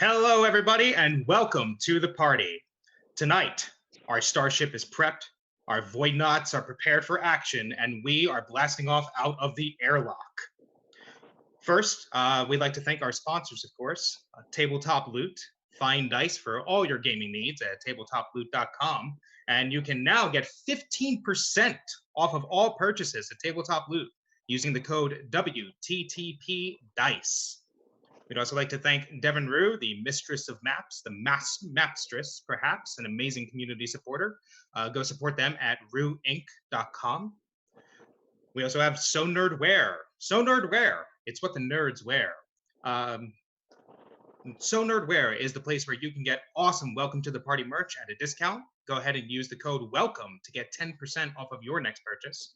Hello, everybody, and welcome to the party. Tonight, our starship is prepped, our voidnauts are prepared for action, and we are blasting off out of the airlock. First, we'd like to thank our sponsors, of course, Tabletop Loot, fine dice for all your gaming needs at tabletoploot.com, and you can now get 15% off of all purchases at Tabletop Loot using the code WTTPDICE. We'd also like to thank Devin Rue, the mistress of maps, the mapstress, perhaps, an amazing community supporter. Go support them at rueinc.com. We also have So Nerd Wear. So Nerd Wear, it's what the nerds wear. So Nerd Wear is the place where you can get awesome Welcome to the Party merch at a discount. Go ahead and use the code WELCOME to get 10% off of your next purchase.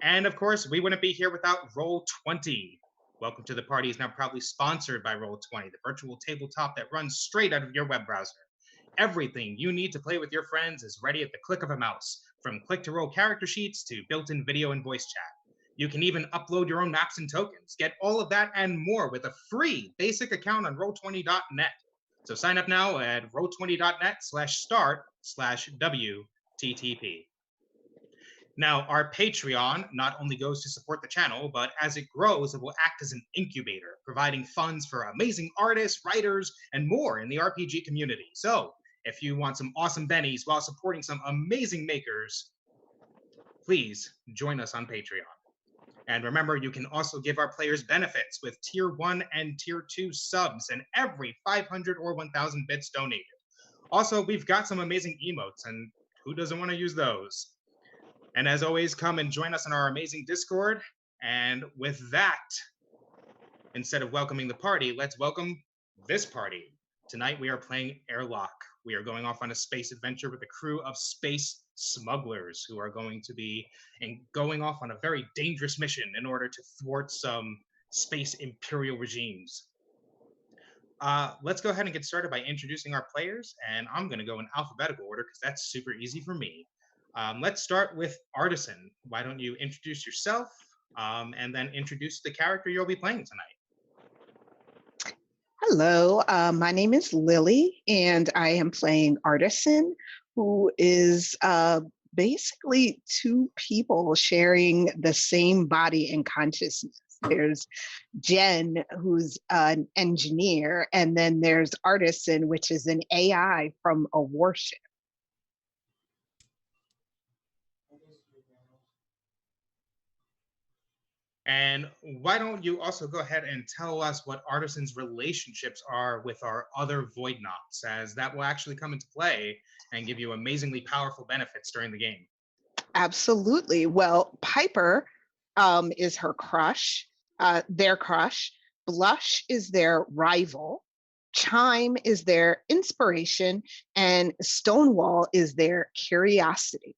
And of course, we wouldn't be here without Roll20. Welcome to the Party is now proudly sponsored by Roll20, the virtual tabletop that runs straight out of your web browser. Everything you need to play with your friends is ready at the click of a mouse, from click-to-roll character sheets to built-in video and voice chat. You can even upload your own maps and tokens. Get all of that and more with a free basic account on Roll20.net. So sign up now at roll20.net/start/WTTP. Now, our Patreon not only goes to support the channel, but as it grows, it will act as an incubator, providing funds for amazing artists, writers, and more in the RPG community. So, if you want some awesome bennies while supporting some amazing makers, please join us on Patreon. And remember, you can also give our players benefits with Tier 1 and Tier 2 subs and every 500 or 1,000 bits donated. Also, we've got some amazing emotes, and who doesn't want to use those? And as always, come and join us in our amazing Discord. And with that, instead of welcoming the party, let's welcome this party. Tonight we are playing Airlock. We are going off on a space adventure with a crew of space smugglers who are going to be going off on a very dangerous mission in order to thwart some space imperial regimes. Let's go ahead and get started by introducing our players. And I'm going to go in alphabetical order because that's super easy for me. Let's start with Artisan. Why don't you introduce yourself and then introduce the character you'll be playing tonight? Hello, my name is Lily, and I am playing Artisan, who is basically two people sharing the same body and consciousness. There's Jen, who's an engineer, and then there's Artisan, which is an AI from a warship. And why don't you also go ahead and tell us what Artisan's relationships are with our other Voidnauts, as that will actually come into play and give you amazingly powerful benefits during the game. Absolutely. Well, Piper is her crush, their crush. Blush is their rival. Chime is their inspiration, and Stonewall is their curiosity.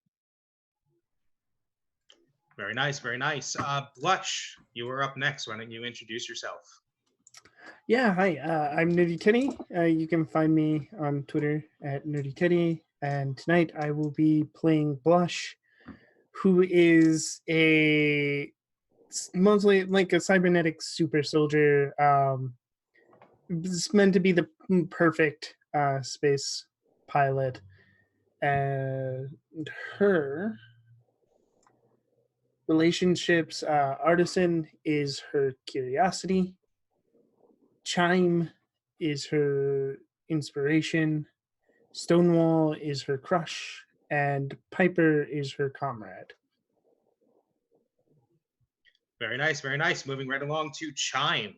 Very nice, very nice. Blush, you are up next. Why don't you introduce yourself? Yeah, hi, I'm Nerdy Teddy. You can find me on Twitter at Nerdy Teddy, and tonight I will be playing Blush, who is mostly like a cybernetic super soldier. It's meant to be the perfect space pilot, and her relationships, Artisan is her curiosity, Chime is her inspiration, Stonewall is her crush, and Piper is her comrade. Very nice, very nice. Moving right along to Chime.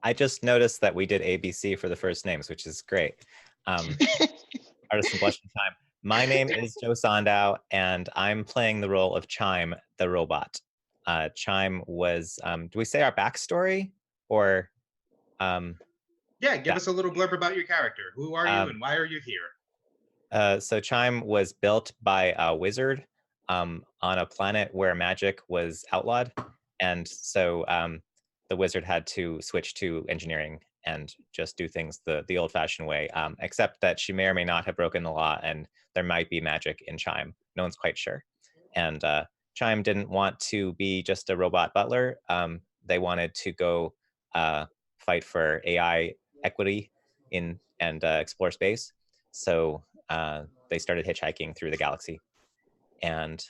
I just noticed that we did ABC for the first names, which is great. Artisan, Blush, and Chime. My name is Joe Sandow, and I'm playing the role of Chime, the robot. Chime was, do we say our backstory? Or, yeah, give us a little blurb about your character. Who are you and why are you here? So Chime was built by a wizard on a planet where magic was outlawed. And so the wizard had to switch to engineering and just do things the old-fashioned way, except that she may or may not have broken the law, and there might be magic in Chime. No one's quite sure. And Chime didn't want to be just a robot butler. They wanted to go fight for AI equity in and explore space. So they started hitchhiking through the galaxy, and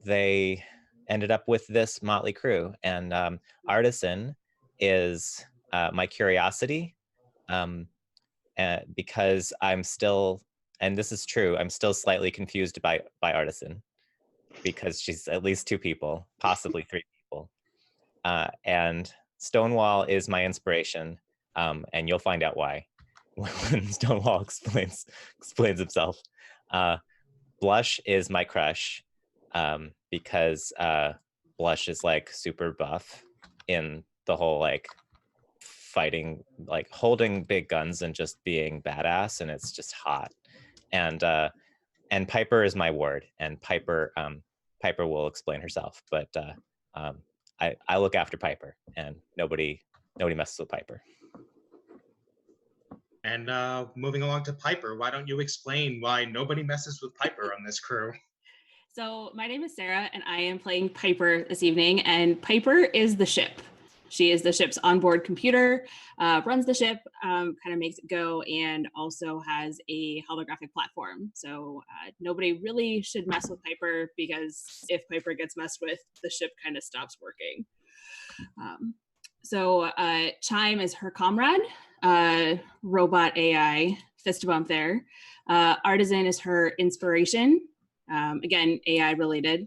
they ended up with this motley crew. And Artisan is my curiosity, because I'm still, and this is true, I'm still slightly confused by Artisan, because she's at least 2 people, possibly 3 people. And Stonewall is my inspiration, and you'll find out why when Stonewall explains himself. Blush is my crush, because Blush is like super buff in the whole like fighting, like holding big guns and just being badass, and it's just hot. And Piper is my ward, and Piper will explain herself, but I look after Piper, and nobody messes with Piper. And moving along to Piper, why don't you explain why nobody messes with Piper on this crew? So my name is Sarah, and I am playing Piper this evening. And Piper is the ship. She is the ship's onboard computer, runs the ship, kind of makes it go, and also has a holographic platform. So nobody really should mess with Piper, because if Piper gets messed with, the ship kind of stops working. So Chime is her comrade, robot AI, fist bump there. Artisan is her inspiration, again, AI related.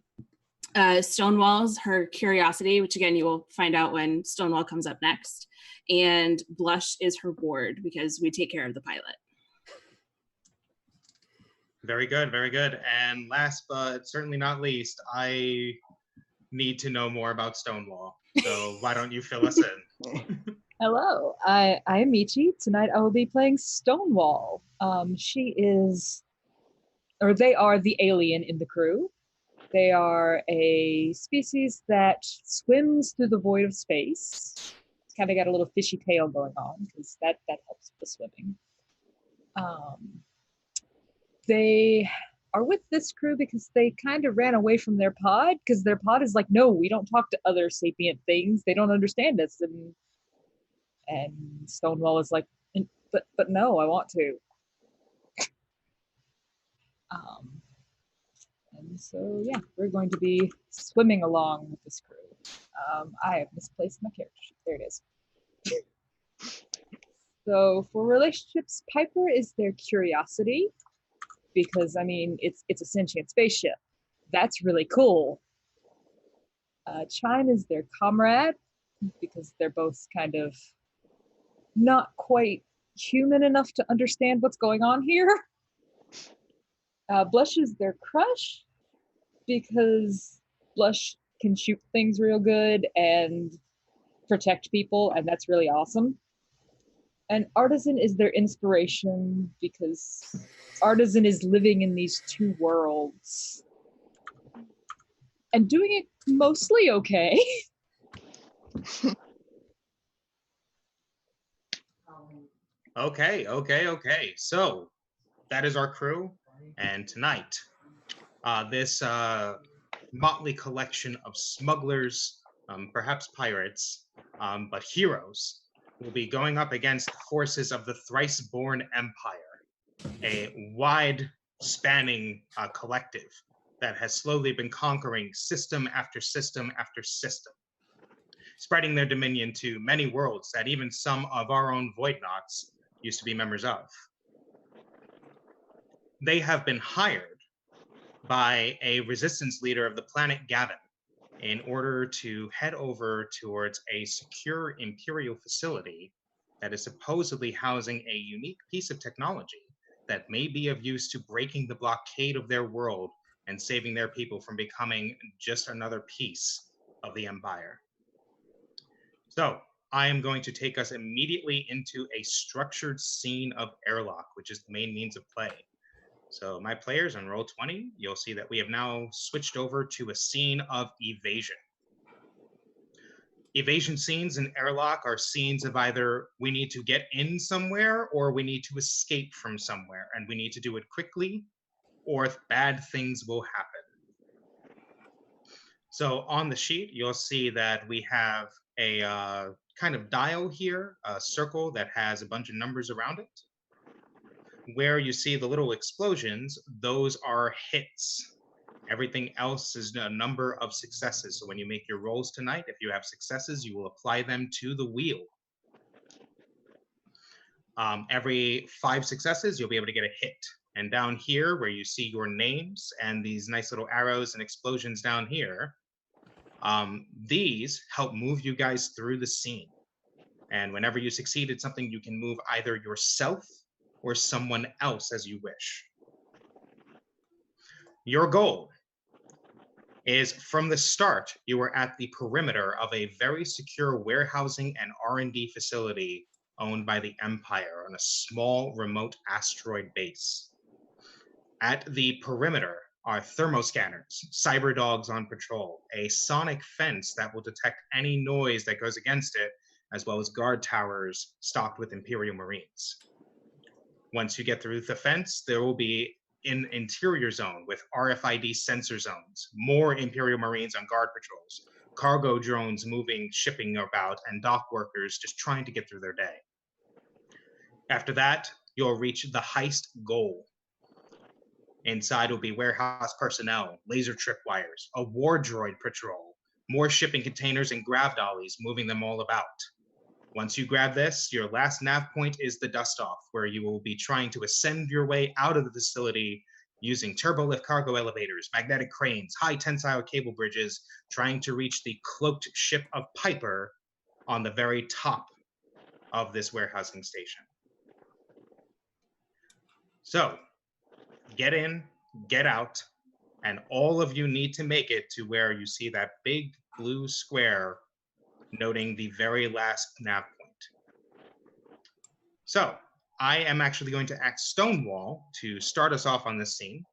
Stonewall's her curiosity, which again, you will find out when Stonewall comes up next. And Blush is her ward, because we take care of the pilot. Very good, very good. And last but certainly not least, I need to know more about Stonewall. So why don't you fill us in? Hello, I am Michi. Tonight I will be playing Stonewall. She is, or they are the alien in the crew. They are a species that swims through the void of space. It's kind of got a little fishy tail going on, because that helps with the swimming. They are with this crew because they kind of ran away from their pod, because their pod is like, no, we don't talk to other sapient things. They don't understand us. And Stonewall is like, but no, I want to. And so, yeah, we're going to be swimming along with this crew. I have misplaced my character sheet. There it is. So for relationships, Piper is their curiosity, because, I mean, it's a sentient spaceship. That's really cool. Chime is their comrade, because they're both kind of not quite human enough to understand what's going on here. Blush is their crush, because Blush can shoot things real good and protect people, and that's really awesome. And Artisan is their inspiration, because Artisan is living in these 2 worlds and doing it mostly okay. Okay. So that is our crew. And tonight, this motley collection of smugglers, perhaps pirates, but heroes, will be going up against the forces of the thrice-born Empire, a wide-spanning collective that has slowly been conquering system after system after system, spreading their dominion to many worlds that even some of our own Voidnauts used to be members of. They have been hired by a resistance leader of the planet Gavin in order to head over towards a secure Imperial facility that is supposedly housing a unique piece of technology that may be of use to breaking the blockade of their world and saving their people from becoming just another piece of the Empire. So I am going to take us immediately into a structured scene of Airlock, which is the main means of play. So my players on roll 20, you'll see that we have now switched over to a scene of evasion. Evasion scenes in Airlock are scenes of either we need to get in somewhere or we need to escape from somewhere, and we need to do it quickly or bad things will happen. So on the sheet, you'll see that we have a kind of dial here, a circle that has a bunch of numbers around it. where you see the little explosions, those are hits. Everything else is a number of successes. So when you make your rolls tonight, if you have successes, you will apply them to the wheel. Every 5 successes, you'll be able to get a hit. And down here, where you see your names and these nice little arrows and explosions down here, these help move you guys through the scene. And whenever you succeed at something, you can move either yourself or someone else as you wish. Your goal is, from the start, you are at the perimeter of a very secure warehousing and R&D facility owned by the Empire on a small remote asteroid base. At the perimeter are thermoscanners, cyber dogs on patrol, a sonic fence that will detect any noise that goes against it, as well as guard towers stocked with Imperial Marines. Once you get through the fence, there will be an interior zone with RFID sensor zones, more Imperial Marines on guard patrols, cargo drones moving, shipping about, and dock workers just trying to get through their day. After that, you'll reach the heist goal. Inside will be warehouse personnel, laser tripwires, a war droid patrol, more shipping containers and grav dollies moving them all about. Once you grab this, your last nav point is the dust off, where you will be trying to ascend your way out of the facility using turbolift cargo elevators, magnetic cranes, high tensile cable bridges, trying to reach the cloaked ship of Piper on the very top of this warehousing station. So, get in, get out, and all of you need to make it to where you see that big blue square noting the very last nav point. So, I am actually going to ask Stonewall to start us off on this scene,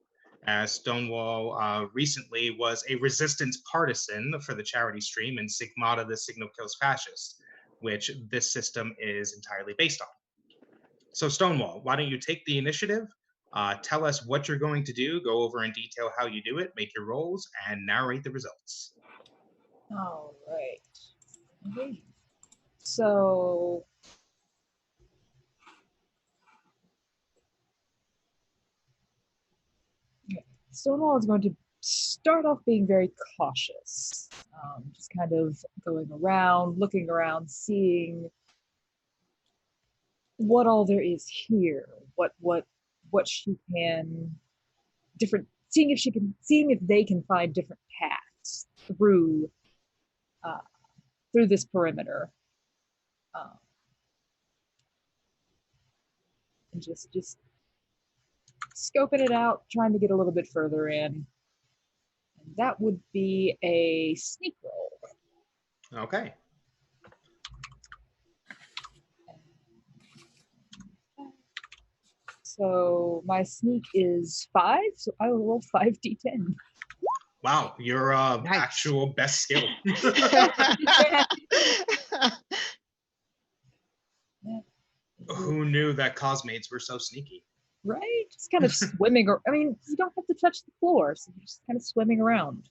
as Stonewall recently was a resistance partisan for the charity stream in Sigmata, the Signal Kills Fascists, which this system is entirely based on. So Stonewall, why don't you take the initiative, tell us what you're going to do, go over in detail how you do it, make your rolls, and narrate the results. All right. Okay. So Stonewall is going to start off being very cautious, just kind of going around, looking around, seeing what all there is here, what she can seeing if they can find different paths through this perimeter, and just scoping it out, trying to get a little bit further in. And that would be a sneak roll. Okay. So my sneak is 5, so I will roll 5d10. Wow, your Nice. actual best skill. Who knew that cosmaids were so sneaky? Right? Just kind of swimming. I mean, you don't have to touch the floor, so you're just kind of swimming around.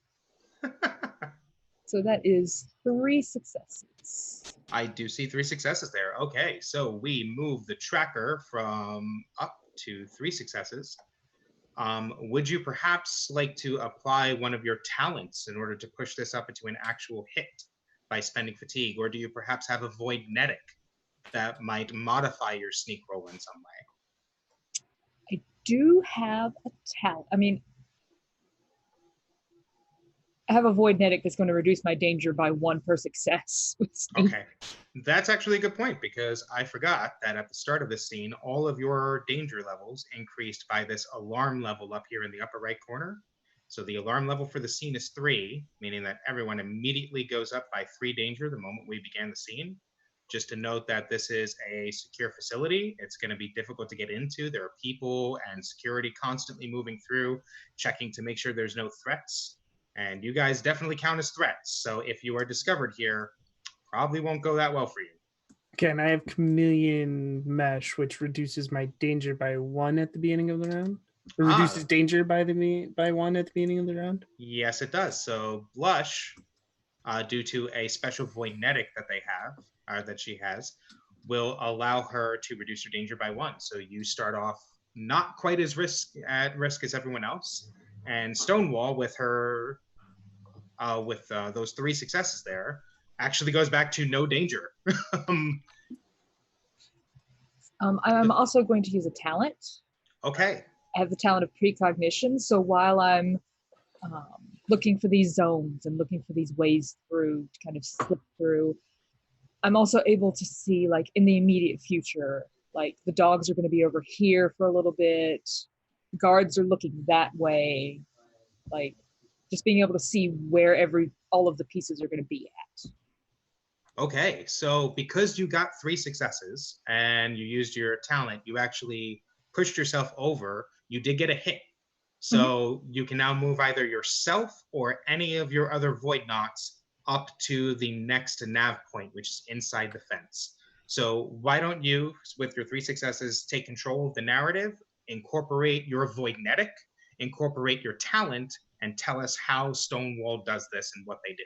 So that is 3 successes. I do see 3 successes there. Okay, so we move the tracker from up to 3 successes. Would you perhaps like to apply one of your talents in order to push this up into an actual hit by spending fatigue? Or do you perhaps have a voidnetic that might modify your sneak roll in some way? I do have a talent. I mean, I have a voidnetic that's going to reduce my danger by 1 per success. Okay, that's actually a good point, because I forgot that at the start of this scene, all of your danger levels increased by this alarm level up here in the upper right corner. So the alarm level for the scene is 3, meaning that everyone immediately goes up by 3 danger the moment we began the scene. Just to note that this is a secure facility. It's going to be difficult to get into. There are people and security constantly moving through, checking to make sure there's no threats. And you guys definitely count as threats. So if you are discovered here, probably won't go that well for you. Okay, and I have Chameleon Mesh, which reduces my danger by 1 at the beginning of the round. It reduces danger by 1 at the beginning of the round. Yes, it does. So Blush, due to a special voidnetic that they have, that she has, will allow her to reduce her danger by 1. So you start off not quite as at risk as everyone else. And Stonewall, with her those 3 successes there, actually goes back to no danger. I'm also going to use a talent. Okay. I have the talent of precognition. So while I'm looking for these zones and looking for these ways through to kind of slip through, I'm also able to see, like, in the immediate future, like the dogs are going to be over here for a little bit, guards are looking that way, like just being able to see where all of the pieces are going to be at. Okay, so because you got 3 successes and you used your talent, you actually pushed yourself over. You did get a hit. So you can now move either yourself or any of your other void knots up to the next nav point, which is inside the fence. So why don't you, with your 3 successes, take control of the narrative, incorporate your voidnetic, incorporate your talent, and tell us how Stonewall does this and what they do.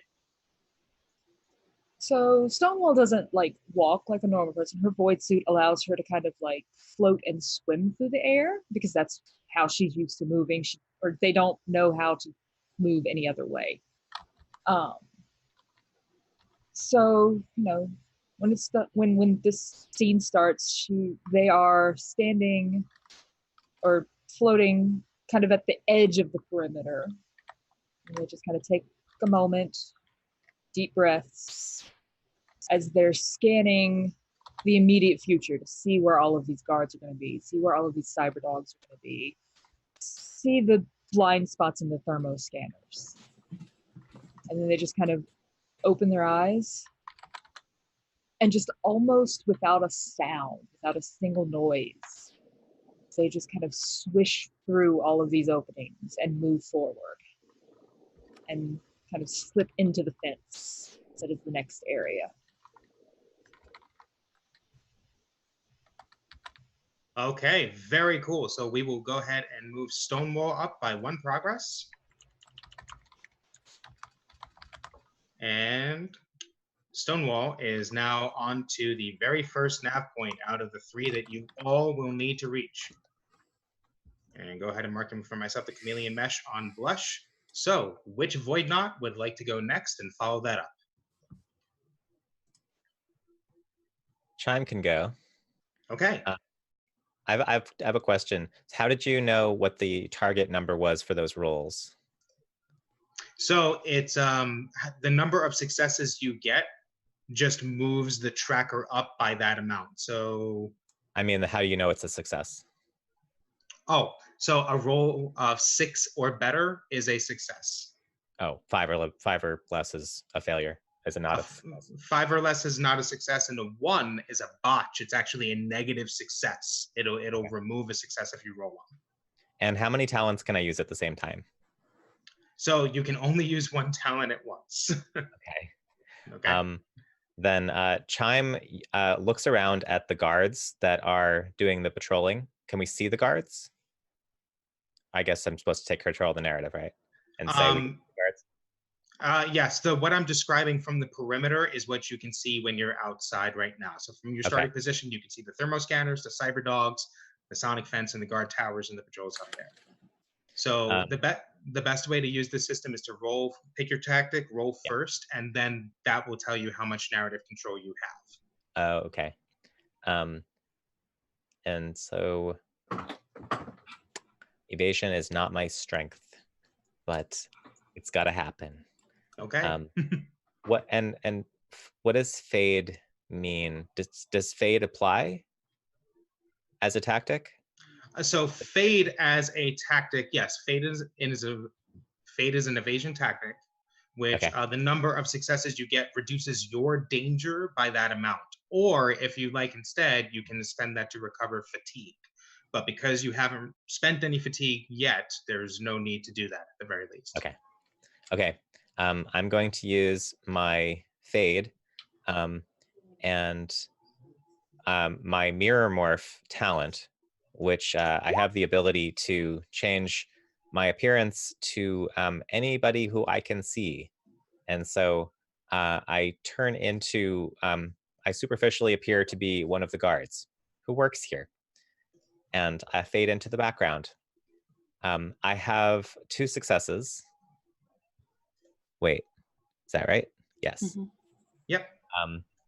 So Stonewall doesn't like walk like a normal person. Her void suit allows her to kind of like float and swim through the air because that's how she's used to moving. Or they don't know how to move any other way. So when when this scene starts, they are standing or floating kind of at the edge of the perimeter. And they just kind of take a moment, deep breaths, as they're scanning the immediate future to see where all of these guards are going to be, see where all of these cyber dogs are going to be, see the blind spots in the thermo scanners. And then they just kind of open their eyes and just almost without a sound, without a single noise, they just kind of swish through all of these openings and move forward and kind of slip into the fence that is the next area. Okay, very cool. So we will go ahead and move Stonewall up by 1 progress. And Stonewall is now on to the very first nav point out of the 3 that you all will need to reach. And go ahead and mark him for myself, the chameleon mesh on blush. So which void knot would like to go next and follow that up? Chime can go. Okay. I have a question. How did you know what the target number was for those rolls? So it's the number of successes you get just moves the tracker up by that amount. So I mean, how do you know it's a success? Oh, so a roll of 6 or better is a success. Oh, 5 or less is a failure. Is it not? 5 or less is not a success, and a 1 is a botch. It's actually a negative success. It'll okay. Remove a success if you roll 1. And how many talents can I use at the same time? So you can only use 1 talent at once. Okay. Then Chime looks around at the guards that are doing the patrolling. Can we see the guards? I guess I'm supposed to take control of the narrative, right? And say we can see the guards. Yes, what I'm describing from the perimeter is what you can see when you're outside right now. So from your starting position, you can see the thermo scanners, the cyber dogs, the sonic fence, and the guard towers and the patrols up there. So the best way to use this system is to pick your tactic, roll first, and then that will tell you how much narrative control you have. Oh, okay. And so evasion is not my strength, but it's got to happen. Okay. What does fade mean? Does fade apply as a tactic? So fade as a tactic, yes. Fade is an evasion tactic, which the number of successes you get reduces your danger by that amount. Or if you like instead, you can spend that to recover fatigue. But because you haven't spent any fatigue yet, there's no need to do that at the very least. Okay. I'm going to use my fade and my mirror morph talent, which I have the ability to change my appearance to anybody who I can see. And so I turn into, I superficially appear to be one of the guards who works here. and I fade into the background. I have 2 successes. Wait, is that right? Yes. Mhm. Yep.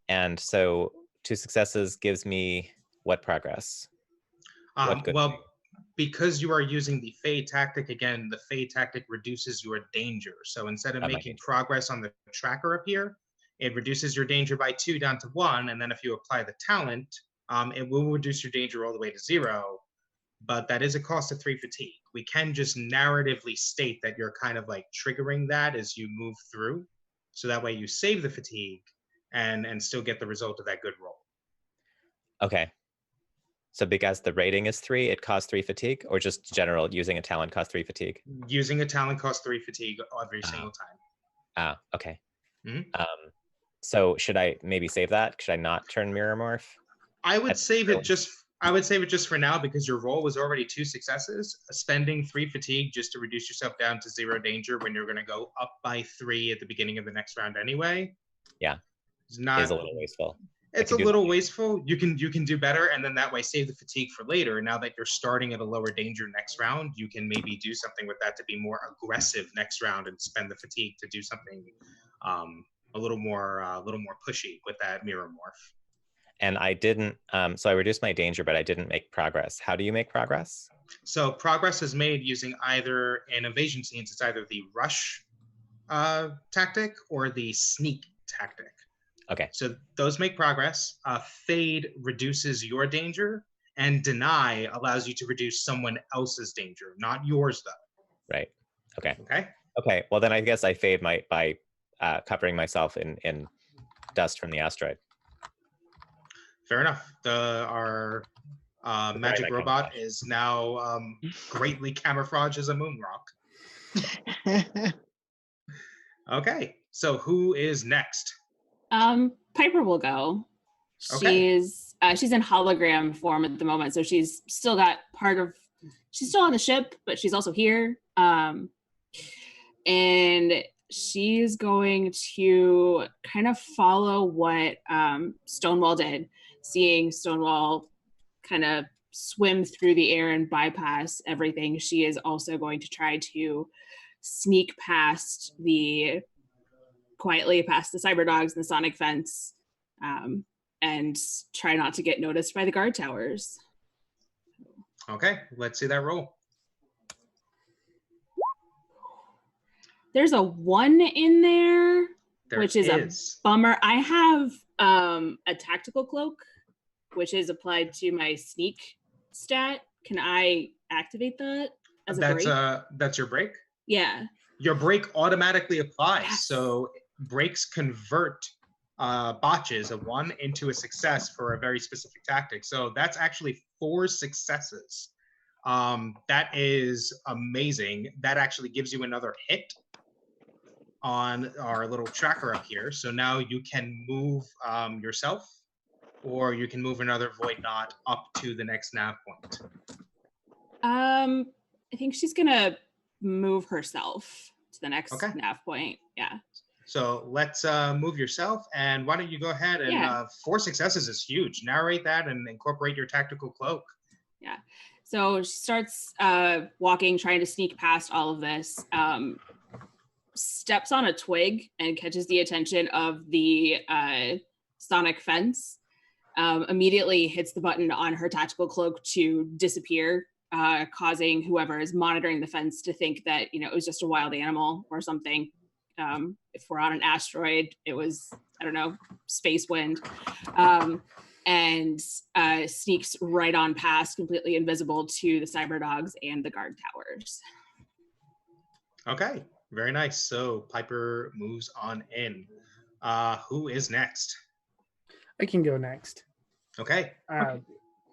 And so 2 successes gives me what progress? What good Well, thing? because you are using the fade tactic again, the fade tactic reduces your danger. So instead of My making danger. progress on the tracker up here, it reduces your danger by 2 down to 1. And then if you apply the talent, it will reduce your danger all the way to 0. But that is a cost of 3 fatigue. We can just narratively state that you're kind of like triggering that as you move through. So that way you save the fatigue and still get the result of that good roll. Okay. So because the rating is 3, it costs 3 fatigue, or just general using a talent costs 3 fatigue? Using a talent costs 3 fatigue every Ah. single time. Okay. Mhm. So should I maybe save that? Should I not turn mirror morph? I would At save zero? it just. I would save it just for now because your roll was already 2 successes. Spending 3 fatigue just to reduce yourself down to 0 danger when you're going to go up by 3 at the beginning of the next round anyway. Yeah. Is not. Is a little wasteful. It's a little wasteful. You can do better, and then that way save the fatigue for later. Now that you're starting at a lower danger next round, you can maybe do something with that to be more aggressive next round and spend the fatigue to do something a little more pushy with that mirror morph. And I didn't, so I reduced my danger, but I didn't make progress. How do you make progress? So progress is made using either in evasion scenes, it's either the rush tactic or the sneak tactic. Okay. So those make progress. Fade reduces your danger, and deny allows you to reduce someone else's danger, not yours though. Right. Okay. Okay. Okay. Well, then I guess I fade by covering myself in dust from the asteroid. Fair enough. Our magic robot is now greatly camouflaged as a moon rock. Okay. So who is next? Piper will go. Okay. She's in hologram form at the moment, so she's still got she's still on the ship, but she's also here. And she's going to kind of follow what Stonewall did, seeing Stonewall kind of swim through the air and bypass everything. She is also going to try to sneak quietly past the cyber dogs and the sonic fence, and try not to get noticed by the guard towers. Okay, let's see that roll. There's a 1 in there, which is a bummer. I have a tactical cloak, which is applied to my sneak stat. Can I activate that as a break? That's your break? Yeah. Your break automatically applies. Yes. So breaks convert botches of 1 into a success for a very specific tactic. So that's actually 4 successes. That is amazing. That actually gives you another hit on our little tracker up here. So now you can move yourself, or you can move another void knot up to the next nav point. I think she's gonna move herself to the next nav point. Yeah. So let's move yourself, and why don't you go ahead and 4 successes is huge. Narrate that and incorporate your tactical cloak. Yeah. So she starts walking, trying to sneak past all of this. Steps on a twig and catches the attention of the sonic fence. Immediately hits the button on her tactical cloak to disappear, causing whoever is monitoring the fence to think that it was just a wild animal or something. If we're on an asteroid, it was, I don't know, space wind. And sneaks right on past, completely invisible to the cyber dogs and the guard towers. Okay, very nice. So Piper moves on in. Who is next? I can go next. Okay.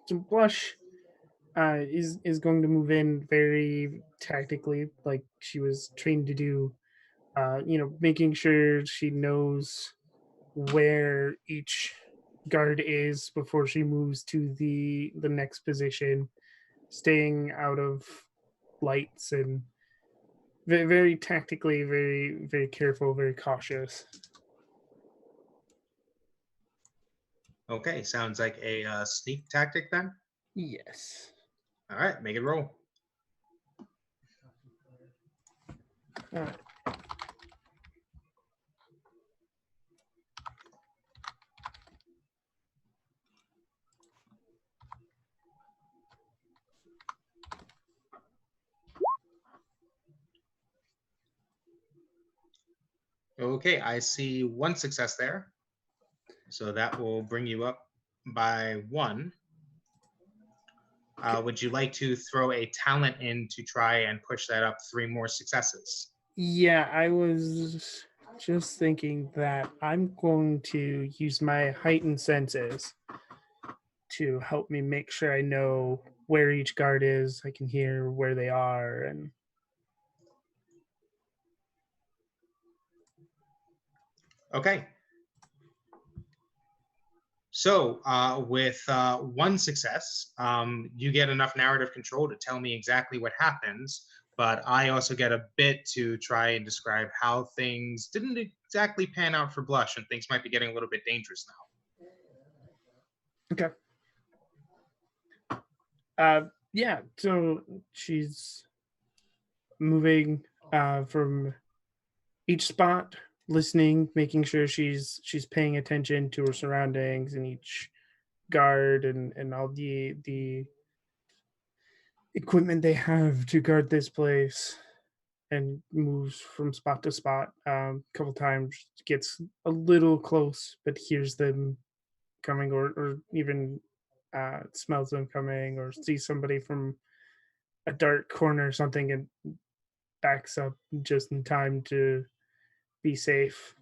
So Blush is going to move in very tactically, like she was trained to do. Making sure she knows where each guard is before she moves to the next position, staying out of lights and very, very tactically, very, very careful, very cautious. Okay, sounds like a sneak tactic then? Yes. All right, make it roll. All right. Okay, I see one success there. So that will bring you up by one. Would you like to throw a talent in to try and push that up 3 more successes? Yeah, I was just thinking that I'm going to use my heightened senses to help me make sure I know where each guard is. I can hear where they are, and Okay. So with one success, you get enough narrative control to tell me exactly what happens, but I also get a bit to try and describe how things didn't exactly pan out for Blush, and things might be getting a little bit dangerous now. okay. Yeah, so she's moving from each spot, listening, making sure she's paying attention to her surroundings and each guard and all the equipment they have to guard this place, and moves from spot to spot. A couple times gets a little close, but hears them coming, or even smells them coming, or sees somebody from a dark corner or something, and backs up just in time to be safe.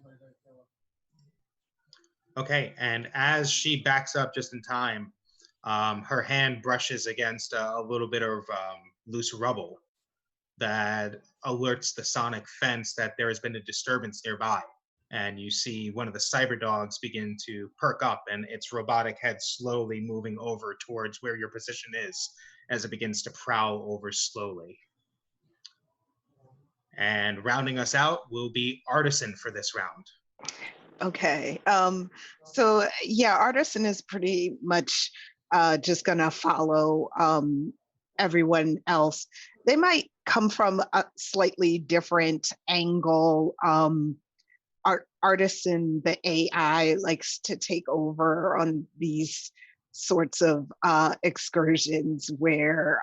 Okay, and as she backs up just in time, her hand brushes against a little bit of loose rubble that alerts the sonic fence that there has been a disturbance nearby. And you see one of the cyber dogs begin to perk up and its robotic head slowly moving over towards where your position is as it begins to prowl over slowly. And rounding us out will be Artisan for this round. Okay. So yeah, Artisan is pretty much just gonna follow everyone else. They might come from a slightly different angle. Artisan, the AI, likes to take over on these sorts of excursions where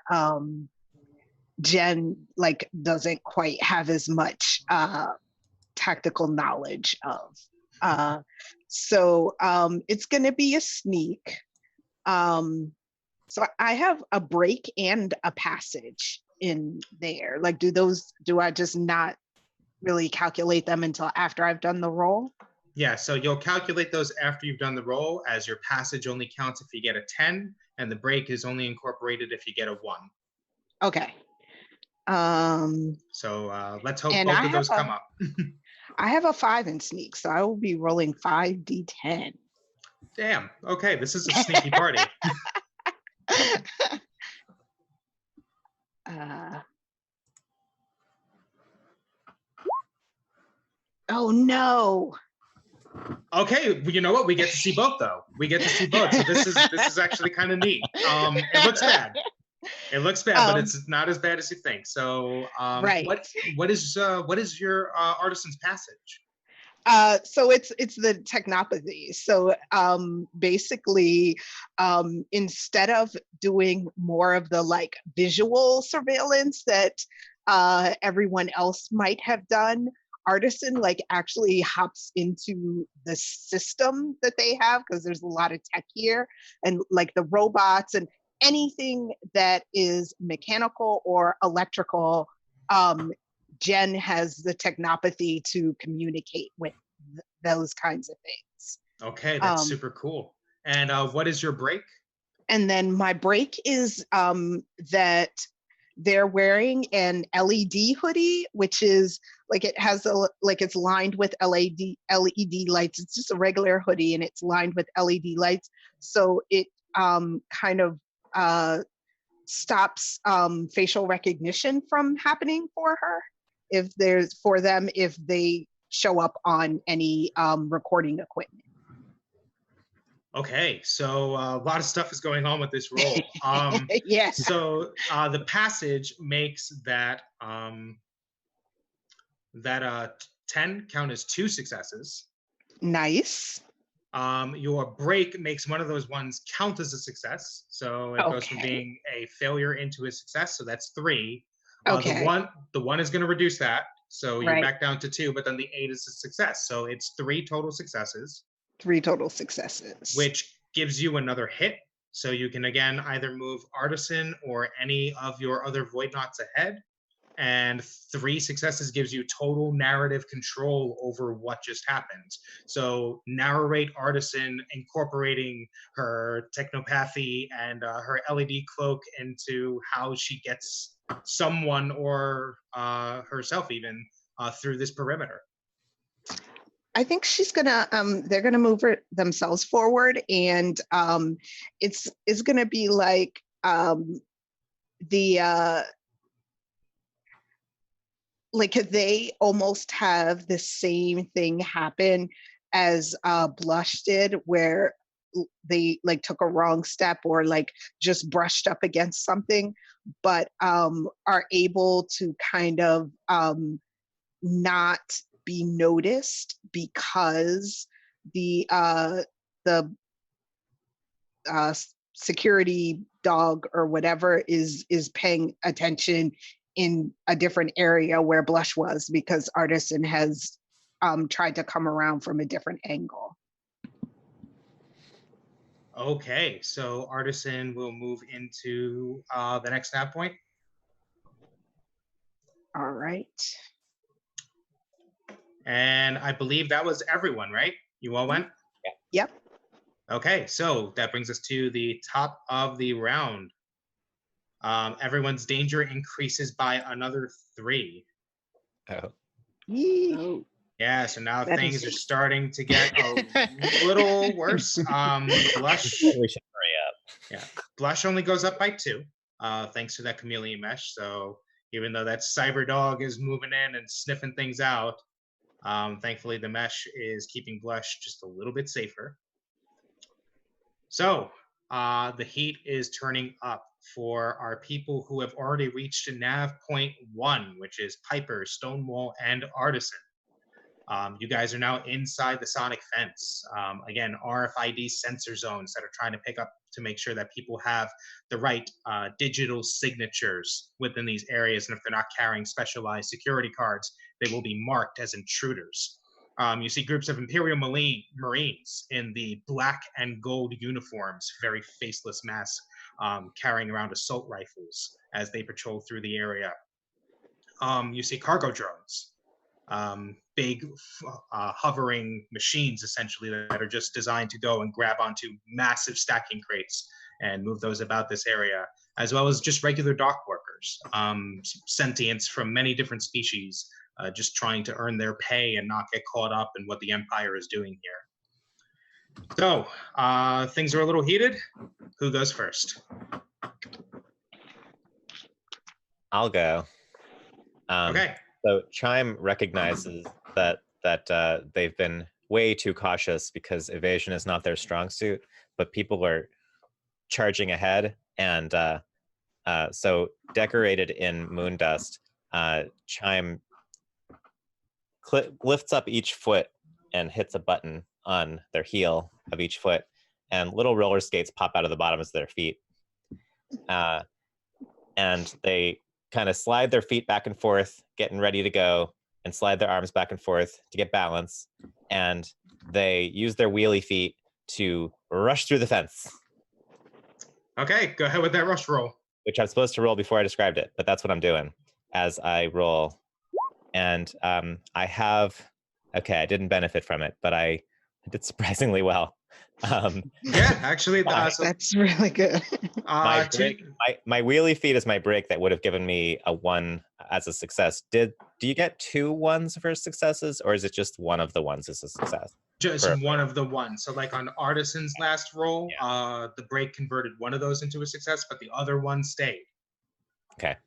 Jen like doesn't quite have as much tactical knowledge of. So it's going to be a sneak. So I have a break and a passage in there. Like, do I just not really calculate them until after I've done the roll? Yeah, so you'll calculate those after you've done the roll, as your passage only counts if you get a 10, and the break is only incorporated if you get a 1. Okay. So let's hope And both of those come up. I have a 5 in sneak, so I will be rolling 5d10. Damn. Okay, this is a sneaky party. Oh no. Okay, you know what? We get to see both though. We get to see both. So this is actually kind of neat. It looks bad. It looks bad, but it's not as bad as you think. So right. what is your Artisan's passage? So it's the technopathy. So basically, instead of doing more of the like visual surveillance that everyone else might have done, Artisan like actually hops into the system that they have, because there's a lot of tech here, and like the robots and anything that is mechanical or electrical. Jen has the technopathy to communicate with those kinds of things. Okay, that's super cool. And what is your break? And then my break is that they're wearing an LED hoodie, which is like it has it's lined with LED lights. It's just a regular hoodie and it's lined with LED lights. So it kind of stops facial recognition from happening for her if they show up on any recording equipment. Okay, so a lot of stuff is going on with this roll. Yeah. So the passage makes that 10 count as 2 successes. Nice. Your break makes one of those ones count as a success. So it goes from Okay. being a failure into a success. So that's 3. Okay. The one is going to reduce that. So you're Right. back down to 2, but then the 8 is a success. So it's 3 total successes, 3 total successes. which gives you another hit. So you can again either move Artisan or any of your other Void Knots ahead. And 3 successes gives you total narrative control over what just happened. So narrate Artisan incorporating her technopathy and her LED cloak into how she gets someone or herself even through this perimeter. I think she's gonna they're gonna move themselves forward, and it's gonna be like the like they almost have the same thing happen as Blush did, where they like took a wrong step or like just brushed up against something, but are able to kind of not be noticed because the security dog or whatever is paying attention in a different area where Blush was, because Artisan has tried to come around from a different angle. Okay, so Artisan will move into the next snap point. All right. And I believe that was everyone, right? You all went? Yep. Okay, so that brings us to the top of the round. Everyone's danger increases by another 3. Oh. Yee. Oh. Yeah, so now That things is- are starting to get a little worse. Blush, We should hurry up. yeah, Blush only goes up by 2, thanks to that chameleon mesh. So even though that cyber dog is moving in and sniffing things out, thankfully the mesh is keeping Blush just a little bit safer. So the heat is turning up for our people who have already reached nav point 1, which is Piper, Stonewall, and Artisan. You guys are now inside the sonic fence. Again, RFID sensor zones that are trying to pick up to make sure that people have the right digital signatures within these areas. And if they're not carrying specialized security cards, they will be marked as intruders. You see groups of Imperial Marines in the black and gold uniforms, very faceless masks, carrying around assault rifles as they patrol through the area. You see cargo drones, big hovering machines essentially that are just designed to go and grab onto massive stacking crates and move those about this area, as well as just regular dock workers, sentients from many different species, just trying to earn their pay and not get caught up in what the Empire is doing here. So things are a little heated. Who goes first? I'll go. Okay. So Chime recognizes that they've been way too cautious because evasion is not their strong suit, but people are charging ahead, and so decorated in moon dust, Chime lifts up each foot and hits a button on their heel of each foot, and little roller skates pop out of the bottoms of their feet, and they kind of slide their feet back and forth, getting ready to go, and slide their arms back and forth to get balance. And they use their wheelie feet to rush through the fence. Okay, go ahead with that rush roll. Which I'm supposed to roll before I described it, but that's what I'm doing as I roll. And I have, okay, I didn't benefit from it, but I did surprisingly well. Yeah, actually, that's really good. My wheelie feet is my break that would have given me a 1 as a success. Do you get 2 1s for successes, or is it just one of the ones as a success? Just one of the ones. So like on Artisan's last roll, the break converted one of those into a success, but the other one stayed. Okay.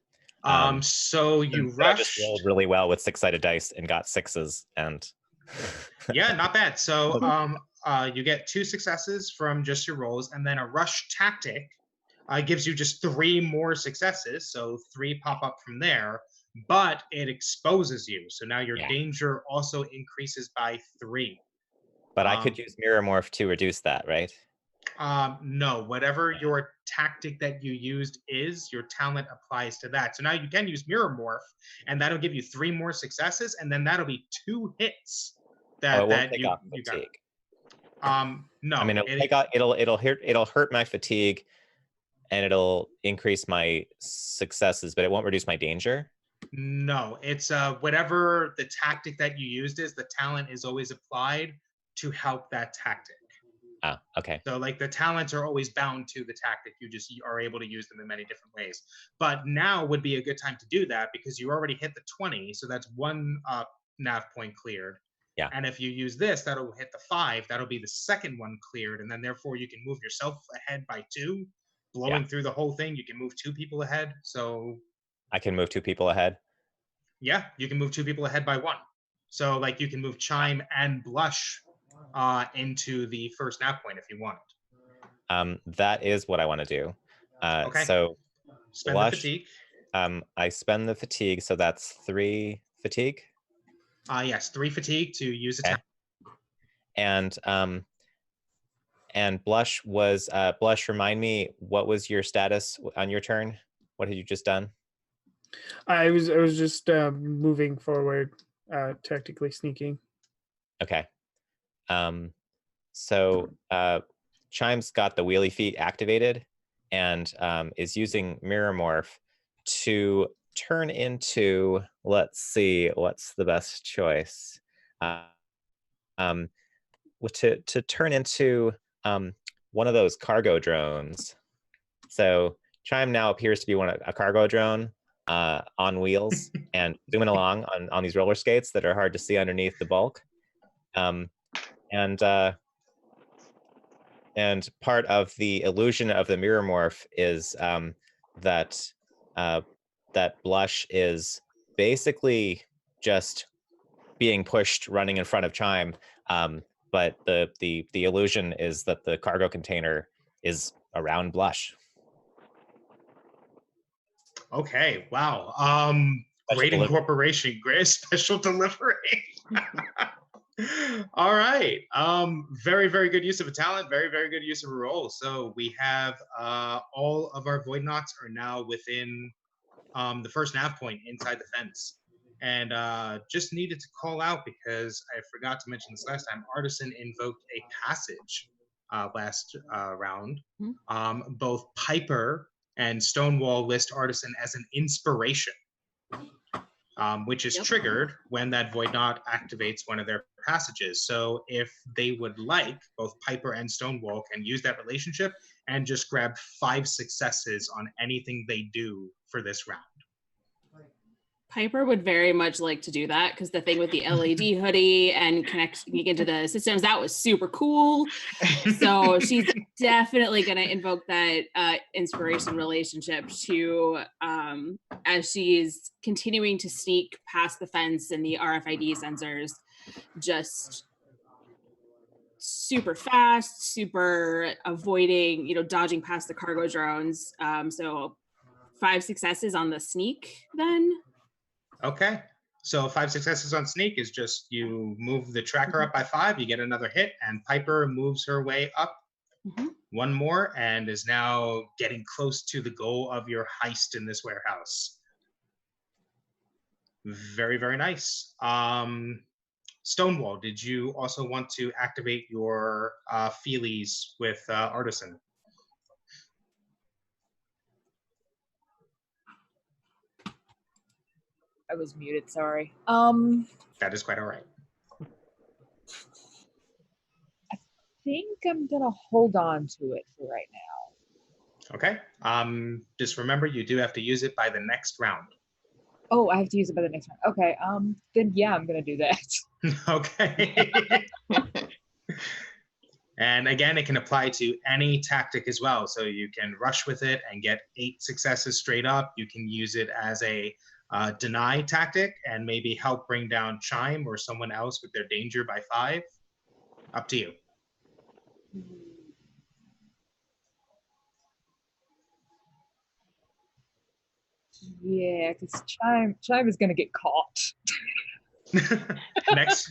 So you rushed. I just rolled really well with 6-sided dice and got 6s, and yeah, not bad. So you get 2 successes from just your rolls, and then a rush tactic gives you just 3 more successes, so 3 pop up from there, but it exposes you. So now your Yeah. danger also increases by 3. But I could Um, use mirror morph to reduce that, right? no, whatever your tactic that you used is, your talent applies to that. So now you can use mirror morph, and that'll give you 3 more successes, and then that'll be 2 hits Oh, it that won't take you off got. fatigue. I No, mean, it'll hurt my fatigue, and it'll increase my successes, but it won't reduce my danger. no, it's whatever the tactic that you used is, the talent is always applied to help that tactic. Oh, okay. So like the talents are always bound to the tactic. You just are able to use them in many different ways. But now would be a good time to do that because you already hit the 20. So that's 1 nav point cleared. Yeah. And if you use this, that'll hit the 5. That'll be the second one cleared. And then therefore you can move yourself ahead by 2. Blowing through the whole thing, you can move 2 people ahead. So I can move 2 people ahead. yeah, you can move 2 people ahead by 1. So like you can move Chime and Blush into the first nav point if you want. That is what I want to do. Okay. So Spend Blush, the fatigue. I spend the fatigue, so that's 3 fatigue. Yes, 3 fatigue to use a Okay. talent. And Blush was Blush. Remind me, what was your status on your turn? What had you just done? I was just moving forward, tactically sneaking. Okay. So Chime's got the wheelie feet activated and is using mirror morph to turn into, let's see, what's the best choice? To turn into one of those cargo drones. So Chime now appears to be a cargo drone on wheels and zooming along on these roller skates that are hard to see underneath the bulk. And part of the illusion of the mirror morph is that that Blush is basically just being pushed, running in front of Chime. But the illusion is that the cargo container is around Blush. Okay, wow. Great delivery. incorporation, great special delivery. All right. Very, very good use of a talent, very, very good use of a role. So we have all of our Void Knots are now within the first nav point inside the fence. And just needed to call out because I forgot to mention this last time. Artisan invoked a passage last round. Both Piper and Stonewall list Artisan as an inspiration, which is triggered when that Void Knot activates one of their passages. So if they would like, both Piper and Stonewall can use that relationship and just grab 5 successes on anything they do for this round. Piper would very much like to do that because the thing with the LED hoodie and connecting into the systems, that was super cool. So she's definitely going to invoke that inspiration relationship to as she's continuing to sneak past the fence and the RFID sensors, just super fast, super avoiding, dodging past the cargo drones. So 5 successes on the sneak then. Okay. So 5 successes on sneak is just you move the tracker up by 5, you get another hit, and Piper moves her way up 1 more and is now getting close to the goal of your heist in this warehouse. Very, very nice. Stonewall, did you also want to activate your feelies with Artisan? I was muted, sorry. That is quite all right. I think I'm gonna hold on to it for right now. Okay. Just remember, you do have to use it by the next round. Oh, I have to use it by the next one. Okay. Then yeah, I'm gonna do that. Okay. And again, it can apply to any tactic as well. So you can rush with it and get 8 successes straight up. You can use it as a deny tactic and maybe help bring down Chime or someone else with their danger by 5. Up to you. Yeah, because Chime is gonna get caught.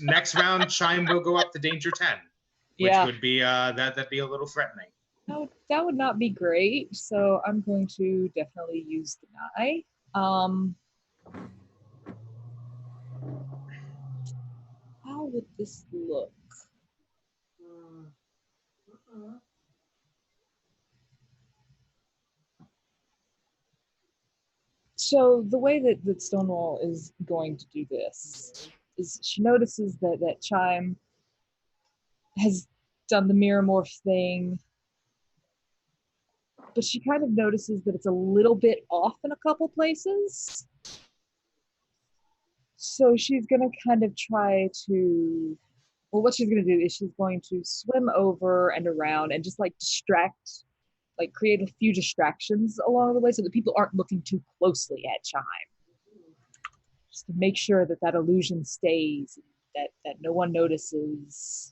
Next round, Chime will go up to danger 10, which Yeah, would be that'd be a little threatening. that would not be great. So I'm going to definitely use deny. How would this look? So the way that Stonewall is going to do this is she notices that Chime has done the mirror morph thing, but she kind of notices that it's a little bit off in a couple places. So she's gonna kind of try to, well, what she's gonna do is she's going to swim over and around and just like distract, like create a few distractions along the way so that people aren't looking too closely at Chime. Just to make sure that illusion stays, that no one notices,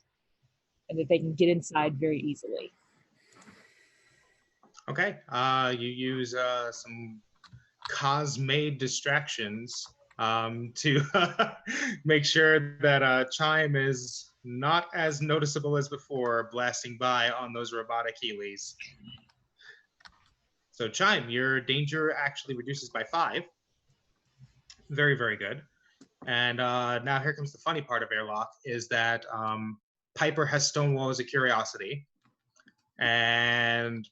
and that they can get inside very easily. Okay, you use some cos-made distractions to make sure that Chime is not as noticeable as before, blasting by on those robotic Heelys. So Chime, your danger actually reduces by 5. Very, very good. And now here comes the funny part of Airlock, is that Piper has Stonewall as a curiosity, and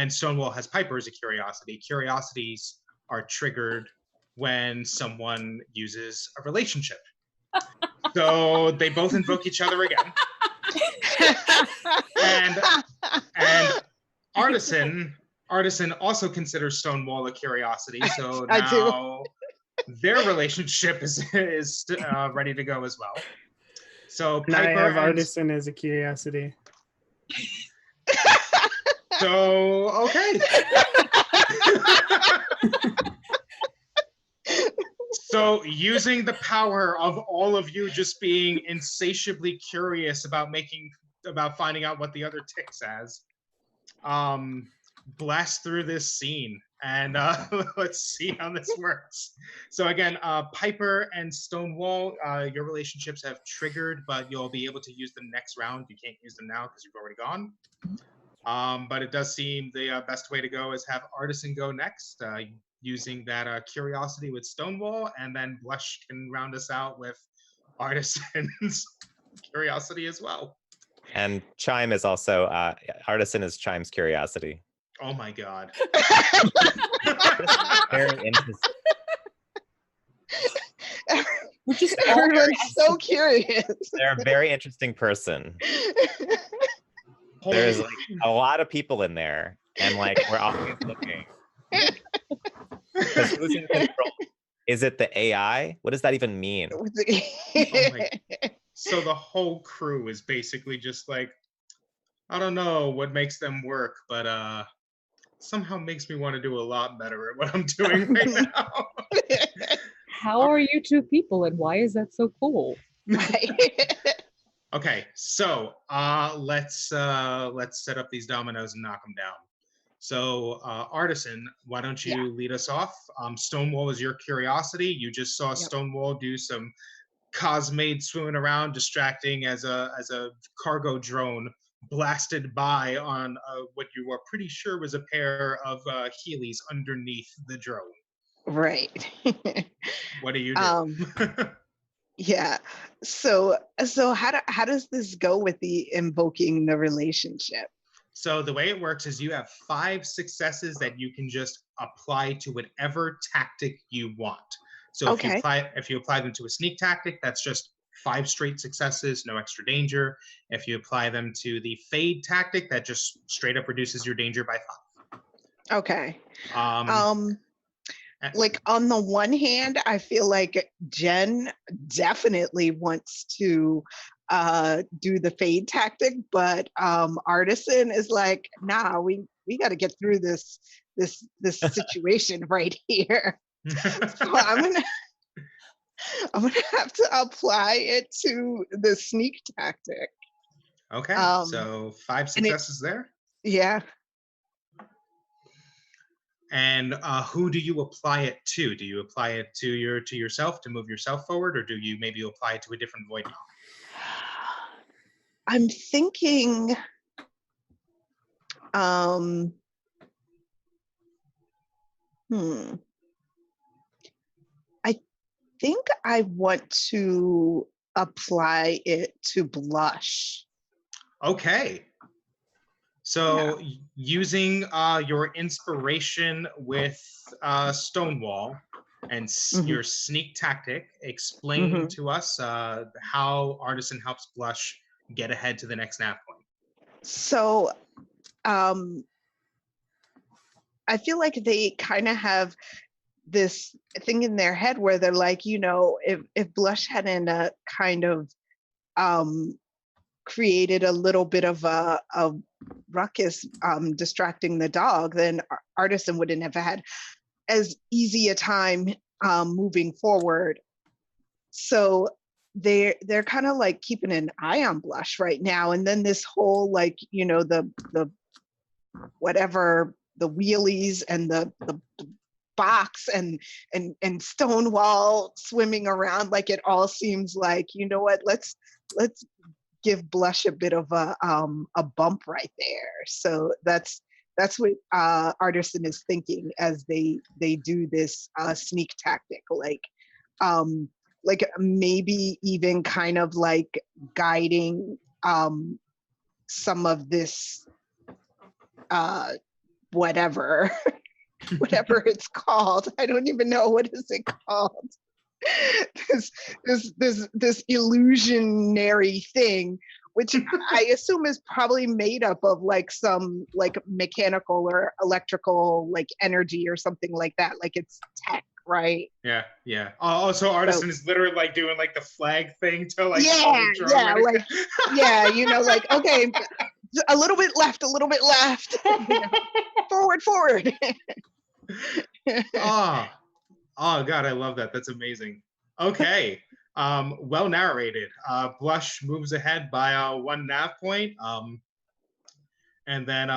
Stonewall has Piper as a curiosity. Curiosities are triggered when someone uses a relationship. So they both invoke each other again. and Artisan also considers Stonewall a curiosity. So now their relationship is ready to go as well. So And I Piper have Artisan as a curiosity. So okay. So using the power of all of you just being insatiably curious about finding out what the other ticks as, blast through this scene and let's see how this works. So again, Piper and Stonewall, your relationships have triggered, but you'll be able to use them next round. You can't use them now because you've already gone. But it does seem the best way to go is have Artisan go next, using that curiosity with Stonewall, and then Blush can round us out with Artisan's curiosity as well. And Chime is also, Artisan is Chime's curiosity. Oh my God. Very interesting. We're just Everyone's so curious. They're a very interesting person. There's like a lot of people in there, and like we're always looking. Because who's in control? Is it the AI? What does that even mean? Oh so the whole crew is basically just like, I don't know what makes them work, but somehow makes me want to do a lot better at what I'm doing right now. How are you two people, and why is that so cool? Okay, so let's set up these dominoes and knock them down. So Artisan, why don't you lead us off? Stonewall is your curiosity. You just saw Stonewall do some cosmade swimming around, distracting as a cargo drone blasted by on what you were pretty sure was a pair of Heelys underneath the drone. Right. What do you do? Yeah. So how does this go with the invoking the relationship? So the way it works is you have 5 successes that you can just apply to whatever tactic you want. So if you apply them to a sneak tactic, that's just 5 straight successes, no extra danger. If you apply them to the fade tactic, that just straight up reduces your danger by 5. Okay. Like on the one hand, I feel like Jen definitely wants to do the fade tactic, but Artisan is like, nah, we got to get through this situation right here. So I'm gonna have to apply it to the sneak tactic. Okay, Um, so 5 and it, successes there. yeah. And who do you apply it to? Do you apply it to yourself to move yourself forward, or do you maybe apply it to a different void knob? I'm thinking, um, hmm, I think I want to apply it to Blush. Okay. Yeah. So using your inspiration with Stonewall and Hmm. your sneak tactic, explain Hmm. to us how Artisan helps Blush get ahead to the next nav point. So um, I feel like they kind of have this thing in their head where they're like, if Blush hadn't kind of um, created a little bit of a ruckus distracting the dog, then Artisan wouldn't have had as easy a time moving forward. So they're kind of like keeping an eye on Blush right now. And then this whole like, the whatever, the wheelies and the box and Stonewall swimming around, like it all seems like, what, let's give Blush a bit of a bump right there. So that's what Artisan is thinking as they do this sneak tactic, like maybe even kind of like guiding some of this whatever whatever it's called. I don't even know what is it called. this this illusionary thing, which I assume is probably made up of like some like mechanical or electrical like energy or something like that. Like it's tech, right? Yeah, yeah. Also, So Artisan is literally like doing like the flag thing to like tell yeah, the drone yeah, where to like yeah, like okay, a little bit left, forward. Ah, oh God, I love that. That's amazing. Okay. Well narrated. Blush moves ahead by 1 nav point. And then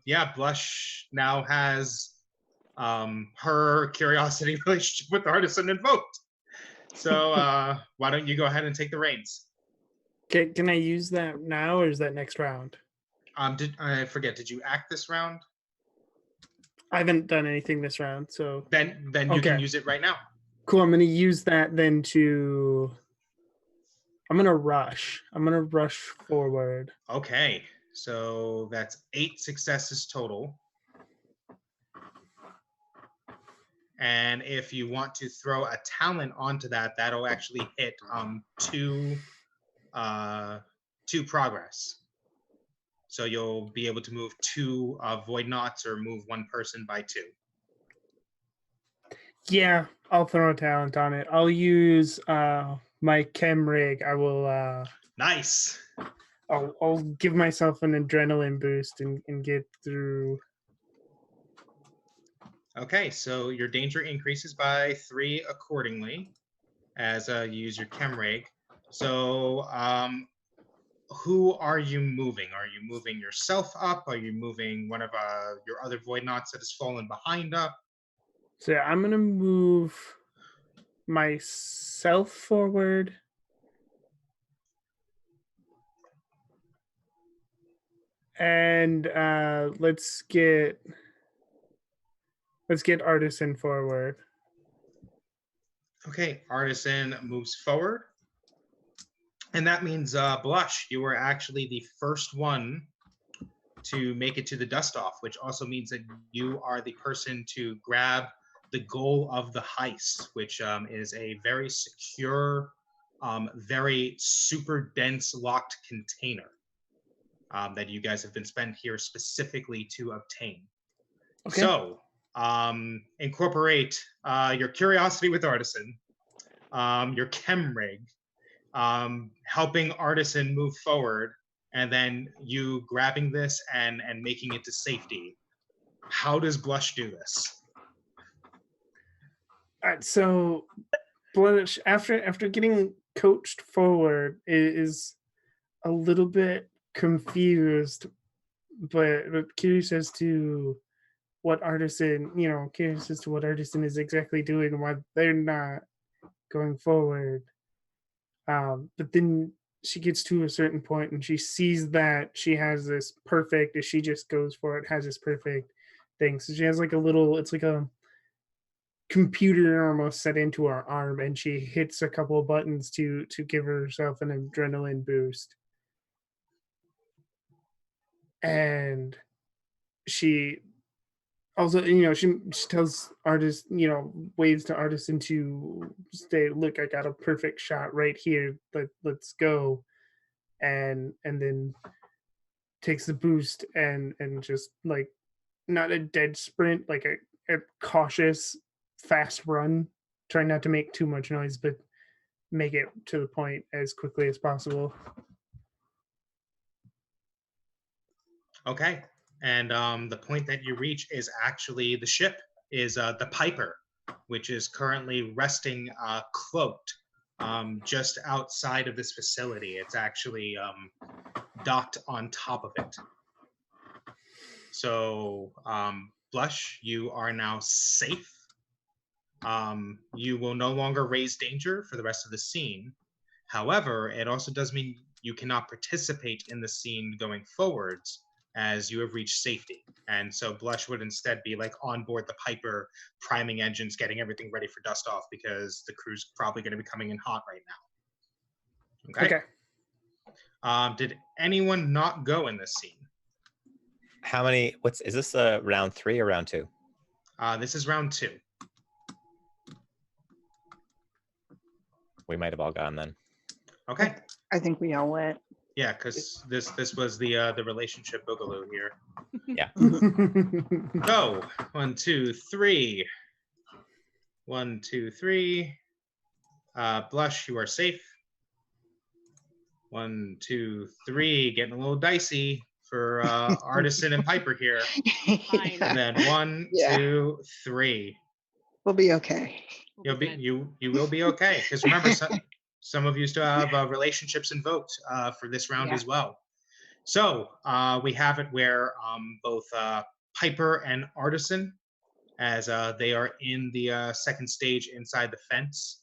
yeah, Blush now has her curiosity relationship with Artisan invoked. So why don't you go ahead and take the reins? Can I use that now, or is that next round? Did I forget? Did you act this round? I haven't done anything this round, so Then you can use it right now. cool. I'm gonna use that then to. I'm gonna rush. I'm gonna rush forward. Okay, so that's 8 successes total. And if you want to throw a talent onto that, that'll actually hit two progress. So you'll be able to move 2 void knots or move 1 person by 2. Yeah, I'll throw a talent on it. I'll use my chem rig. I will. Nice. I'll give myself an adrenaline boost and get through. Okay, so your danger increases by 3 accordingly as you use your chem rig. So who are you moving? Are you moving yourself up? Are you moving one of your other void knots that has fallen behind up? So yeah, I'm gonna move myself forward. And let's get Artisan forward. Okay, Artisan moves forward. And that means Blush, you were actually the first one to make it to the dust off, which also means that you are the person to grab the goal of the heist, which is a very secure, very super dense locked container that you guys have been spent here specifically to obtain. Okay. So incorporate your curiosity with Artisan, your chem rig, helping Artisan move forward, and then you grabbing this and making it to safety. How does Blush do this? All right, so Blush, after getting coached forward, is a little bit confused, but curious as to what Artisan, curious as to what Artisan is exactly doing and why they're not going forward. But then she gets to a certain point and she sees that she has this perfect, if she just goes for it, has this perfect thing. So she has like a little, it's like a computer almost set into her arm, and she hits a couple of buttons to give herself an adrenaline boost. And she also, she tells artist, waves to Artisan to stay, look, I got a perfect shot right here, let's go. And then takes the boost and just like, not a dead sprint, like a cautious fast run, trying not to make too much noise, but make it to the point as quickly as possible. Okay. And the point that you reach is actually the ship, is the Piper, which is currently resting cloaked just outside of this facility. It's actually docked on top of it. So, Blush, you are now safe. You will no longer raise danger for the rest of the scene. However, it also does mean you cannot participate in the scene going forwards, as you have reached safety. And so Blush would instead be like on board the Piper, priming engines, getting everything ready for dust off, because the crew's probably going to be coming in hot right now. Okay. Did anyone not go in this scene? How many? Is this round 3 or round 2? This is round 2. We might have all gone then. Okay. I think we all went. Yeah, because this was the relationship boogaloo here. Yeah. Go. 1, 2, 3. 1, 2, 3. Blush, you are safe. 1, 2, 3. Getting a little dicey for Artisan and Piper here. Fine. And then 1, Yeah. 2, 3. We'll be okay. You'll be Good. you will be okay. Because remember, some of you still have relationships invoked for this round Yeah. as well. So we have it where both Piper and Artisan, as they are in the second stage inside the fence.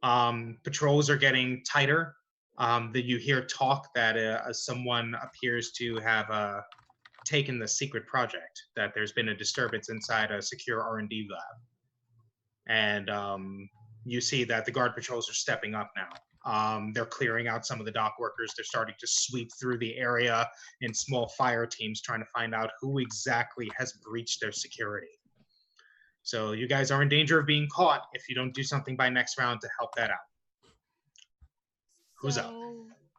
Patrols are getting tighter. That you hear talk that someone appears to have taken the secret project, that there's been a disturbance inside a secure R&D lab. And you see that the guard patrols are stepping up now. They're clearing out some of the dock workers. They're starting to sweep through the area in small fire teams, trying to find out who exactly has breached their security. So you guys are in danger of being caught if you don't do something by next round to help that out. Who's up?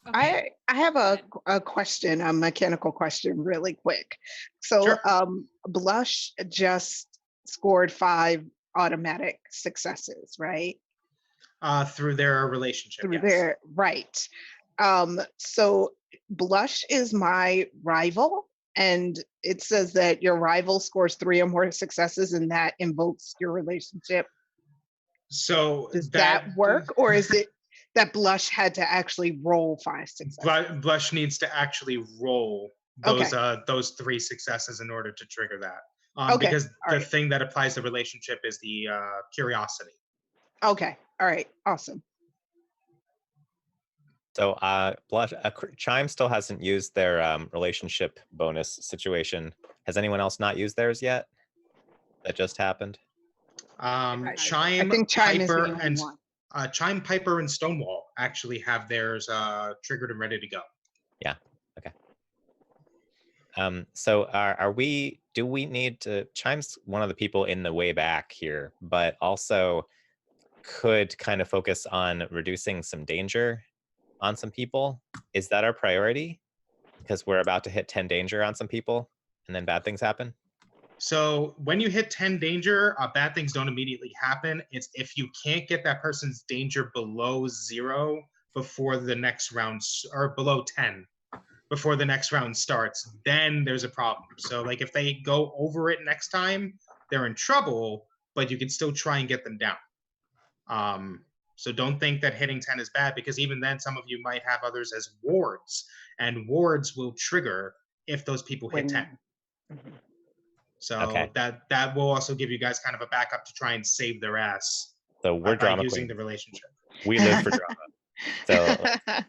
I have a question, a mechanical question, really quick. So Sure. Blush just scored 5 automatic successes, right? Through their relationship, Through yes. their right. So Blush is my rival, and it says that your rival scores 3 or more successes, and that invokes your relationship. So Does that work, or is it that Blush had to actually roll 5 successes? Blush needs to actually roll those 3 successes in order to trigger that. Okay. Because All the right. thing that applies to relationship is the curiosity. Okay. All right. Awesome. So Blush, Chime still hasn't used their relationship bonus situation. Has anyone else not used theirs yet? That just happened? Chime, I think Chime is the Piper, only and one. Chime, Piper, and Stonewall actually have theirs triggered and ready to go. Yeah. Okay. So do we need to, Chime's one of the people in the way back here, but also could kind of focus on reducing some danger on some people. Is that our priority? Because we're about to hit 10 danger on some people and then bad things happen? So when you hit 10 danger, bad things don't immediately happen. It's if you can't get that person's danger below 0 before the next round, or below 10 before the next round starts, then there's a problem. So like if they go over it next time, they're in trouble, but you can still try and get them down. So don't think that hitting 10 is bad, because even then, some of you might have others as wards, and wards will trigger if those people hit 10. Mhm. So Okay. that will also give you guys kind of a backup to try and save their ass So we're by drama using queens. the relationship. We live for drama. So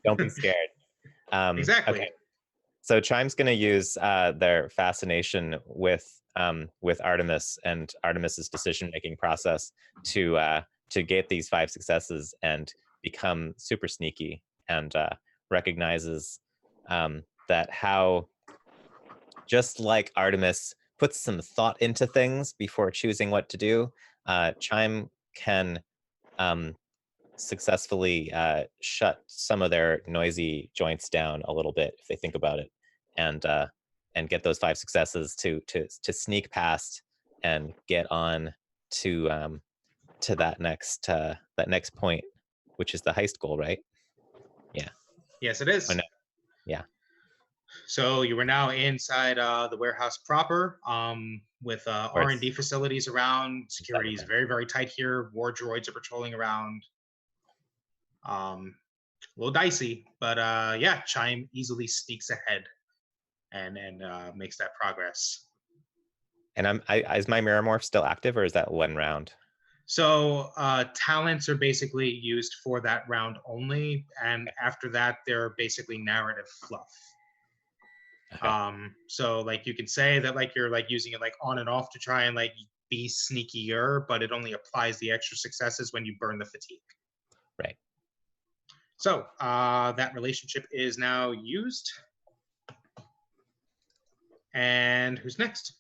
don't be scared. Exactly. Okay. So Chime's going to use their fascination with Artemis and Artemis's decision-making process to get these 5 successes and become super sneaky, and recognizes that how, just like Artemis puts some thought into things before choosing what to do, Chime can successfully shut some of their noisy joints down a little bit if they think about it, and get those 5 successes to sneak past and get on to that next point, which is the heist goal, right? Yeah. Yes, it is. Oh, no. Yeah. So you are now inside the warehouse proper, with R&D facilities around. Security is very, very tight here. War droids are patrolling around. A little dicey, but yeah, Chime easily sneaks ahead and makes that progress. And is my mirror morph still active, or is that 1 round? So talents are basically used for that round only, and after that, they're basically narrative fluff. Okay. So like you can say that like you're like using it like on and off to try and like be sneakier, but it only applies the extra successes when you burn the fatigue. Right. So that relationship is now used. And who's next?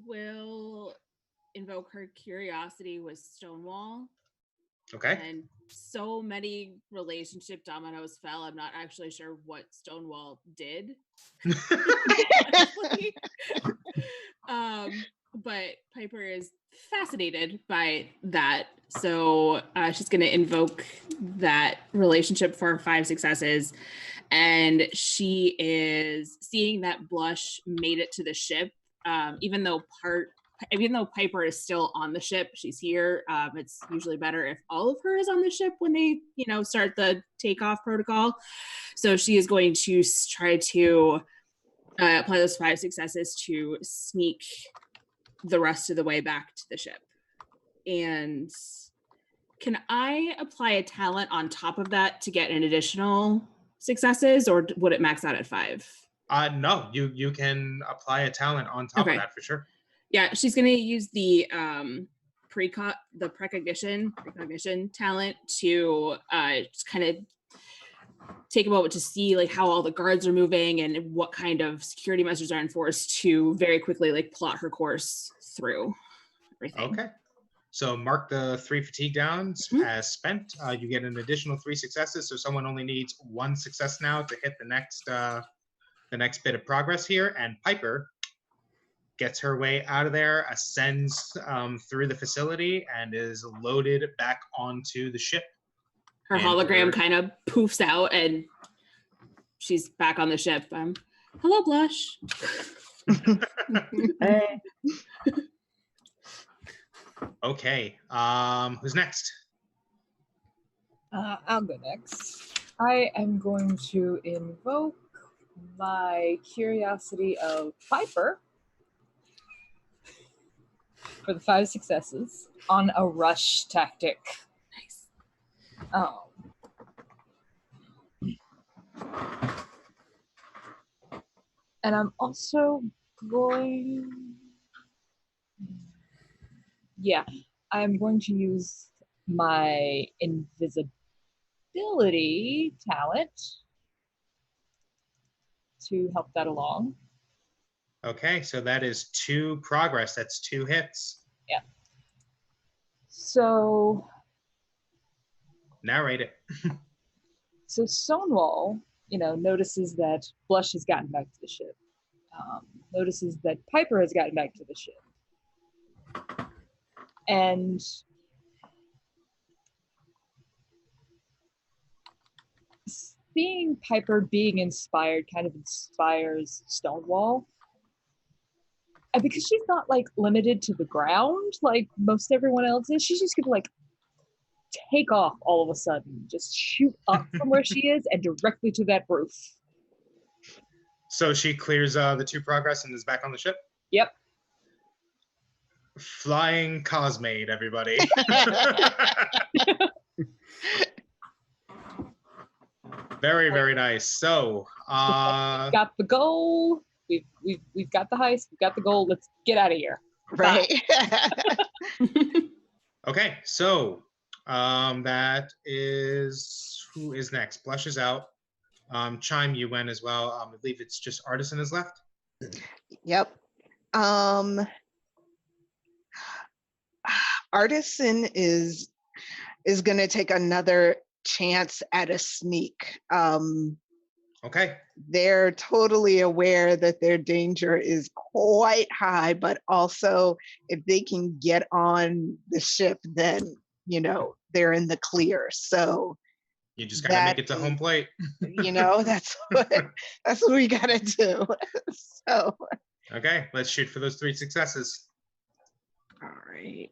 Will invoke her curiosity with Stonewall. Okay. And so many relationship dominoes fell. I'm not actually sure what Stonewall did. But Piper is fascinated by that. So she's going to invoke that relationship for 5 successes. And she is seeing that Blush made it to the ship, even though Piper is still on the ship, she's here. It's usually better if all of her is on the ship when they, start the takeoff protocol. So she is going to try to apply those 5 successes to sneak the rest of the way back to the ship. And can I apply a talent on top of that to get an additional successes, or would it max out at 5? No, you can apply a talent on top of that for sure. Yeah, she's going to use the precognition talent to just kind of take a moment to see like how all the guards are moving and what kind of security measures are enforced to very quickly like plot her course through everything. Okay. So mark the 3 fatigue downs as spent. You get an additional 3 successes. So someone only needs 1 success now to hit the next bit of progress here. And Piper gets her way out of there, ascends through the facility, and is loaded back onto the ship. Her hologram kind of poofs out, and she's back on the ship. Hello, Blush. Hey. Okay. Who's next? I'll go next. I am going to invoke my curiosity of Piper for the 5 successes on a rush tactic. Nice. Oh. And I'm also going... Yeah, I'm going to use my invisibility talent to help that along. Okay, so that is 2 progress. That's 2 hits. Yeah. So... Narrate it. So Stonewall, notices that Blush has gotten back to the ship. Notices that Piper has gotten back to the ship. And seeing Piper being inspired kind of inspires Stonewall. And because she's not like limited to the ground like most everyone else is, she's just gonna like take off all of a sudden, just shoot up from where she is and directly to that roof. So she clears the 2 progress and is back on the ship. Yep. Flying Cosmade, everybody. Very, very nice. So, We've got the goal. We've got the heist. We've got the goal. Let's get out of here. Right. okay. So, that is who is next. Blush is out. Chime, you went as well. I believe it's just Artisan is left. Yep. Artisan is going to take another chance at a sneak. Okay. They're totally aware that their danger is quite high, but also if they can get on the ship, then, you know, they're in the clear. So you just got to make it to home plate. You know, that's what we got to do. So. Okay, let's shoot for those 3 successes. All right.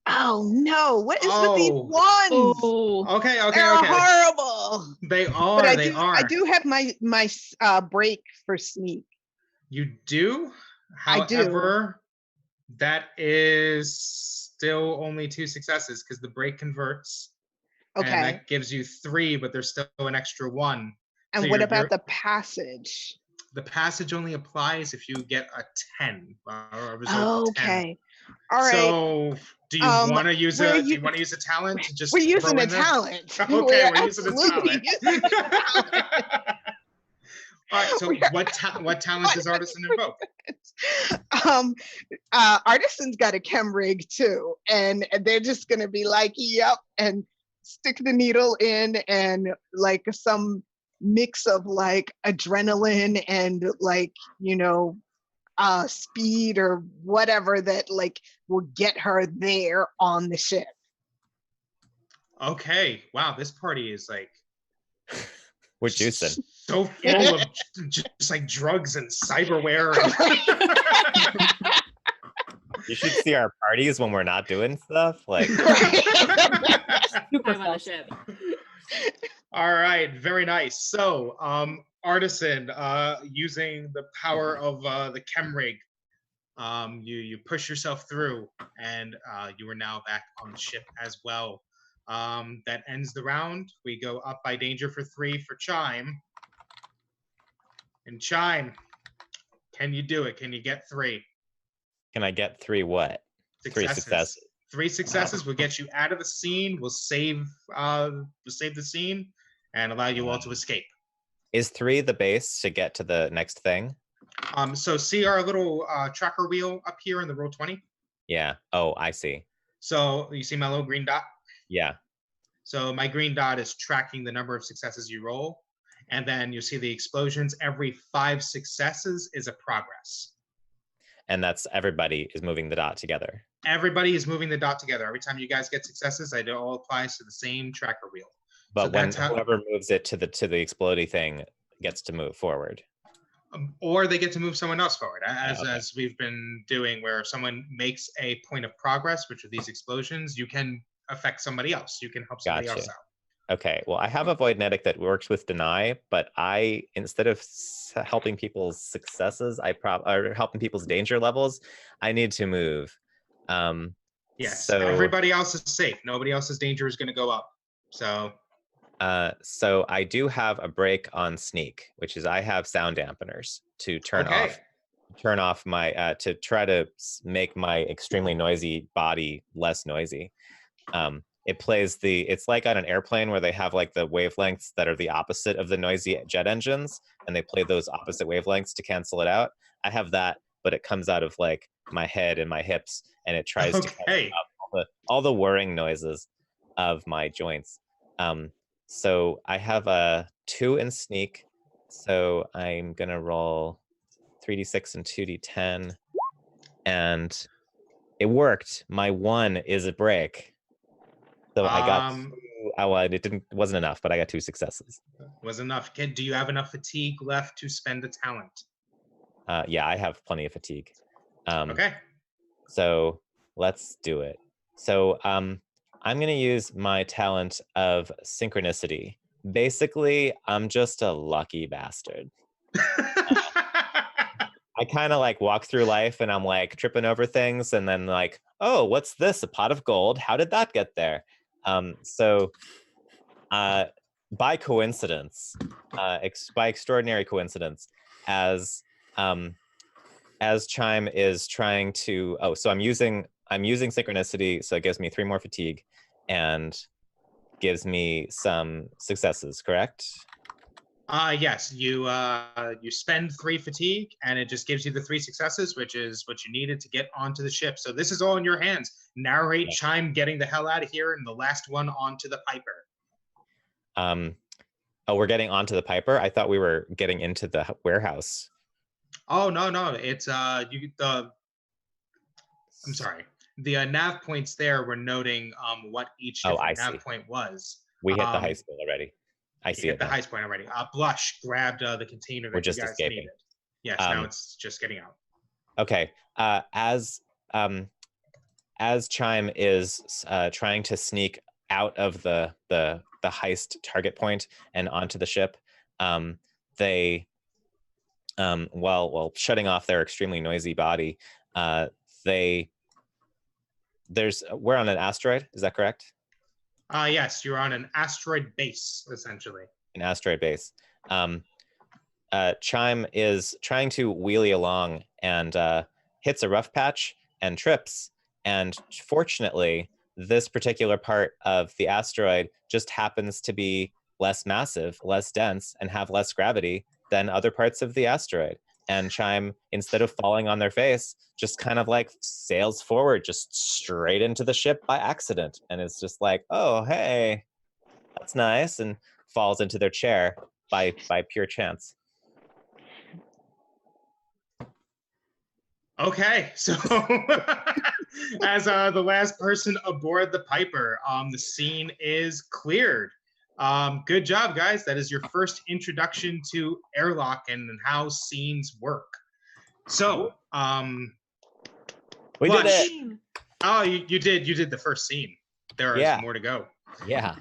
Oh no! What is with these ones? Oh. Okay. They're horrible. They are. But I do have my break for sneak. You do? However, that is still only 2 successes because the break converts. Okay. And that gives you 3, but there's still an extra 1. And so what about the passage? The passage only applies if you get a 10. A result of 10. Okay. All right. So do you want to use do you want to use a talent to just we're using a talent. Okay, we're using a talent. All right, so what talent does Artisan invoke? Artisan's got a chem rig too, and they're just gonna be like, yep, and stick the needle in, and like some mix of like adrenaline and like, you know, speed or whatever that like will get her there on the ship. Okay, wow, this party is like we're juicing. So full of just like drugs and cyberware. You should see our parties when we're not doing stuff. Like Super on the ship. All right, very nice. So, Artisan, using the power of the chem rig, you push yourself through, and you are now back on the ship as well. That ends the round. We go up by danger for 3 for Chime. And Chime, can you do it? Can you get 3? Can I get 3 what? Successes. 3 successes. 3 successes will get you out of the scene. We'll save the scene and allow you all to escape. Is 3 the base to get to the next thing? So see our little tracker wheel up here in the roll 20? Yeah. Oh, I see. So you see my little green dot? Yeah. So my green dot is tracking the number of successes you roll. And then you see the explosions. Every 5 successes is a progress. And that's everybody is moving the dot together. Everybody is moving the dot together. Every time you guys get successes, it all applies to the same tracker wheel. But so whoever moves it to the explodey thing gets to move forward. Or they get to move someone else forward, as we've been doing, where if someone makes a point of progress, which are these explosions, you can affect somebody else. You can help somebody else out. Okay, well, I have a Voidnetic that works with deny, but instead of helping people's successes, or helping people's danger levels, I need to move. Yes, so everybody else is safe. Nobody else's danger is going to go up. So I do have a break on sneak, which is I have sound dampeners to turn off my to try to make my extremely noisy body less noisy. It plays it's like on an airplane where they have like the wavelengths that are the opposite of the noisy jet engines, and they play those opposite wavelengths to cancel it out. I have that, but it comes out of like my head and my hips, and it tries to cancel out all the whirring noises of my joints. So I have a 2 in sneak, so I'm gonna roll 3d6 and 2d10, and it worked. My 1 is a break. So I got Um, well, wasn't enough, but I got 2 successes. was enough. Do you have enough fatigue left to spend a talent? Yeah, I have plenty of fatigue. Okay. So let's do it. So I'm going to use my talent of synchronicity. Basically, I'm just a lucky bastard. I kind of like walk through life and I'm like tripping over things and then like, oh, what's this? A pot of gold? How did that get there? So by coincidence, by extraordinary coincidence, as um, Chime is trying to, so I'm using synchronicity, so it gives me 3 more fatigue and gives me some successes, correct? Yes, you spend 3 fatigue, and it just gives you the 3 successes, which is what you needed to get onto the ship. So this is all in your hands. Narrate Yeah. Chime getting the hell out of here, and the last one onto the Piper. Oh, we're getting onto the Piper? I thought we were getting into the warehouse. Oh no, it's I'm sorry. The nav points there were noting what each Oh, I different nav see. point was. We hit the high school already. I You see hit it the now. high point already. Blush grabbed the container We're that you just guys escaping. needed. Yes, now it's just getting out. Okay. As Chime is trying to sneak out of the heist target point and onto the ship, they while shutting off their extremely noisy body, we're on an asteroid. Is that correct? Yes, you're on an asteroid base essentially. An asteroid base. Chime is trying to wheelie along and hits a rough patch and trips. And fortunately, this particular part of the asteroid just happens to be less massive, less dense, and have less gravity than other parts of the asteroid. And Chime, instead of falling on their face, just kind of like sails forward, just straight into the ship by accident. And it's just like, oh, hey, that's nice, and falls into their chair by pure chance. Okay, so as the last person aboard the Piper, the scene is cleared. Good job, guys. That is your first introduction to Airlock and how scenes work. So, we Blush. did it. Oh, you did the first scene. There is more to go. Yeah.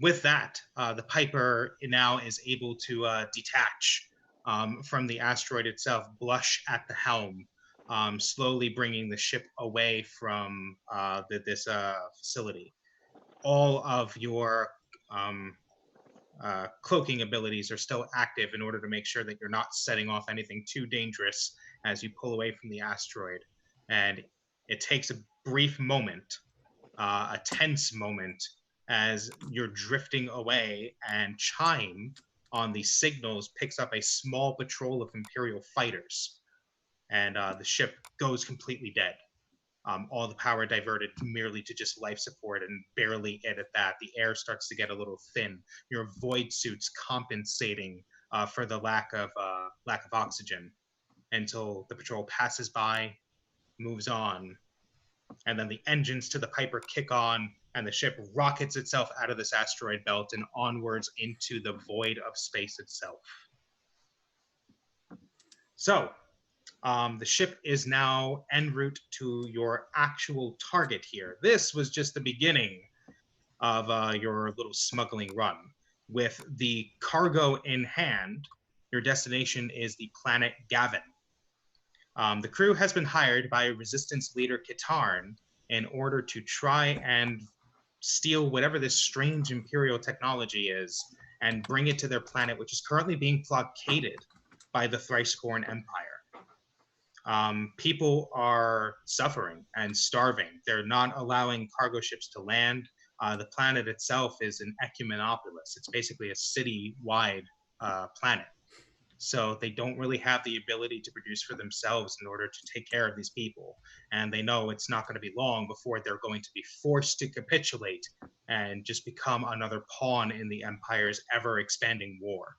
With that, the Piper now is able to detach from the asteroid itself, Blush at the helm, slowly bringing the ship away from this facility. All of your cloaking abilities are still active in order to make sure that you're not setting off anything too dangerous as you pull away from the asteroid. And it takes a brief moment, a tense moment, as you're drifting away, and Chime on the signals picks up a small patrol of Imperial fighters, and the ship goes completely dead. All the power diverted merely to just life support, and barely it at that. The air starts to get a little thin. Your void suits compensating for the lack of oxygen until the patrol passes by, moves on, and then the engines to the Piper kick on, and the ship rockets itself out of this asteroid belt and onwards into the void of space itself. So, the ship is now en route to your actual target here. This was just the beginning of your little smuggling run. With the cargo in hand, your destination is the planet Gavin. The crew has been hired by Resistance leader Katarn in order to try and steal whatever this strange Imperial technology is and bring it to their planet, which is currently being blockaded by the Thriceborn Empire. People are suffering and starving. They're not allowing cargo ships to land. The planet itself is an ecumenopolis. It's basically a city-wide planet. So they don't really have the ability to produce for themselves in order to take care of these people. And they know it's not going to be long before they're going to be forced to capitulate and just become another pawn in the Empire's ever-expanding war.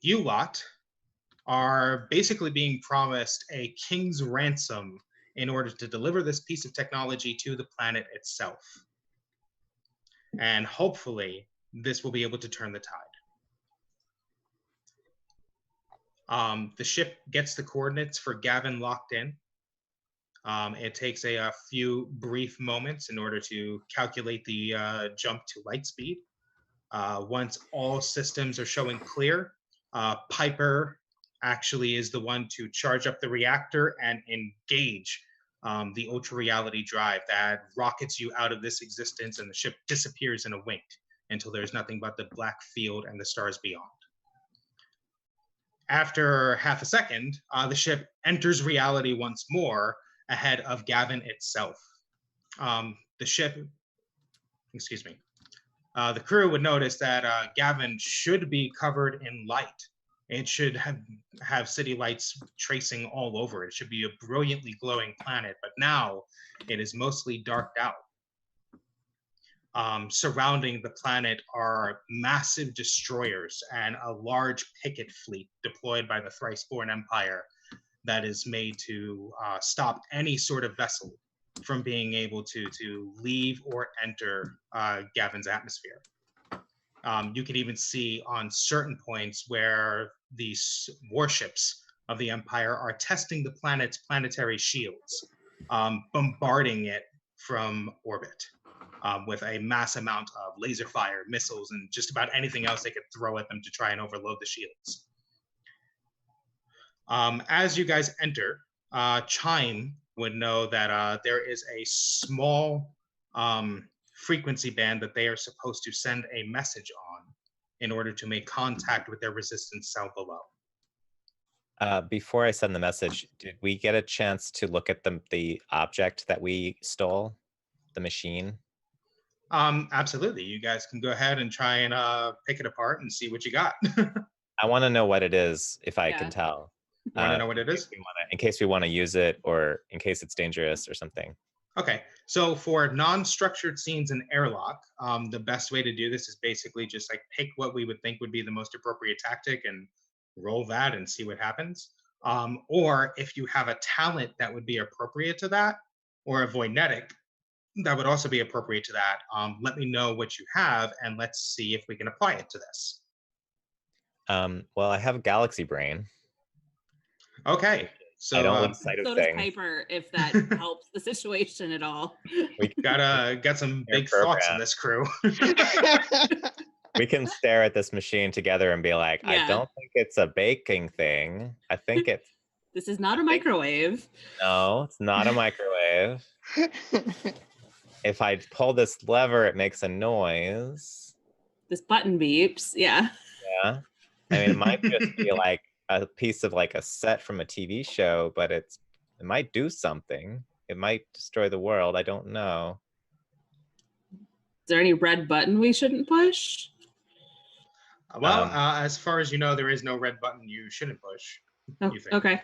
You lot are basically being promised a king's ransom in order to deliver this piece of technology to the planet itself. And hopefully, this will be able to turn the tide. The ship gets the coordinates for Gavin locked in. It takes a few brief moments in order to calculate the jump to light speed. Once all systems are showing clear, Piper actually is the one to charge up the reactor and engage the ultra reality drive that rockets you out of this existence, and the ship disappears in a wink until there's nothing but the black field and the stars beyond. After half a second, the ship enters reality once more ahead of Gavin itself. The ship, excuse me, the crew would notice that Gavin should be covered in light. It should have city lights tracing all over it. It should be a brilliantly glowing planet, but now it is mostly darked out. Surrounding the planet are massive destroyers and a large picket fleet deployed by the Thrice-Born Empire that is made to stop any sort of vessel from being able to leave or enter Gavin's atmosphere. You can even see on certain points where these warships of the Empire are testing the planet's planetary shields, bombarding it from orbit with a mass amount of laser fire, missiles, and just about anything else they could throw at them to try and overload the shields. As you guys enter, Chime would know that there is a small frequency band that they are supposed to send a message on in order to make contact with their resistance cell below. Before I send the message, did we get a chance to look at the object that we stole, the machine? Absolutely. You guys can go ahead and try and pick it apart and see what you got. I want to know what it is, if I can tell. Want to know what it is? In case we want to use it, or in case it's dangerous or something. Okay, so for non-structured scenes in Airlock, the best way to do this is basically just like pick what we would think would be the most appropriate tactic and roll that and see what happens. Or if you have a talent that would be appropriate to that, or a voinetic that would also be appropriate to that, let me know what you have and let's see if we can apply it to this. Well, I have Galaxy Brain. Okay, so I don't lose sight of So things. does Piper, if that helps the situation at all. We got some big thoughts in this crew. We can stare at this machine together and be like, Yeah. I don't think it's a baking thing. I think it's... This is not a microwave. No, it's not a microwave. If I pull this lever, it makes a noise. This button beeps. Yeah. Yeah. I mean, it might just be like a piece of like a set from a TV show, but it might do something. It might destroy the world. I don't know. Is there any red button we shouldn't push? Well, as far as you know, there is no red button you shouldn't push. Oh, You think. okay.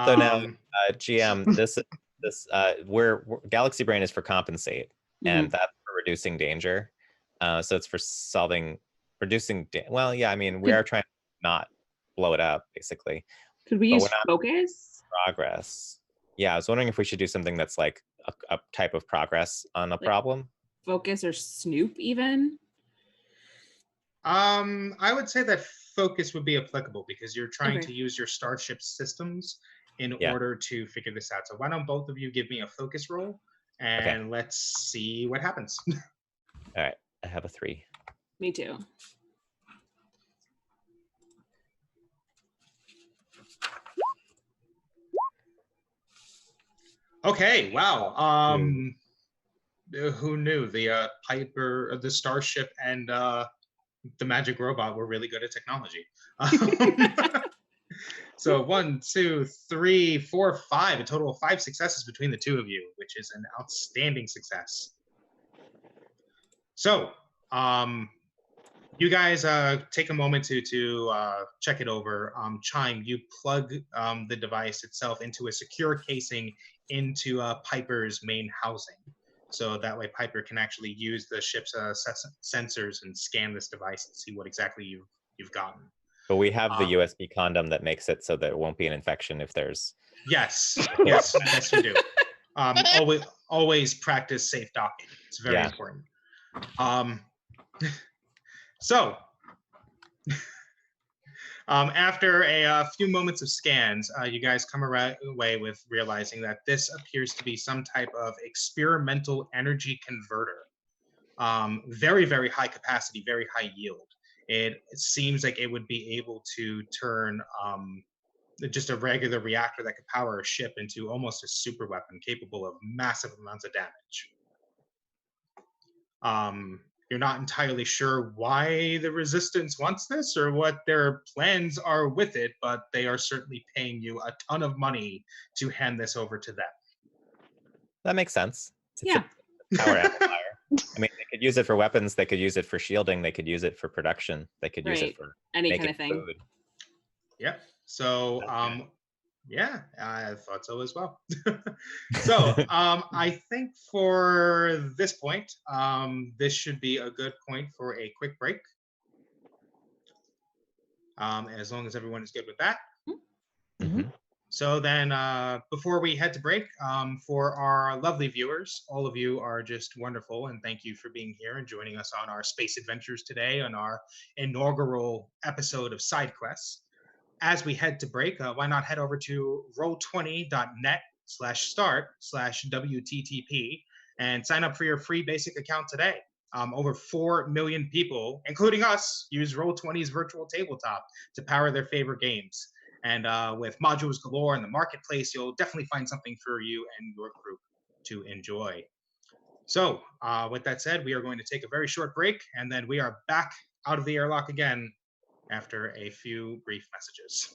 So now, GM, this Galaxy Brain is for compensate, and that's for reducing danger. So it's for reducing. Well, yeah, I mean, we are trying to not blow it up, basically. Could we use focus? Progress. Yeah, I was wondering if we should do something that's like a type of progress on a problem. Focus or Snoop, even. I would say that focus would be applicable because you're trying to use your starship systems in order to figure this out. So why don't both of you give me a focus roll and let's see what happens. All right, I have a 3. Me too. Okay, wow. Who knew the Piper, the starship, and the magic robot were really good at technology. So 1, 2, 3, 4, 5, a total of 5 successes between the two of you, which is an outstanding success. So you guys take a moment to check it over. Chime, you plug the device itself into a secure casing into Piper's main housing. So that way Piper can actually use the ship's sensors and scan this device and see what exactly you've gotten. But we have the Um, USB condom that makes it so that it won't be an infection if there's. Yes, yes, you do. Always practice safe docking. It's very Yeah. important. So, after a few moments of scans, you guys come away with realizing that this appears to be some type of experimental energy converter. Very, very high capacity, very high yield. It seems like it would be able to turn just a regular reactor that could power a ship into almost a super weapon capable of massive amounts of damage. You're not entirely sure why the resistance wants this or what their plans are with it, but they are certainly paying you a ton of money to hand this over to them. That makes sense. It's Yeah. a power amplifier. I mean, they could use it for weapons. They could use it for shielding. They could use it for production. They could use Right. it for Any making kind of thing. food. Yep. So, That's good. yeah, I thought so as well. So, I think for this point, this should be a good point for a quick break. As long as everyone is good with that. Mhm. So then, before we head to break, for our lovely viewers, all of you are just wonderful, and thank you for being here and joining us on our space adventures today on our inaugural episode of Side Quests. As we head to break, why not head over to roll20.net/start/WTTP and sign up for your free basic account today. Over 4 million people, including us, use Roll20's virtual tabletop to power their favorite games. And with modules galore in the marketplace, you'll definitely find something for you and your group to enjoy. So, with that said, we are going to take a very short break, and then we are back out of the airlock again after a few brief messages.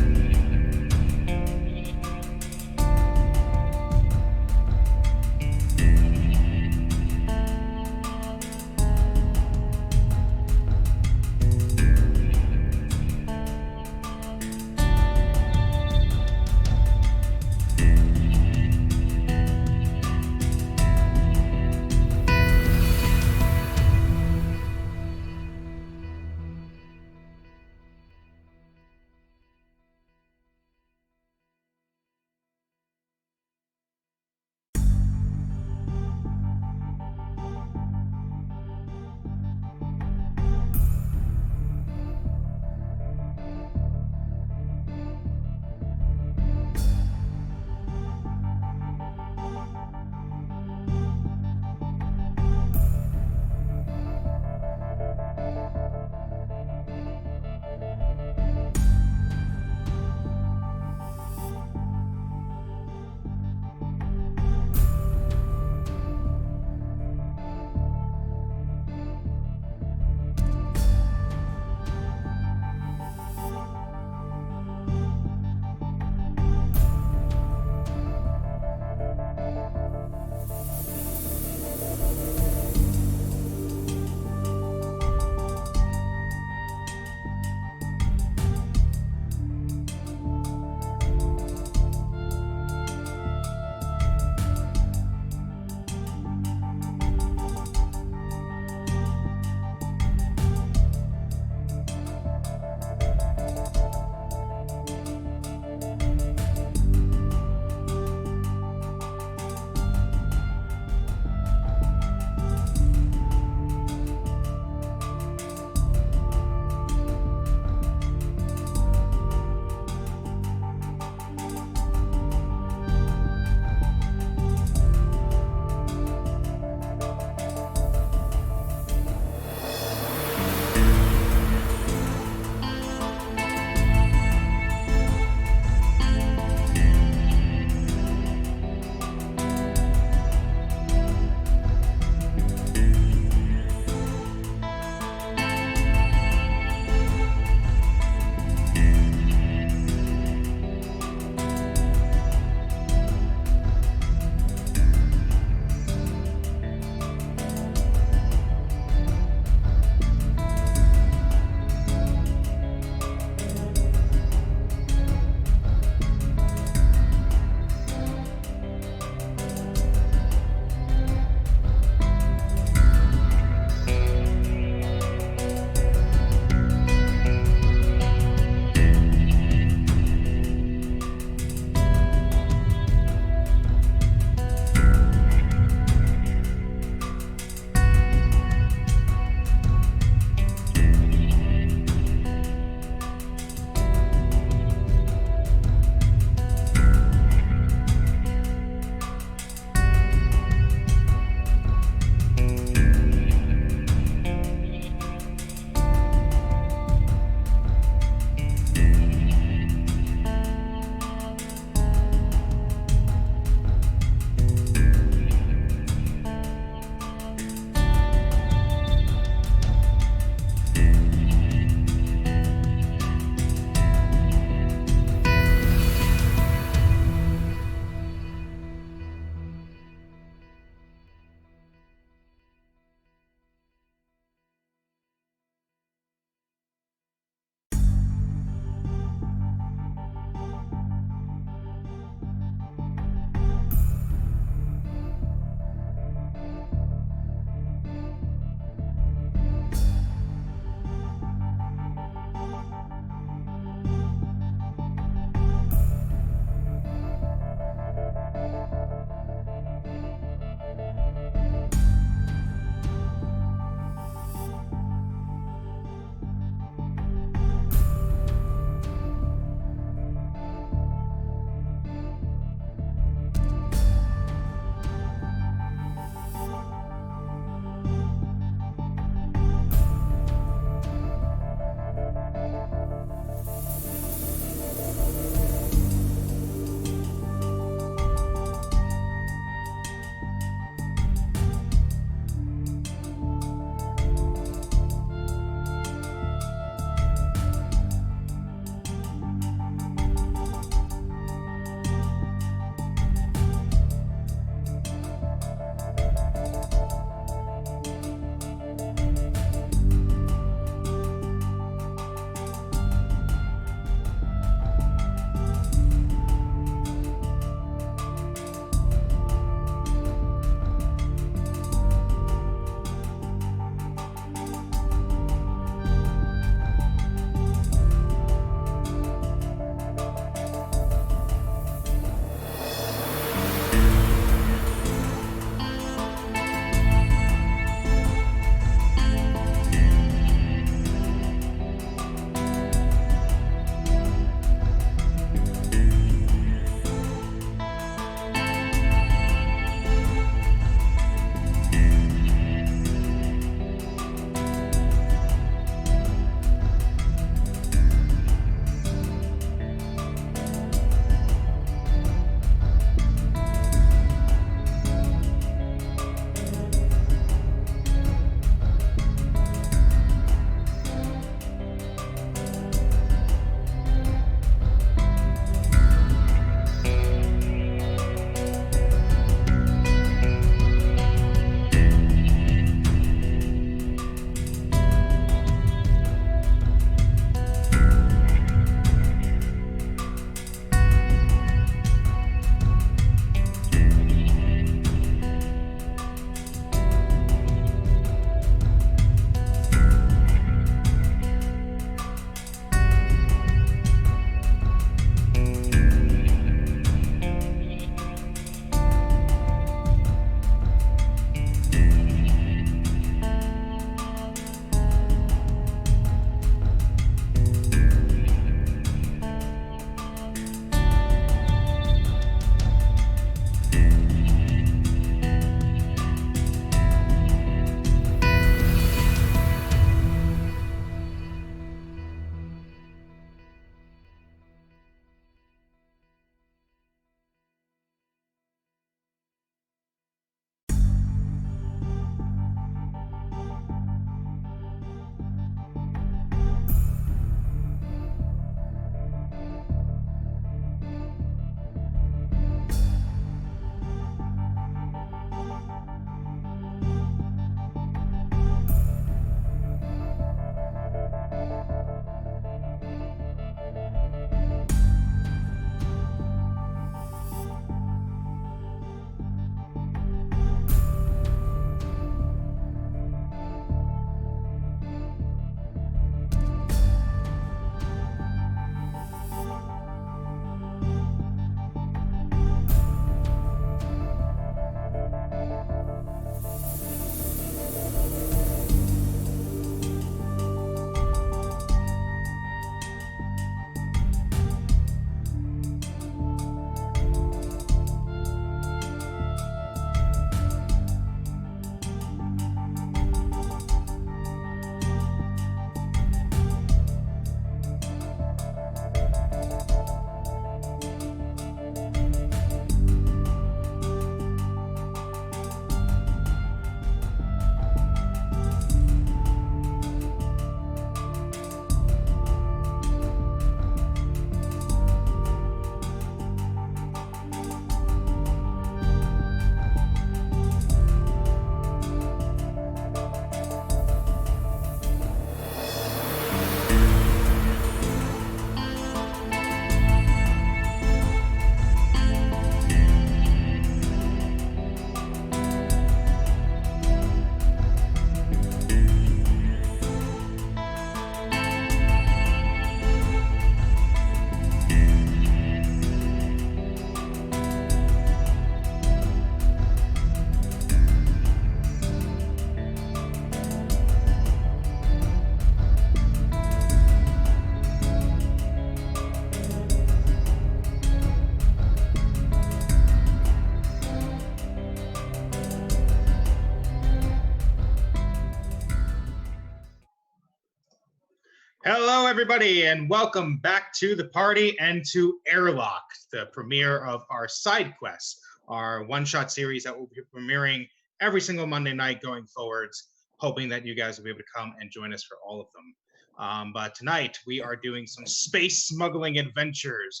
Hello, everybody, and welcome back to the party and to Airlock, the premiere of our side quests, our one-shot series that will be premiering every single Monday night going forwards, hoping that you guys will be able to come and join us for all of them. But tonight, we are doing some space smuggling adventures,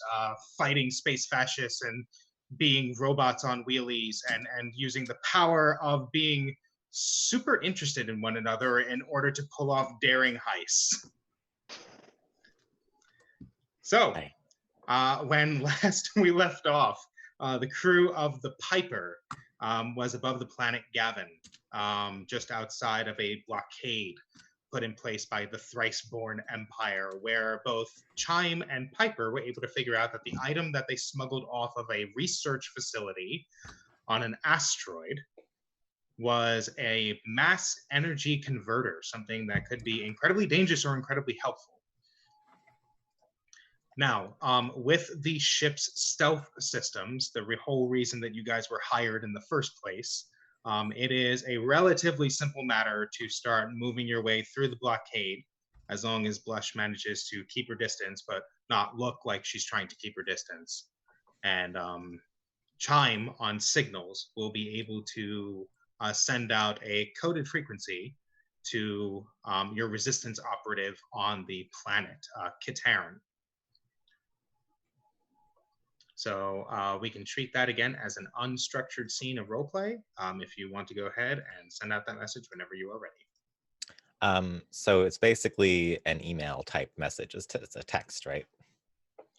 fighting space fascists and being robots on wheelies and using the power of being super interested in one another in order to pull off daring heists. So, when last we left off, the crew of the Piper was above the planet Gavin, just outside of a blockade put in place by the thrice-born Empire, where both Chime and Piper were able to figure out that the item that they smuggled off of a research facility on an asteroid was a mass energy converter, something that could be incredibly dangerous or incredibly helpful. Now, with the ship's stealth systems, the whole reason that you guys were hired in the first place, it is a relatively simple matter to start moving your way through the blockade, as long as Blush manages to keep her distance, but not look like she's trying to keep her distance. And Chime on signals will be able to send out a coded frequency to your resistance operative on the planet, Kitaran. So we can treat that again as an unstructured scene of roleplay. If you want to go ahead and send out that message whenever you are ready. So it's basically an email type message. It's a text, right?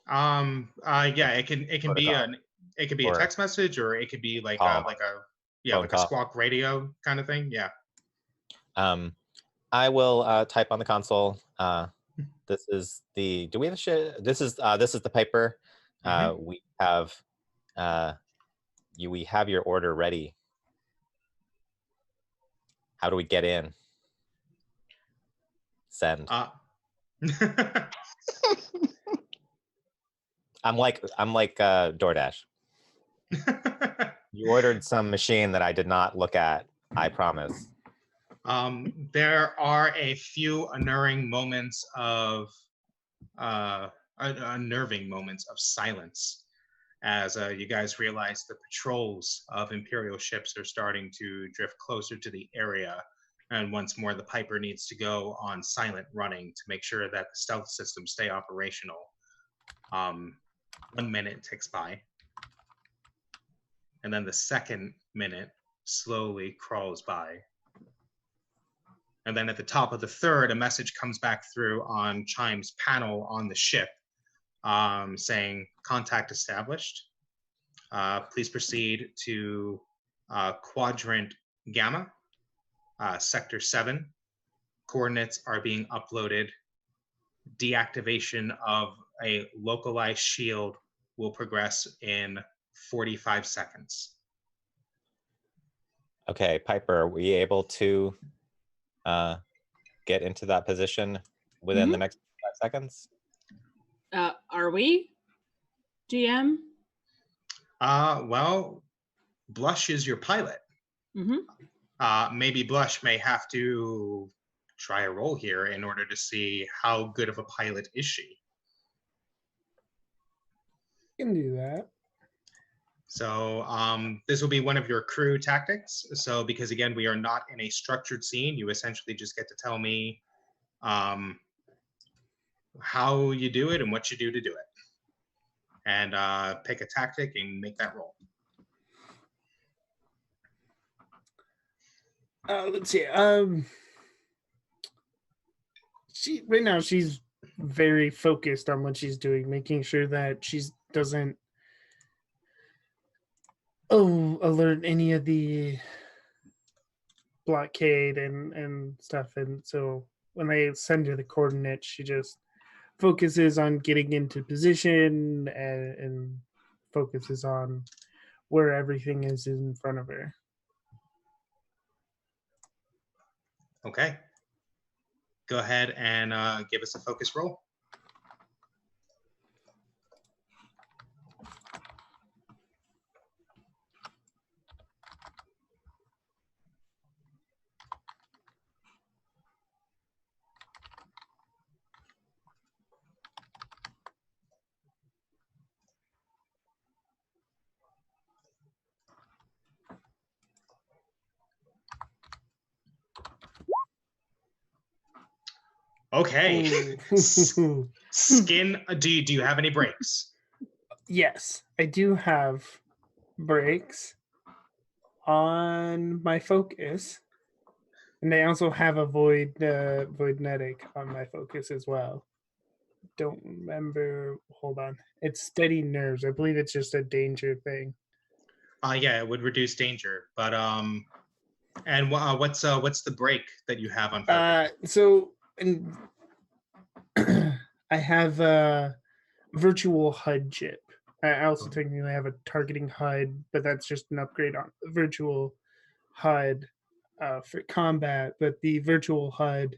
Yeah, it can be a text message, or it could be like a squawk radio kind of thing. Yeah. I will type on the console. This is the. Do we have this is the Piper. We have we have your order ready. How do we get in? Send. I'm like DoorDash. You ordered some machine that I did not look at, I promise. There are a few unnerving moments of silence as you guys realize the patrols of Imperial ships are starting to drift closer to the area. And once more, the Piper needs to go on silent running to make sure that the stealth systems stay operational. 1 minute ticks by. And then the second minute slowly crawls by. And then at the top of the third, a message comes back through on Chime's panel on the ship saying, contact established. Please proceed to Quadrant Gamma, Sector 7. Coordinates are being uploaded. Deactivation of a localized shield will progress in 45 seconds. Okay, Piper, are we able to get into that position within the next 5 seconds? Are we, GM? Well, Blush is your pilot. Maybe Blush may have to try a roll here in order to see how good of a pilot is she. You can do that. So this will be one of your crew tactics. So because again, we are not in a structured scene, you essentially just get to tell me how you do it and what you do to do it. And pick a tactic and make that roll. Let's see. Right now she's very focused on what she's doing, making sure that she doesn't alert any of the blockade and stuff. And so when they send her the coordinates, she just focuses on getting into position and focuses on where everything is in front of her. Okay. Go ahead and give us a focus roll. Okay. Skin. Do you have any breaks? Yes, I do have breaks on my focus, and I also have a voidnetic on my focus as well. Don't remember. Hold on. It's steady nerves. I believe it's just a danger thing. Yeah, it would reduce danger. But and what's the break that you have on focus? And I have a virtual HUD chip. I also technically have a targeting HUD, but that's just an upgrade on the virtual HUD for combat. But the virtual HUD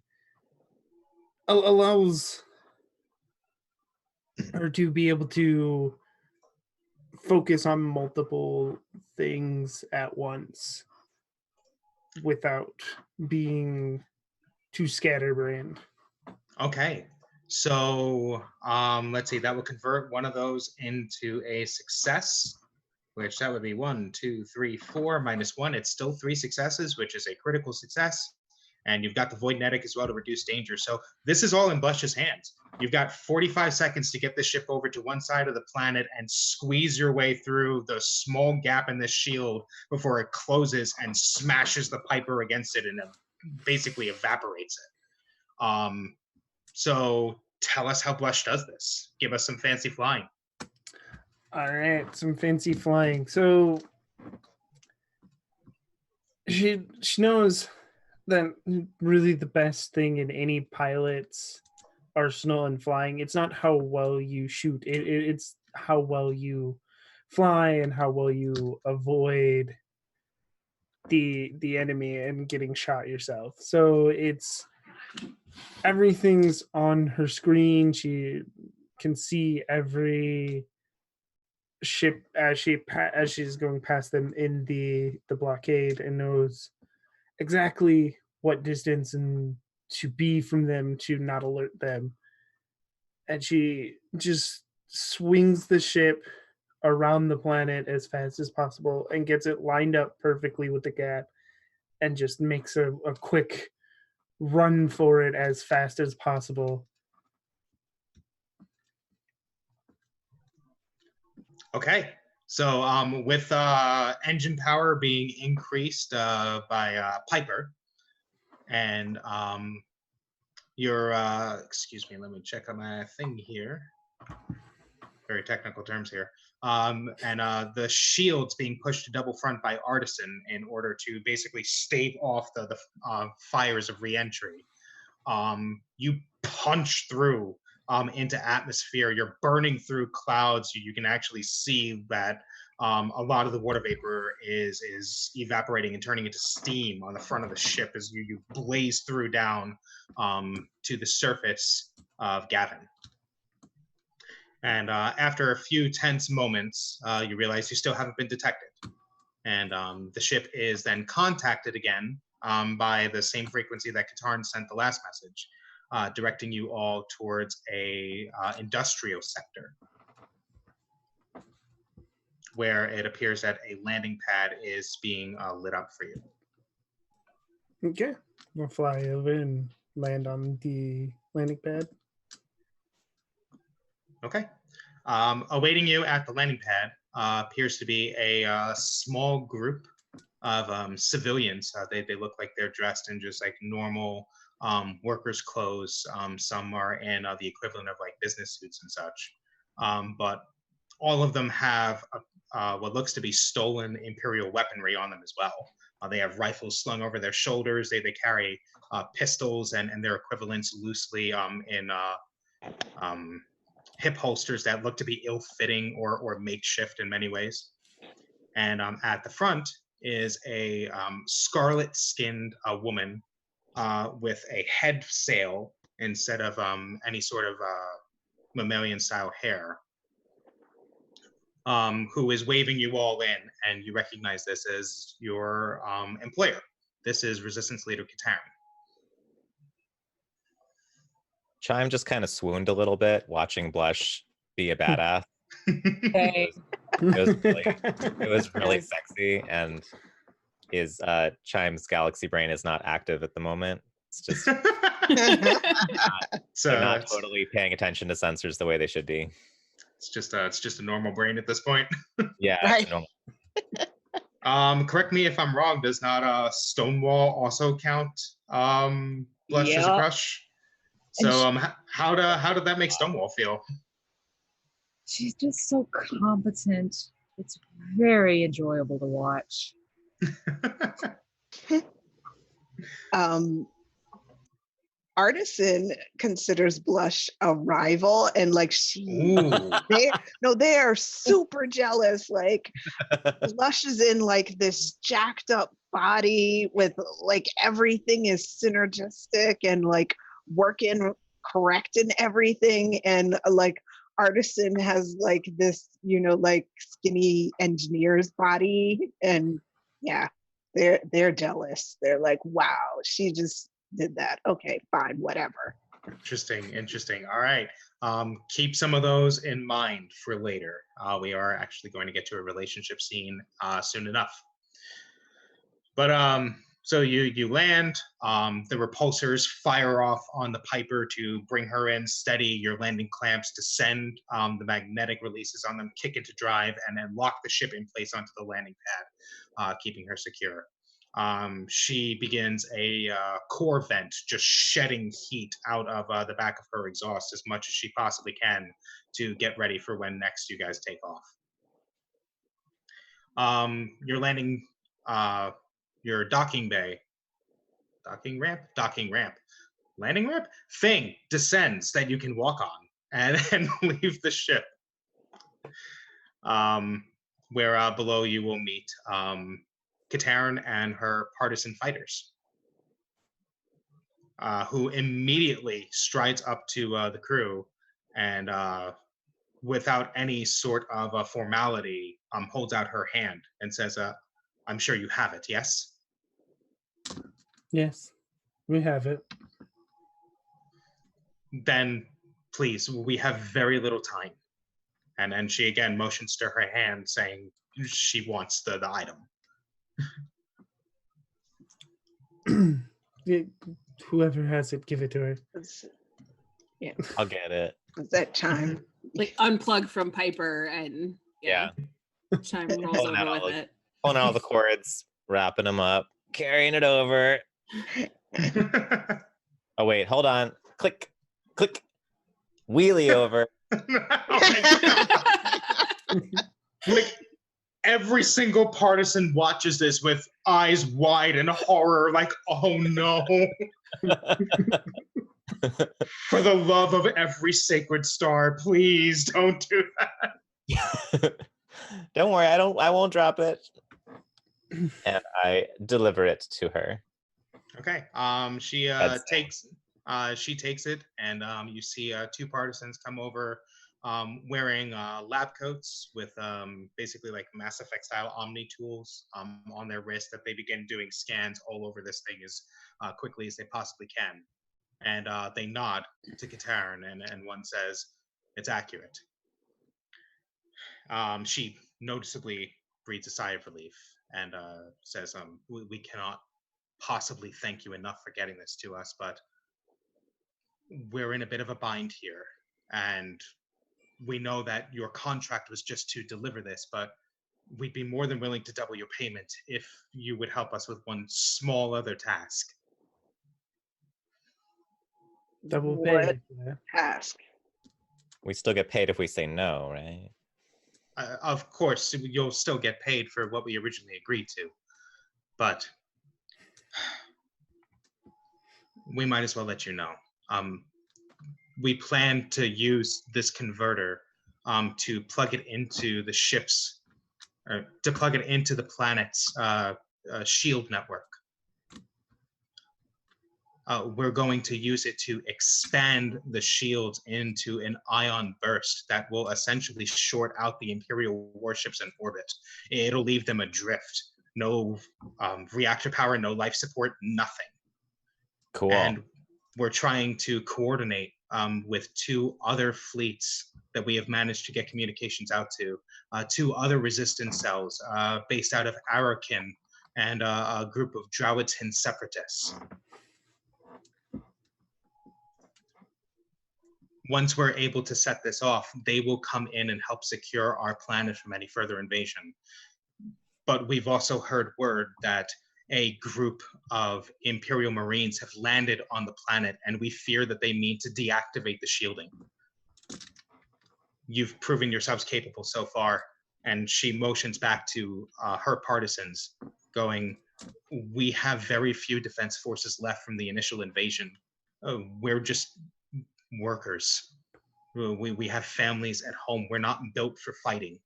allows her to be able to focus on multiple things at once without being too scatterbrained. Okay. So let's see. That would convert one of those into a success, which that would be 1, 2, 3, 4 minus 1. It's still 3 successes, which is a critical success. And you've got the Voidnetic as well to reduce danger. So this is all in Blush's hands. You've got 45 seconds to get the ship over to one side of the planet and squeeze your way through the small gap in the shield before it closes and smashes the Piper against it and basically evaporates it. So tell us how Blush does this. Give us some fancy flying. All right, some fancy flying. So she knows that really the best thing in any pilot's arsenal and flying, it's not how well you shoot. It's how well you fly and how well you avoid the enemy and getting shot yourself. So it's everything's on her screen. She can see every ship as she's going past them in the blockade and knows exactly what distance and to be from them to not alert them. And she just swings the ship around the planet as fast as possible and gets it lined up perfectly with the gap and just makes a quick run for it as fast as possible. Okay. So with engine power being increased by Piper, and your excuse me, let me check on my thing here. Very technical terms here. And the shields being pushed to double front by Artisan in order to basically stave off the fires of reentry. You punch through into atmosphere. You're burning through clouds. You can actually see that a lot of the water vapor is evaporating and turning into steam on the front of the ship as you blaze through down to the surface of Gavin. And after a few tense moments, you realize you still haven't been detected. And the ship is then contacted again by the same frequency that Katarn sent the last message, directing you all towards a industrial sector, where it appears that a landing pad is being lit up for you. Okay, we'll fly over and land on the landing pad. Okay. Awaiting you at the landing pad appears to be a small group of civilians. They look like they're dressed in just like normal workers' clothes. Some are in the equivalent of like business suits and such. But all of them have what looks to be stolen Imperial weaponry on them as well. They have rifles slung over their shoulders. They carry pistols and their equivalents loosely in hip holsters that look to be ill-fitting or makeshift in many ways. And at the front is a scarlet-skinned woman with a head sail instead of any sort of mammalian-style hair, who is waving you all in, and you recognize this as your employer. This is Resistance Leader Katarn. Chime just kind of swooned a little bit watching Blush be a badass. Hey. It was really sexy, and his Chime's galaxy brain is not active at the moment. It's just They're not It's, totally paying attention to sensors the way they should be. it's just a normal brain at this point. Yeah, Right. it's normal. Correct me if I'm wrong. Does not Stonewall also count Blush as a Yeah. crush? And So how did that make Stonewall feel? she's just so competent. It's very enjoyable to watch. Artisan considers Blush a rival, and like Ooh. they are super jealous. Like Blush is in like this jacked up body with like everything is synergistic and like working correct in everything, and like Artisan has like this, like skinny engineer's body, and yeah, they're jealous. They're like, wow, she just did that. Okay, fine, whatever. Interesting. All right. Keep some of those in mind for later. We are actually going to get to a relationship scene soon enough. But so you land. The repulsors fire off on the Piper to bring her in steady. Your landing clamps descend. The magnetic releases on them kick into drive and then lock the ship in place onto the landing pad, keeping her secure. She begins a core vent, just shedding heat out of the back of her exhaust as much as she possibly can to get ready for when next you guys take off. You're landing your docking ramp, landing ramp thing descends that you can walk on and then leave the ship. Where below you will meet Katarn and her partisan fighters, who immediately strides up to the crew and, without any sort of a formality, holds out her hand and says, "I'm sure you have it, yes?" Yes, we have it. Then, please, we have very little time. And she again motions to her hand, saying she wants the item. Whoever has it, give it to her. I'll get it. It's that time. Like unplug from Piper and Yeah. Chime rolls Pulling out over all with the- it. Pulling all the cords, wrapping them up, carrying it over. Oh wait, hold on. Click, click. Wheelie over. Like, every single partisan watches this with eyes wide in horror, like, oh no. For the love of every sacred star, please don't do that. Don't worry, I won't drop it. And I deliver it to her. Okay. She takes it, and you see two partisans come over, wearing lab coats with basically like Mass Effect style Omni tools on their wrist that they begin doing scans all over this thing as quickly as they possibly can. And they nod to Katarn, and one says, "It's accurate." She noticeably breathes a sigh of relief and says, we cannot possibly thank you enough for getting this to us, but we're in a bit of a bind here. And we know that your contract was just to deliver this, but we'd be more than willing to double your payment if you would help us with one small other task. Double What pay. Yeah. task? We still get paid if we say no, right? Of course, you'll still get paid for what we originally agreed to, but we might as well let you know. We plan to use this converter to plug it into the ship's, or to plug it into the planet's shield network. We're going to use it to expand the shields into an ion burst that will essentially short out the Imperial warships in orbit. It'll leave them adrift. No reactor power, no life support, nothing. Cool. And we're trying to coordinate with two other fleets that we have managed to get communications out to, two other resistance cells based out of Arakin and a group of Drowitin separatists. once we're able to set this off, they will come in and help secure our planet from any further invasion. But we've also heard word that a group of Imperial Marines have landed on the planet, and we fear that they mean to deactivate the shielding. You've proven yourselves capable so far. And she motions back to her partisans, going, we have very few defense forces left from the initial invasion. We're just workers. We have families at home. We're not built for fighting,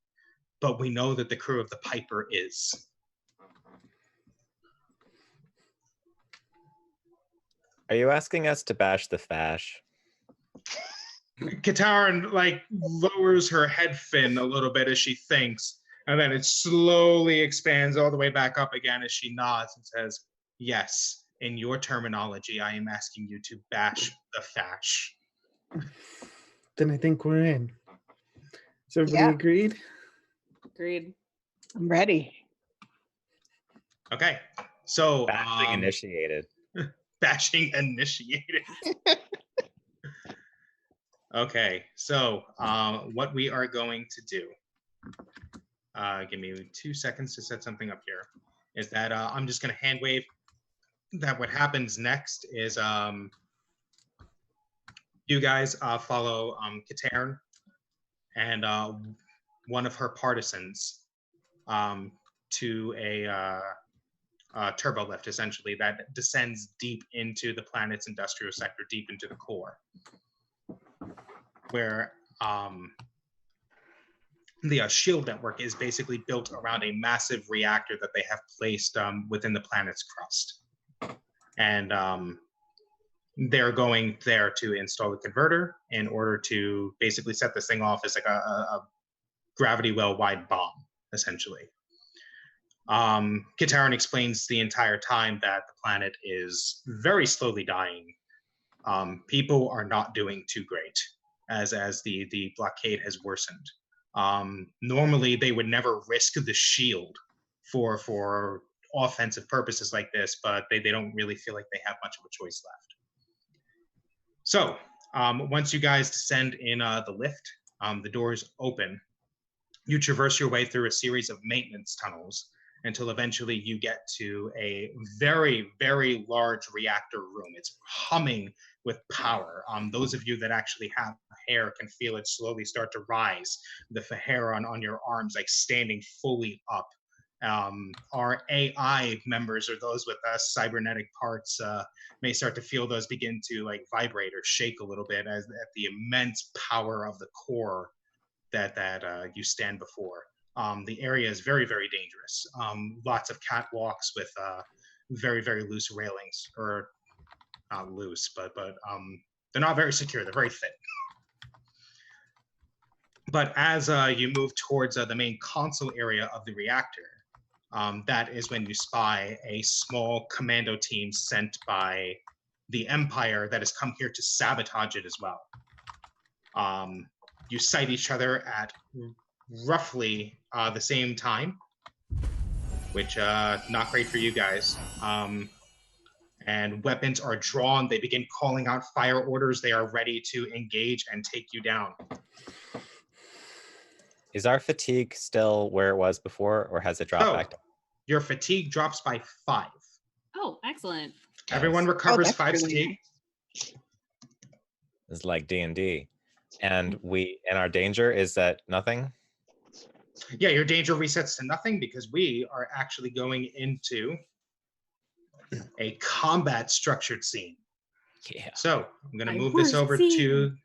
but we know that the crew of the Piper is. Are you asking us to bash the fash? Katarin like lowers her head fin a little bit as she thinks, and then it slowly expands all the way back up again as she nods and says, yes, in your terminology, I am asking you to bash the fash. Then I think we're in. Is everybody agreed? Agreed. I'm ready. Okay, so Bashing initiated. bashing initiated. Okay, so what we are going to do, give me 2 seconds to set something up here, is that I'm just going to hand wave that what happens next is you guys follow Katarn and one of her partisans to a turbo lift, essentially, that descends deep into the planet's industrial sector, deep into the core, where the shield network is basically built around a massive reactor that they have placed within the planet's crust. And they're going there to install a converter in order to basically set this thing off as like a gravity well-wide bomb, essentially. Katarin explains the entire time that the planet is very slowly dying. People are not doing too great as the blockade has worsened. Normally, they would never risk the shield for offensive purposes like this, but they don't really feel like they have much of a choice left. So once you guys descend in the lift, the doors open. You traverse your way through a series of maintenance tunnels until eventually you get to a very, very large reactor room. It's humming with power. Those of you that actually have hair can feel it slowly start to rise. The hair on your arms, like standing fully up. Our AI members, or those with cybernetic parts, may start to feel those begin to like vibrate or shake a little bit as at the immense power of the core that you stand before. The area is very, very dangerous. Lots of catwalks with very, very loose railings, or not loose, but they're not very secure. They're very thin. But as you move towards the main console area of the reactor, that is when you spy a small commando team sent by the Empire that has come here to sabotage it as well. You sight each other at roughly the same time, which not great for you guys. And weapons are drawn. They begin calling out fire orders. They are ready to engage and take you down. Is our fatigue still where it was before, or has it dropped back down? Your fatigue drops by 5. Oh, excellent. Everyone recovers 5 really fatigue. It's like D&D. And our danger is at nothing? Yeah, your danger resets to nothing because we are actually going into a combat structured scene. Yeah. So I'm going to My move this worst over scene. to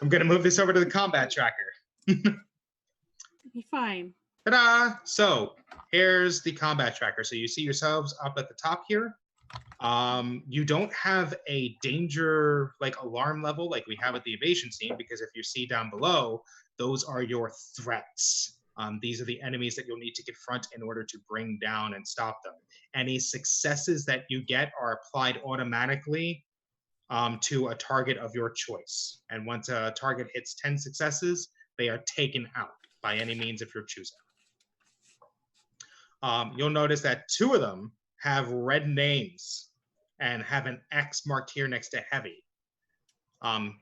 I'm going to move this over to the combat tracker. It'll be fine. Ta-da! So here's the combat tracker. So you see yourselves up at the top here. You don't have a danger like alarm level like we have at the evasion scene, because if you see down below, those are your threats. These are the enemies that you'll need to confront in order to bring down and stop them. Any successes that you get are applied automatically to a target of your choice. And once a target hits 10 successes, they are taken out by any means of your choosing. You'll notice that 2 of them have red names and have an X marked here next to heavy.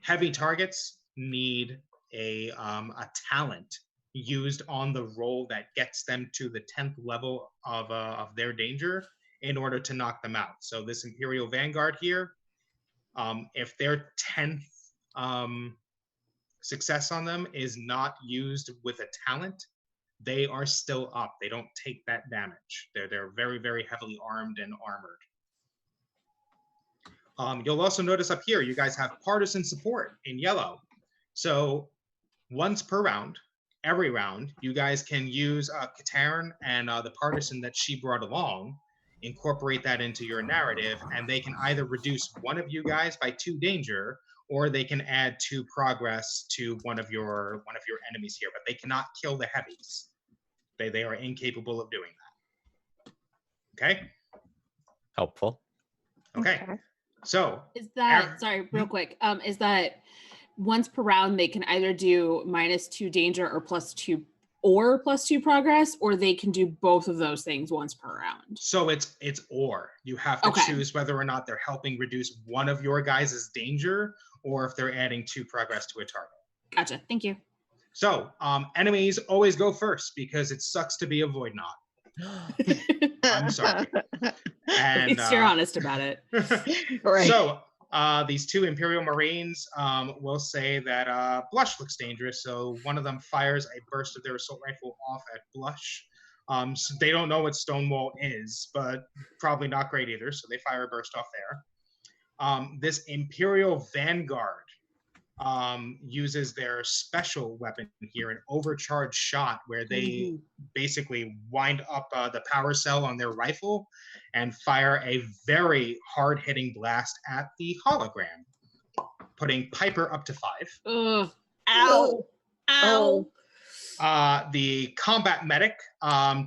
Heavy targets need a talent used on the roll that gets them to the 10th level of their danger in order to knock them out. So this Imperial Vanguard here, if their 10th success on them is not used with a talent, they are still up. They don't take that damage. They're very, very heavily armed and armored. You'll also notice up here, you guys have partisan support in yellow. So once per round, every round, you guys can use Katarn and the partisan that she brought along, incorporate that into your narrative, and they can either reduce one of you guys by 2 danger, or they can add 2 progress to one of your enemies here, but they cannot kill the heavies. They are incapable of doing that. Okay? Helpful. Okay. So is that sorry, real quick. Is that once per round they can either do -2 danger or +2 or +2 progress, or they can do both of those things once per round? So it's or. You have to choose whether or not they're helping reduce one of your guys' danger, or if they're adding 2 progress to a target. Gotcha. Thank you. So enemies always go first because it sucks to be a void knot. I'm sorry. And, At least you're honest about it. Right. So these 2 Imperial Marines will say that Blush looks dangerous. So one of them fires a burst of their assault rifle off at Blush. So they don't know what Stonewall is, but probably not great either. So they fire a burst off there. This Imperial Vanguard uses their special weapon here, an overcharged shot, where they basically wind up the power cell on their rifle and fire a very hard-hitting blast at the hologram, putting Piper up to 5. Ugh. Ow. Ow. The combat medic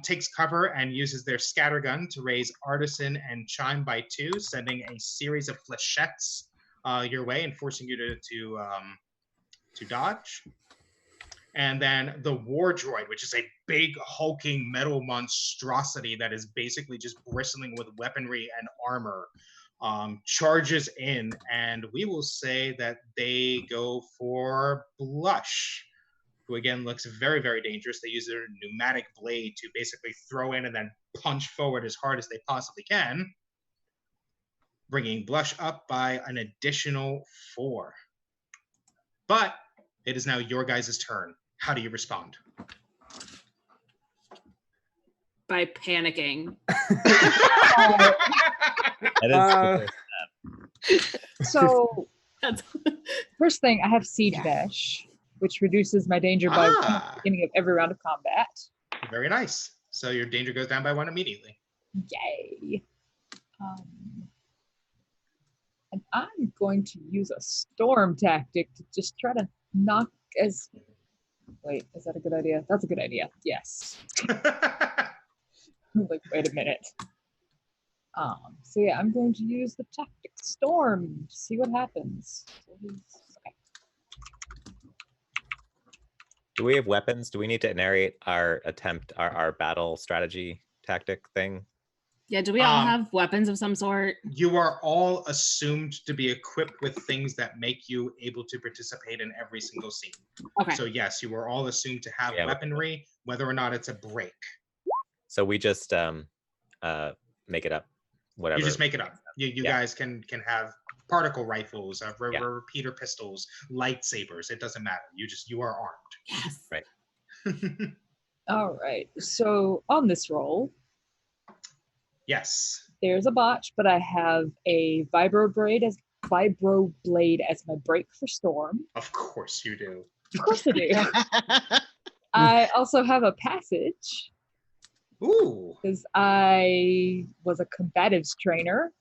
takes cover and uses their scattergun to raise Artisan and Chime by 2, sending a series of flechettes your way and forcing you to dodge. And then the War Droid, which is a big hulking metal monstrosity that is basically just bristling with weaponry and armor, charges in, and we will say that they go for Blush, who again looks very, very dangerous. They use their pneumatic blade to basically throw in and then punch forward as hard as they possibly can, bringing Blush up by an additional 4. But it is now your guys' turn. How do you respond? By panicking. That is So That's first thing, I have Siege Yeah. Bash, which reduces my danger by 1 at the beginning of every round of combat. Very nice. So your danger goes down by 1 immediately. Yay. And I'm going to use a storm tactic to just try to knock as... Wait, is that a good idea? That's a good idea. Yes. Like, wait a minute. So yeah, I'm going to use the tactic storm to see what happens. Okay. Do we have weapons? Do we need to narrate our battle strategy tactic thing? Yeah, do we all have weapons of some sort? You are all assumed to be equipped with things that make you able to participate in every single scene. Okay. So yes, you are all assumed to have weaponry, whether or not it's a break. So we just make it up, whatever. You just make it up. You guys can have particle rifles, repeater pistols, lightsabers. It doesn't matter. You are armed. Yes. Right. All right. So on this roll, Yes. there's a botch, but I have a vibro blade as my break for storm. Of course you do. Of course I do. I also have a passage. Ooh. Because I was a combatives trainer.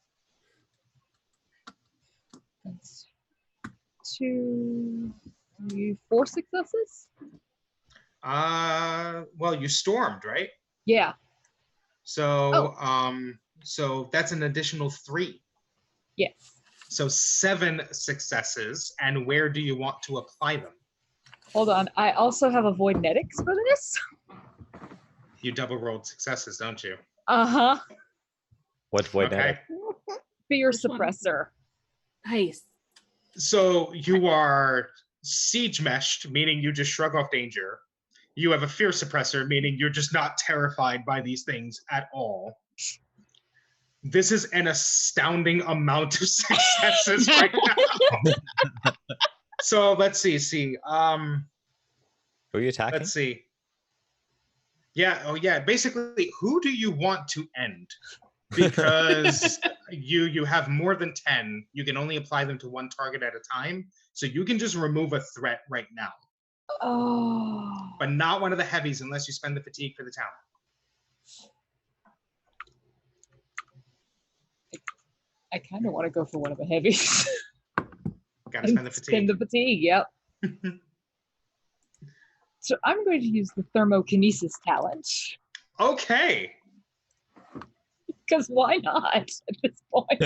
That's 2, 3, 4 successes. Well, you stormed, right? Yeah. So so that's an additional 3. Yes. So 7 successes. And where do you want to apply them? Hold on. I also have a voidnetics for this. You double rolled successes, don't you? Uh-huh. What's void Okay. Fear Which one? suppressor. Nice. So you are siege meshed, meaning you just shrug off danger. You have a fear suppressor, meaning you're just not terrified by these things at all. This is an astounding amount of successes right now. So let's see. Who are you attacking? Let's see. Yeah, oh yeah. Basically, who do you want to end? Because you have more than 10. You can only apply them to one target at a time. So you can just remove a threat right now. Oh. But not one of the heavies unless you spend the fatigue for the talent. I kind of want to go for one of the heavies. Gotta spend the fatigue. Spend the fatigue, yep. So I'm going to use the thermokinesis talent. Okay. Because why not at this point?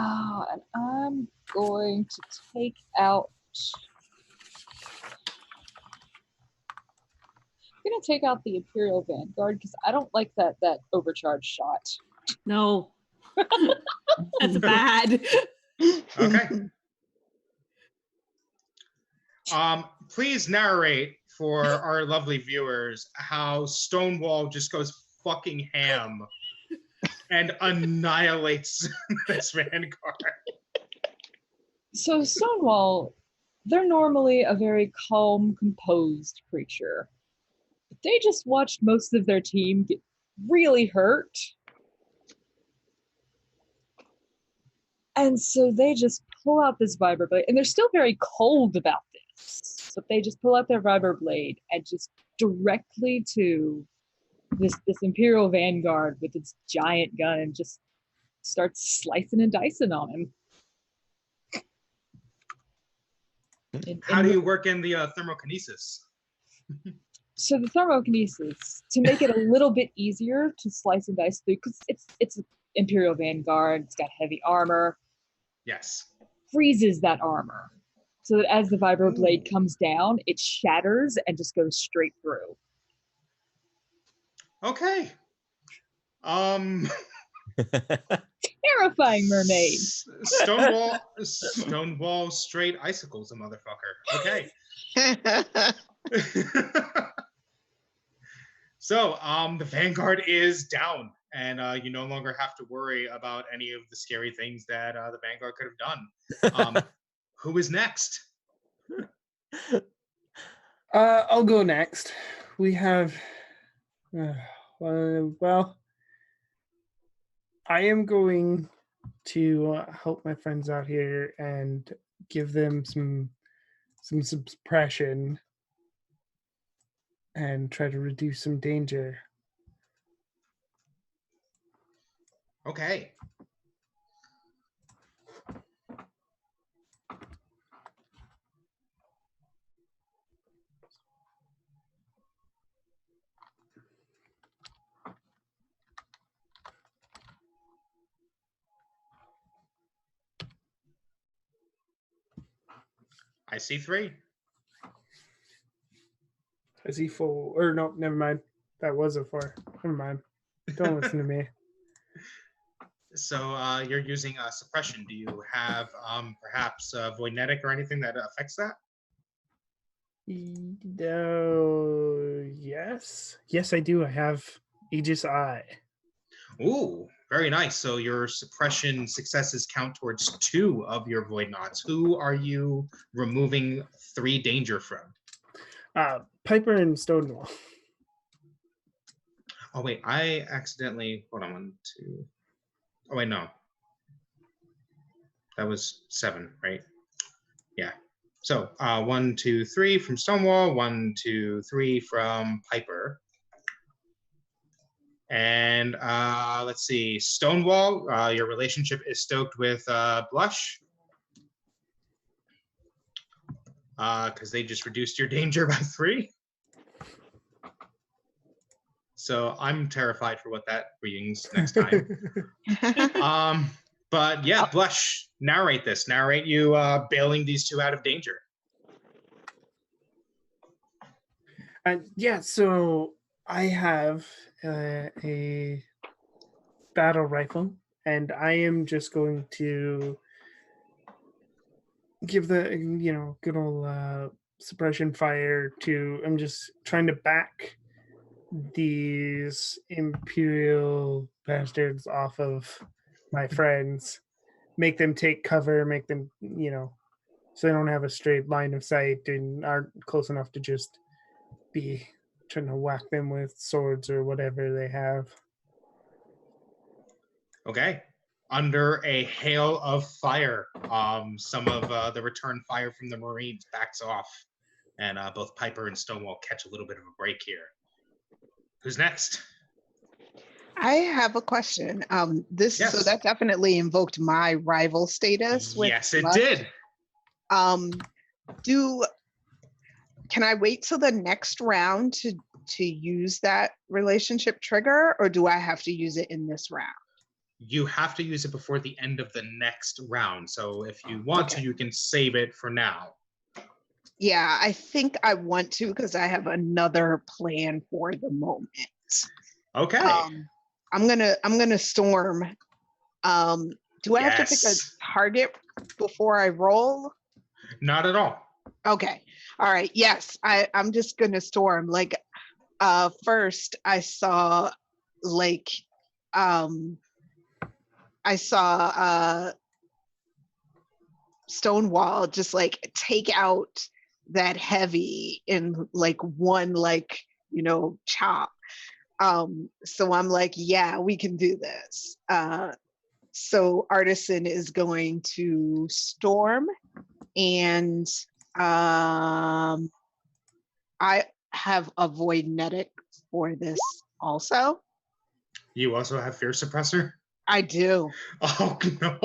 And I'm going to take out. I'm going to take out the Imperial Vanguard because I don't like that overcharge shot. No. That's bad. Okay. Please narrate for our lovely viewers how Stonewall just goes fucking ham and annihilates this Vanguard. So Stonewall, they're normally a very calm, composed creature. But they just watched most of their team get really hurt. And so they just pull out this vibroblade, and they're still very cold about this. But they just pull out their vibroblade and just directly to this Imperial Vanguard with its giant gun and just starts slicing and dicing on him. How do you work in the thermokinesis? So the thermokinesis, to make it a little bit easier to slice and dice through, because it's an Imperial Vanguard, it's got heavy armor. Yes. Freezes that armor. So that as the vibroblade comes down, it shatters and just goes straight through. Okay. Terrifying mermaid. Stonewall straight icicles a motherfucker. Okay. So the Vanguard is down, and you no longer have to worry about any of the scary things that the Vanguard could have done. Who is next? I'll go next. We have, well, I am going to help my friends out here and give them some suppression and try to reduce some danger. Okay. I see 3. I see 4. Or no, never mind. That was a 4. Never mind. Don't listen to me. So you're using suppression. Do you have perhaps voidnetic or anything that affects that? Yes. Yes, I do. I have Aegis Eye. Ooh, very nice. So your suppression successes count towards 2 of your void knots. Who are you removing 3 danger from? Piper and Stonewall. Oh wait, I accidentally hold on 1, 2. Oh wait, no. That was 7, right? Yeah. So 1, 2, 3 from Stonewall, 1, 2, 3 from Piper. And let's see, Stonewall, your relationship is stoked with Blush. Because they just reduced your danger by 3. So I'm terrified for what that brings next time. But yeah, Blush, narrate this. Narrate you bailing these 2 out of danger. Yeah, so I have a battle rifle, and I am just going to give the good old suppression fire to. I'm just trying to back these imperial bastards off of my friends, make them take cover, make them so they don't have a straight line of sight and aren't close enough to just be trying to whack them with swords or whatever they have. Okay. Under a hail of fire, some of the return fire from the Marines backs off, and both Piper and Stonewall catch a little bit of a break here. Who's next? I have a question. So Yes. that definitely invoked my rival status. Yes, it did. Can I wait till the next round to use that relationship trigger, or do I have to use it in this round? You have to use it before the end of the next round. So if you want to, you can save it for now. Yeah, I think I want to because I have another plan for the moment. Okay. I'm gonna storm. Do I have to pick a target before I roll? Not at all. Okay. All right. Yes, I'm just gonna storm. Like, first I saw Stonewall just like take out that heavy in like one chop. So I'm like, yeah, we can do this. So Artisan is going to storm, and I have a voidnetic for this also. You also have fear suppressor? I do. Oh no.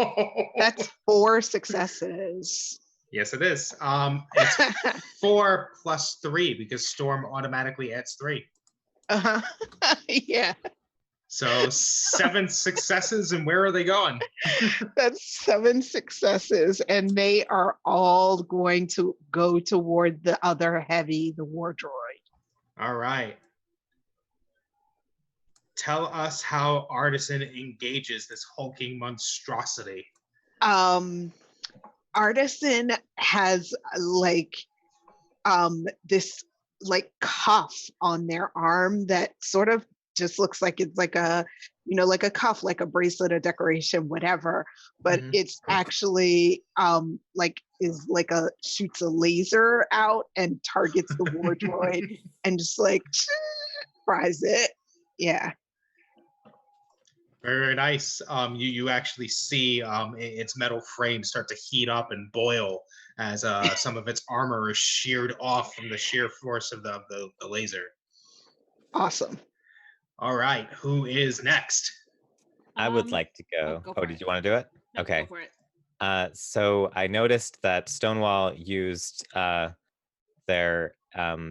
That's 4 successes. Yes, it is. It's 4 plus 3 because storm automatically adds 3. Yeah. So 7 successes, and where are they going? That's 7 successes, and they are all going to go toward the other heavy, the war droid. All right. Tell us how Artisan engages this hulking monstrosity. Artisan has this cuff on their arm that sort of just looks like it's like a cuff, like a bracelet, a decoration, whatever, but it's actually shoots a laser out and targets the war droid and just fries it. Yeah. Very, very nice. You actually see its metal frame start to heat up and boil as some of its armor is sheared off from the sheer force of the laser. Awesome. All right, who is next? I would like to go. Go Did you want to do it? No, okay. Go for it. So I noticed that Stonewall used their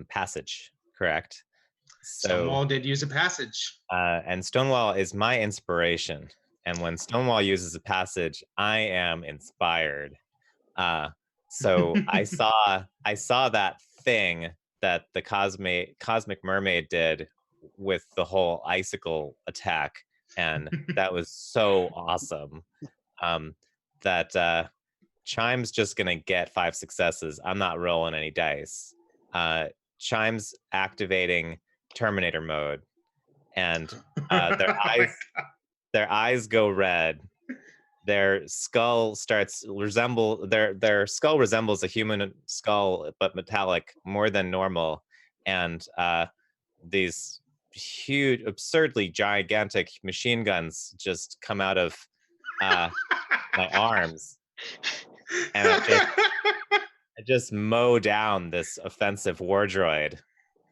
passage, correct? Stonewall did use a passage. And Stonewall is my inspiration. And when Stonewall uses a passage, I am inspired. So I saw that thing that the Cosmic Mermaid did with the whole icicle attack, and that was so awesome. That Chime's just gonna get 5 successes. I'm not rolling any dice. Chime's activating Terminator mode, and their eyes go red. Their skull their skull resembles a human skull, but metallic, more than normal. And these huge, absurdly gigantic machine guns just come out of my arms, and I just mow down this offensive war droid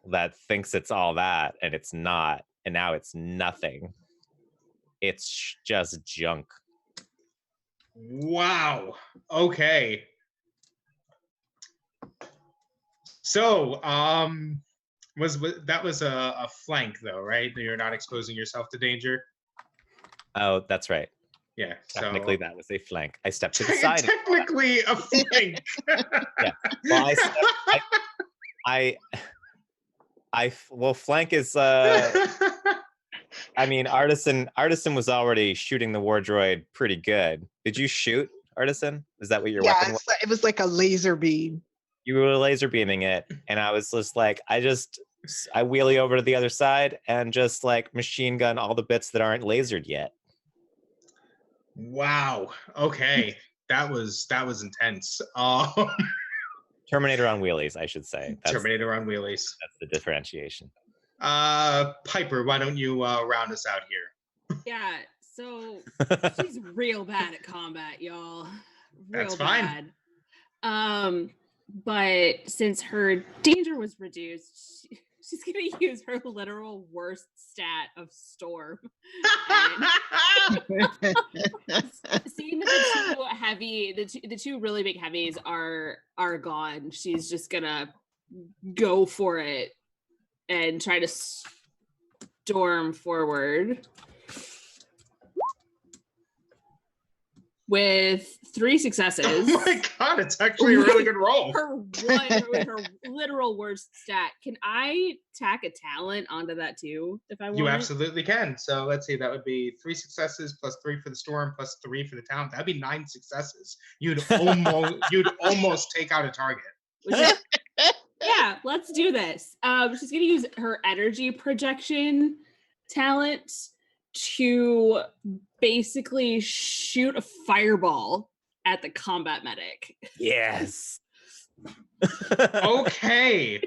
that thinks it's all that, and it's not. And now it's nothing. It's just junk. Wow. Okay. So, that was a flank though, right? You're not exposing yourself to danger. Oh, that's right. Yeah. Technically, that was a flank. I stepped to the side. Technically, a flank. Yeah. Well, well, flank is I mean, Artisan was already shooting the war droid pretty good. Did you shoot, Artisan? Is that what your weapon was? It was like a laser beam. You were laser beaming it, and I was just like, I wheelie over to the other side and just like machine gun all the bits that aren't lasered yet. Wow. Okay. That was intense. Terminator on wheelies, I should say. Terminator on wheelies. That's the differentiation. Piper, why don't you round us out here? Yeah, so she's real bad at combat, y'all. That's fine. Bad. But since her danger was reduced, she's gonna use her literal worst stat of Storm. Seeing that the two really big heavies are gone, she's just gonna go for it and try to storm forward with 3 successes. Oh my god, it's actually a really good roll. With her literal worst stat. Can I tack a talent onto that too if I want? You absolutely can. So let's see, that would be 3 successes plus 3 for the storm plus 3 for the talent. That'd be 9 successes. You'd almost take out a target. Yeah, let's do this. She's gonna use her energy projection talent to basically shoot a fireball at the combat medic. Yes. Okay.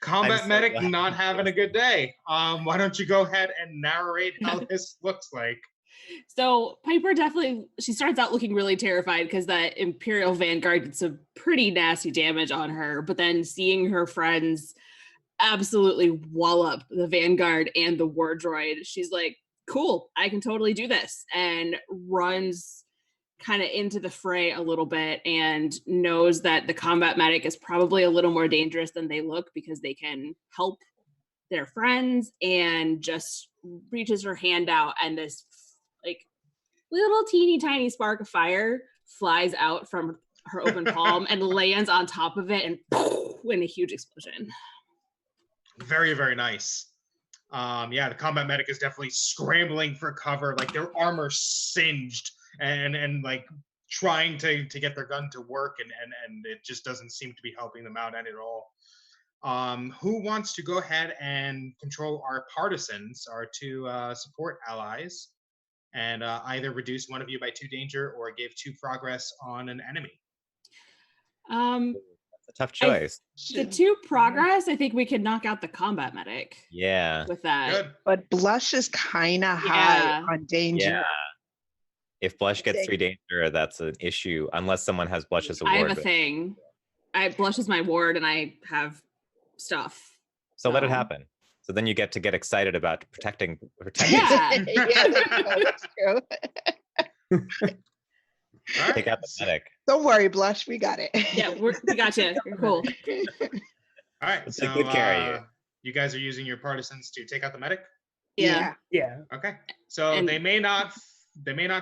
Combat medic not having a good day. Why don't you go ahead and narrate how this looks like? So Piper she starts out looking really terrified because that Imperial Vanguard did some pretty nasty damage on her, but then seeing her friends absolutely wallop the Vanguard and the war droid, she's like, cool, I can totally do this, and runs kind of into the fray a little bit and knows that the combat medic is probably a little more dangerous than they look because they can help their friends, and just reaches her hand out, and this like little teeny tiny spark of fire flies out from her open palm and lands on top of it, and in a huge explosion. Very, very nice. Yeah, the combat medic is definitely scrambling for cover, like their armor singed and like trying to get their gun to work, and it just doesn't seem to be helping them out at all. Who wants to go ahead and control our partisans, our 2 support allies, and either reduce one of you by 2 danger or give 2 progress on an enemy? That's a tough choice. The 2 progress, I think we could knock out the combat medic. Yeah. With that. Good. But Blush is kind of high on danger. Yeah. If Blush gets 3 danger, that's an issue, unless someone has Blush as a ward. I have a thing. Blush is my ward, and I have stuff. So let it happen. So then you get excited about protecting. Yeah. That's true. Right. Take out the medic. Don't worry, Blush, we got it. Yeah, we got you. You're cool. All right. Let's So take good care of you guys are using your partisans to take out the medic? Yeah. Okay. So they may not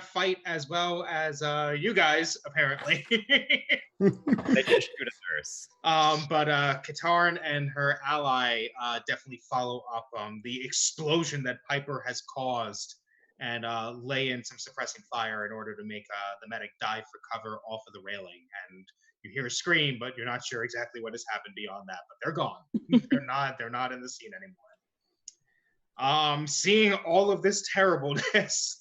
fight as well as you guys, apparently. They just shoot us first. But Katarn and her ally definitely follow up the explosion that Piper has caused, and lay in some suppressing fire in order to make the medic dive for cover off of the railing. And you hear a scream, but you're not sure exactly what has happened beyond that. But they're gone. They're not in the scene anymore. Seeing all of this terribleness,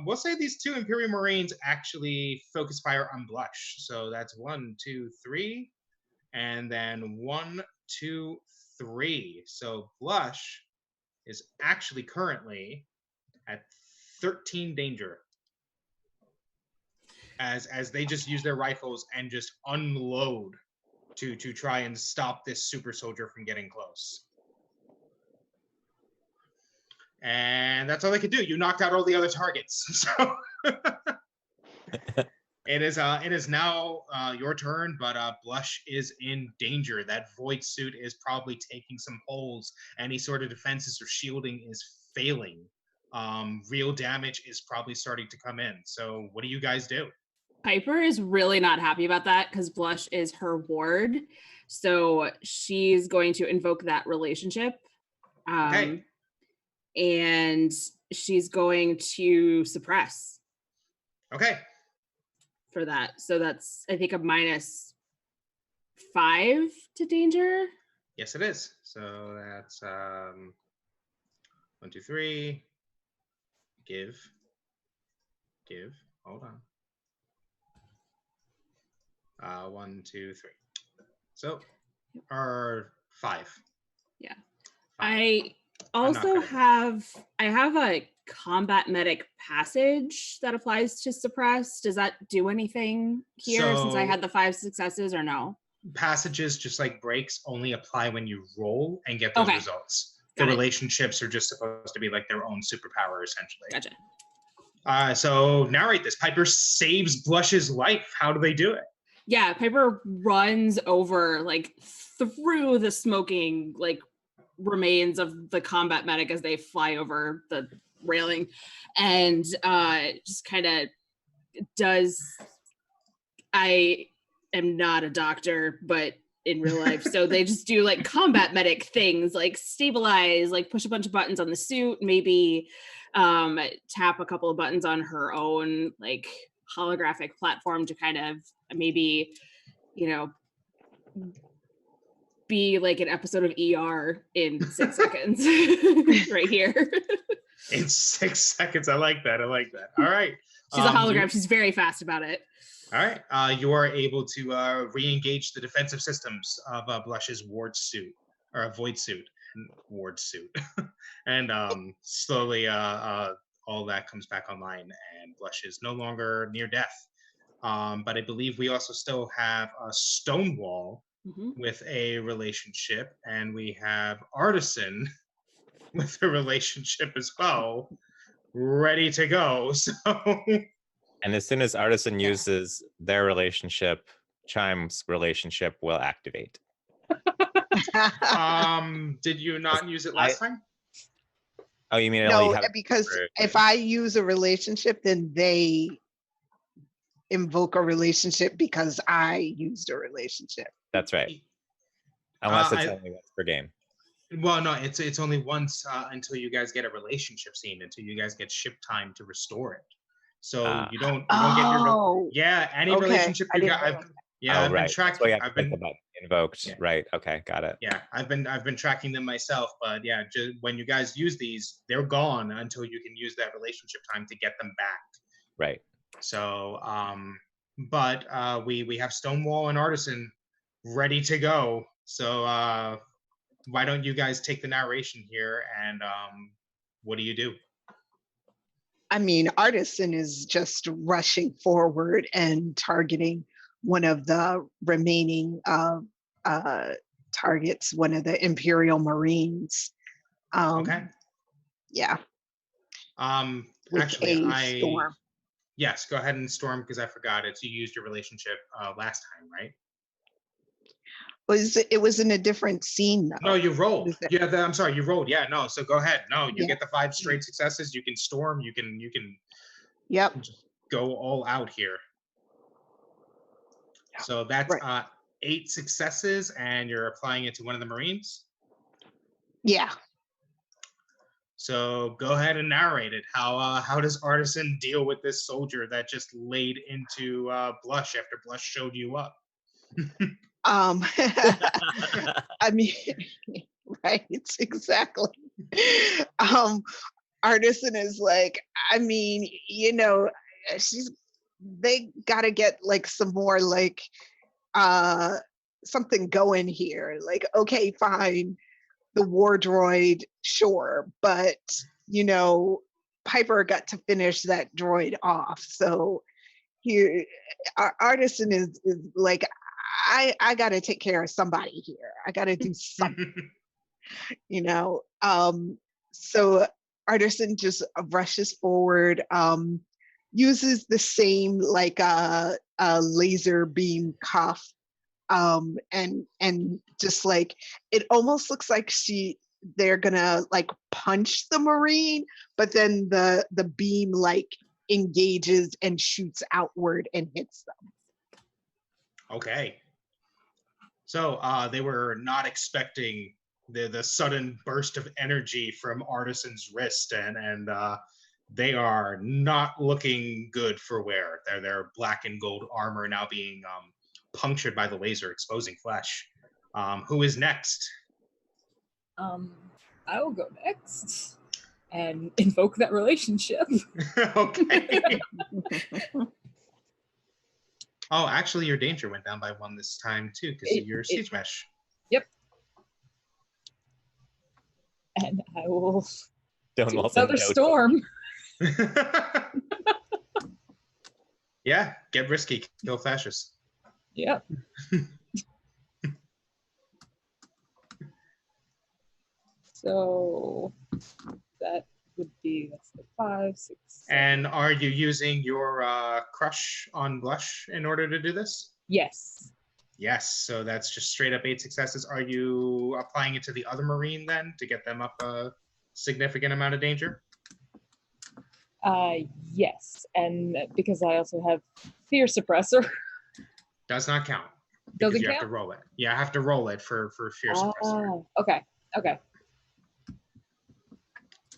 we'll say these 2 Imperial Marines actually focus fire on Blush. So that's 1, 2, 3, and then 1, 2, 3. So Blush is actually currently at 13 danger, as they just use their rifles and just unload to try and stop this super soldier from getting close. And that's all they could do. You knocked out all the other targets. So it is now your turn, but Blush is in danger. That void suit is probably taking some holes. Any sort of defenses or shielding is failing. Real damage is probably starting to come in. So what do you guys do? Piper is really not happy about that because Blush is her ward. So she's going to invoke that relationship. Okay. and she's going to suppress Okay. for that. So that's, I think, a -5 to danger. Yes, it is. So that's 1, 2, 3. Give. Hold on. 1, 2, 3. So, or 5. Yeah. 5. I I'm not also good at have a combat medic passage that applies to suppress. Does that do anything here since I So had the 5 successes, or no? passages, just like breaks, only apply when you roll and get those Okay. results. Got The it. relationships are just supposed to be like their own superpower, essentially. Gotcha. So narrate this. Piper saves Blush's life. How do they do it? Yeah, Piper runs over, like, through the smoking, like, remains of the combat medic as they fly over the railing, and just kind of does. I am not a doctor, but in real life, so they just do like combat medic things, like stabilize, like push a bunch of buttons on the suit, maybe tap a couple of buttons on her own like holographic platform to kind of maybe, you know, be like an episode of ER in 6 seconds right here. In 6 seconds. I like that. All right. She's a hologram. She's very fast about it. All right. You are able to re-engage the defensive systems of Blush's ward suit, or a void suit, ward suit, and slowly all that comes back online, and Blush is no longer near death. But I believe we also still have a Stonewall with a relationship, and we have Artisan with a relationship as well, ready to go. So. And as soon as Artisan uses their relationship, Chime's relationship will activate. Did you not use it last time? Oh, you mean it No, only have because if I use a relationship, then they invoke a relationship because I used a relationship. That's right. Unless it's I- only once per game. Well, no, it's only once until you guys get a relationship scene, until you guys get ship time to restore it. So you don't get your any okay. relationship I you didn't got. realize I've been That's why tracking. you have to I've click been the button invoked. Yeah. Right. Okay. Got it. yeah. I've been tracking them myself, but yeah, just when you guys use these, they're gone until you can use that relationship time to get them back. Right. So but we have Stonewall and Artisan ready to go. So why don't you guys take the narration here, and what do you do? I mean, Artisan is just rushing forward and targeting one of the remaining targets, one of the Imperial Marines. Okay. Yeah. With Actually, a storm. Yes, go ahead and storm, because I forgot it. You used your relationship last time, right? It was in a different scene though. No, you rolled. Was it- Yeah, I'm sorry, you rolled. Yeah, no. So go ahead. No, you Yeah. get the 5 straight successes. You can storm. You can Yep. just go all out here. So that's Right. 8 successes, and you're applying it to one of the Marines. Yeah. So go ahead and narrate it. How does Artisan deal with this soldier that just laid into Blush after Blush showed you up? I mean, right, exactly. Artisan is like, I mean, you know, they gotta get like some more like something going here. Like, okay, fine, the war droid, sure, but you know, Piper got to finish that droid off. So here, Artisan is like, I got to take care of somebody here. I got to do something, you know. So Artisan just rushes forward, uses the same like a laser beam cuff, and just like it almost looks like they're gonna like punch the Marine, but then the beam like engages and shoots outward and hits them. Okay. So they were not expecting the sudden burst of energy from Artisan's wrist, and they are not looking good for wear. Their black and gold armor now being punctured by the laser, exposing flesh. Who is next? I will go next and invoke that relationship. Okay. Oh, actually, your danger went down by 1 this time too, because of your siege mesh. Yep. And I will do Stonewall's another in no storm. Yeah, get risky, kill fascists. Yep. So that would be, that's the 5, 6. 7. And are you using your crush on blush in order to do this? Yes. Yes, so that's just straight up 8 successes. Are you applying it to the other Marine then to get them up a significant amount of danger? Yes, and because I also have fear suppressor. Does not count. Doesn't You count? have to roll it. Yeah, I have to roll it for fear suppressor. Okay.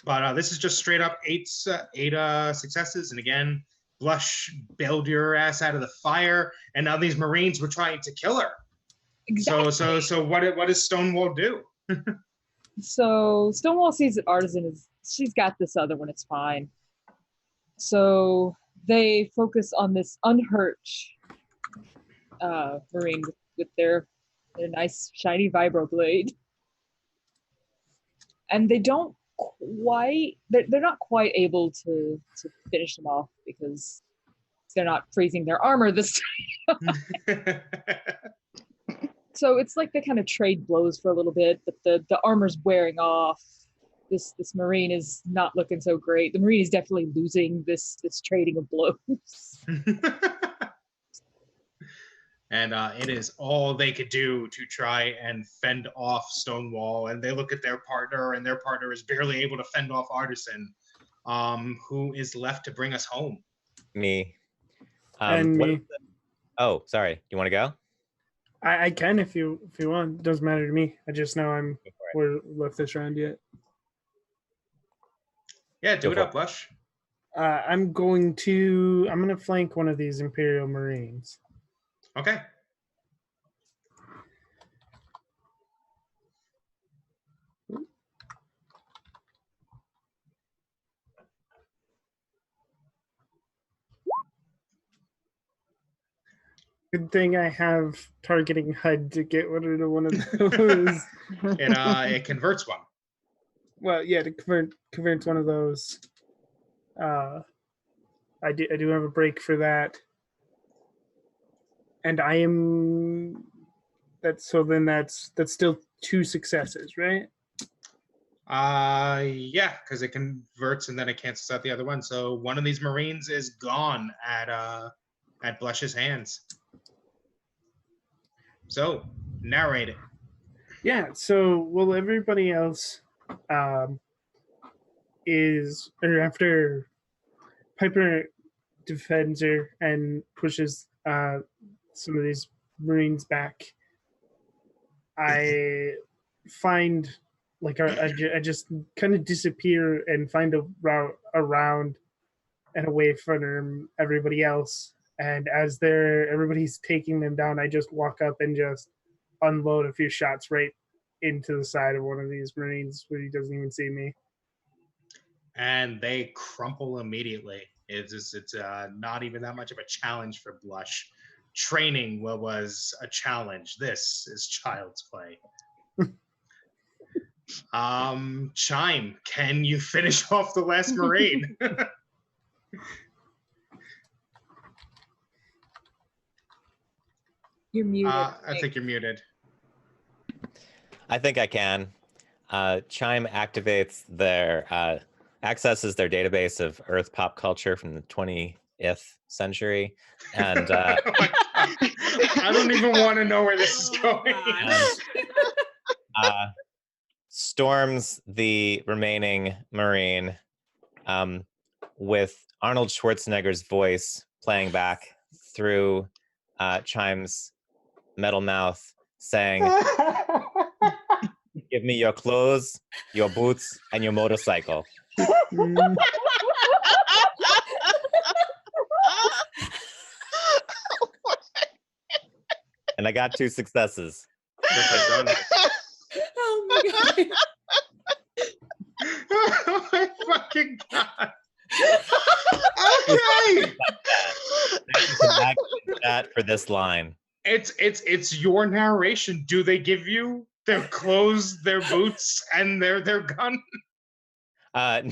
But this is just straight up 8 successes. And again, Blush bailed your ass out of the fire, and now these Marines were trying to kill her. Exactly. So what does Stonewall do? So Stonewall sees that Artisan she's got this other one, it's fine. So they focus on this unhurt Marine with their nice shiny vibroblade. And they don't quite, they're not quite able to finish them off because they're not freezing their armor this time. So it's like they kind of trade blows for a little bit, but the armor's wearing off. This Marine is not looking so great. The Marine is definitely losing this trading of blows. And it is all they could do to try and fend off Stonewall. And they look at their partner, and their partner is barely able to fend off Artisan. Who is left to bring us home? Me. And me. Oh, sorry. You want to go? I can if you want. Doesn't matter to me. I just know we're left this round yet. Yeah, do it up, Blush. I'm gonna flank one of these Imperial Marines. Okay. Good thing I have targeting HUD to get rid of one of those. It converts one. Well, yeah, to convert one of those. I do have a break for that. And I am that's still 2 successes, right? Yeah, because it converts and then it cancels out the other one. So one of these Marines is gone at Blush's hands. So narrate it. Yeah, so well, everybody else after Piper defends her and pushes some of these Marines back, I find I just kind of disappear and find a route around and away from everybody else. And as everybody's taking them down, I just walk up and just unload a few shots right into the side of one of these Marines where he doesn't even see me. And they crumple immediately. It's not even that much of a challenge for Blush. Training was a challenge. This is child's play. Chime, can you finish off the last Marine? You're muted. I think you're muted. I think I can. Chime activates accesses their database of Earth pop culture from the 20th century, and I don't even want to know where this is going. Storms the remaining Marine with Arnold Schwarzenegger's voice playing back through Chime's metal mouth, saying, Give me your clothes, your boots, and your motorcycle. Mm, And I got 2 successes. Perfect. Done. Oh my god. Oh my fucking god. Okay. Thank you to Max in chat for this line. It's your narration. Do they give you their clothes, their boots, and their gun? No.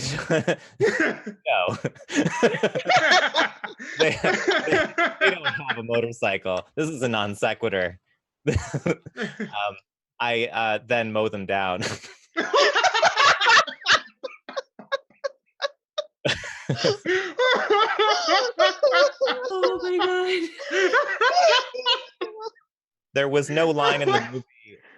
they don't have a motorcycle. This is a non sequitur. I then mow them down. Oh my god. There was no line in the movie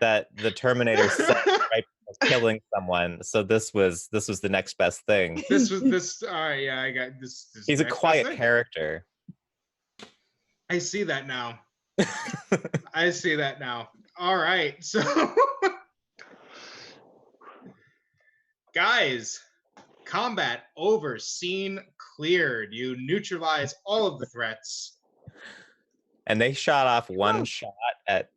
that the Terminator said right before killing someone, so this was the next best thing. Yeah, I got this. He's a next best quiet thing. character. I see that now. I see that now. All right, so guys, combat over, scene cleared. You neutralize all of the threats. And they shot off one shot at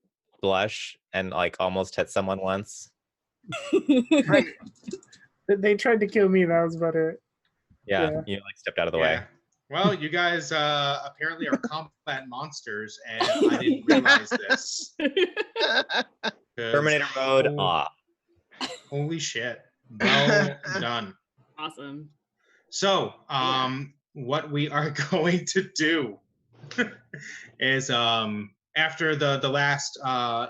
Blush and like almost hit someone once. Right. they tried to kill me. That was about it. Yeah, Yeah. you like stepped out of the way. Well, you guys apparently are combat monsters, and I didn't realize this. 'Cause Terminator mode holy- off. Holy shit. Well done. Awesome. So, what we are going to do is after the last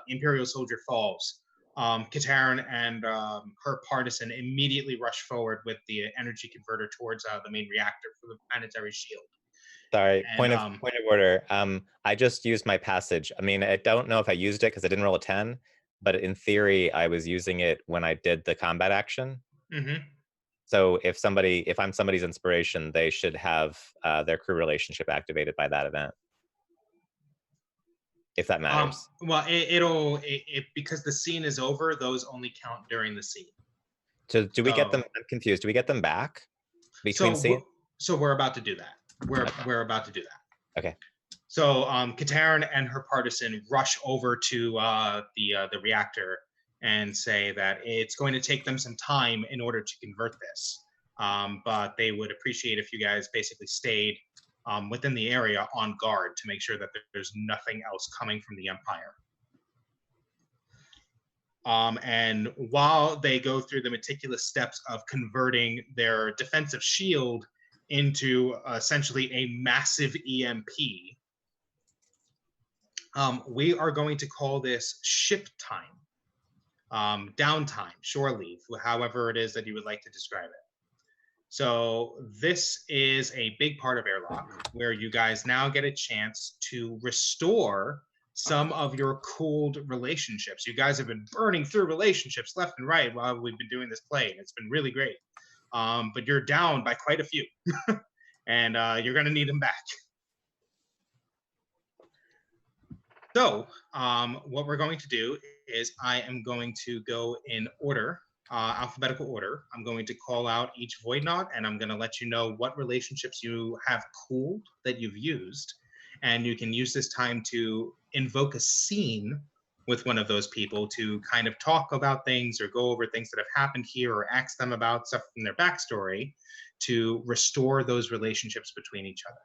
Imperial soldier falls, Kataryn and her partisan immediately rush forward with the energy converter towards the main reactor for the planetary shield. Sorry, And, point of order. I just used my passage. I mean, I don't know if I used it because I didn't roll a 10, but in theory, I was using it when I did the combat action. Mm-hmm. So if I'm somebody's inspiration, they should have their crew relationship activated by that event. If that matters. Well, it'll because the scene is over. Those only count during the scene. So do we get them? I'm confused. Do we get them back between scenes? So we're about to do that. We're about to do that. Okay. So Kataryn and her partisan rush over to the reactor and say that it's going to take them some time in order to convert this, but they would appreciate if you guys basically stayed within the area on guard to make sure that there's nothing else coming from the Empire. And while they go through the meticulous steps of converting their defensive shield into essentially a massive EMP, we are going to call this ship time, downtime, shore leave, however it is that you would like to describe it. So this is a big part of Airlock, where you guys now get a chance to restore some of your cooled relationships. You guys have been burning through relationships left and right while we've been doing this play, and it's been really great. But you're down by quite a few, and you're going to need them back. So what we're going to do is I am going to go in order, alphabetical order. I'm going to call out each void knot, and I'm going to let you know what relationships you have cooled that you've used. And you can use this time to invoke a scene with one of those people to kind of talk about things or go over things that have happened here or ask them about stuff from their backstory to restore those relationships between each other.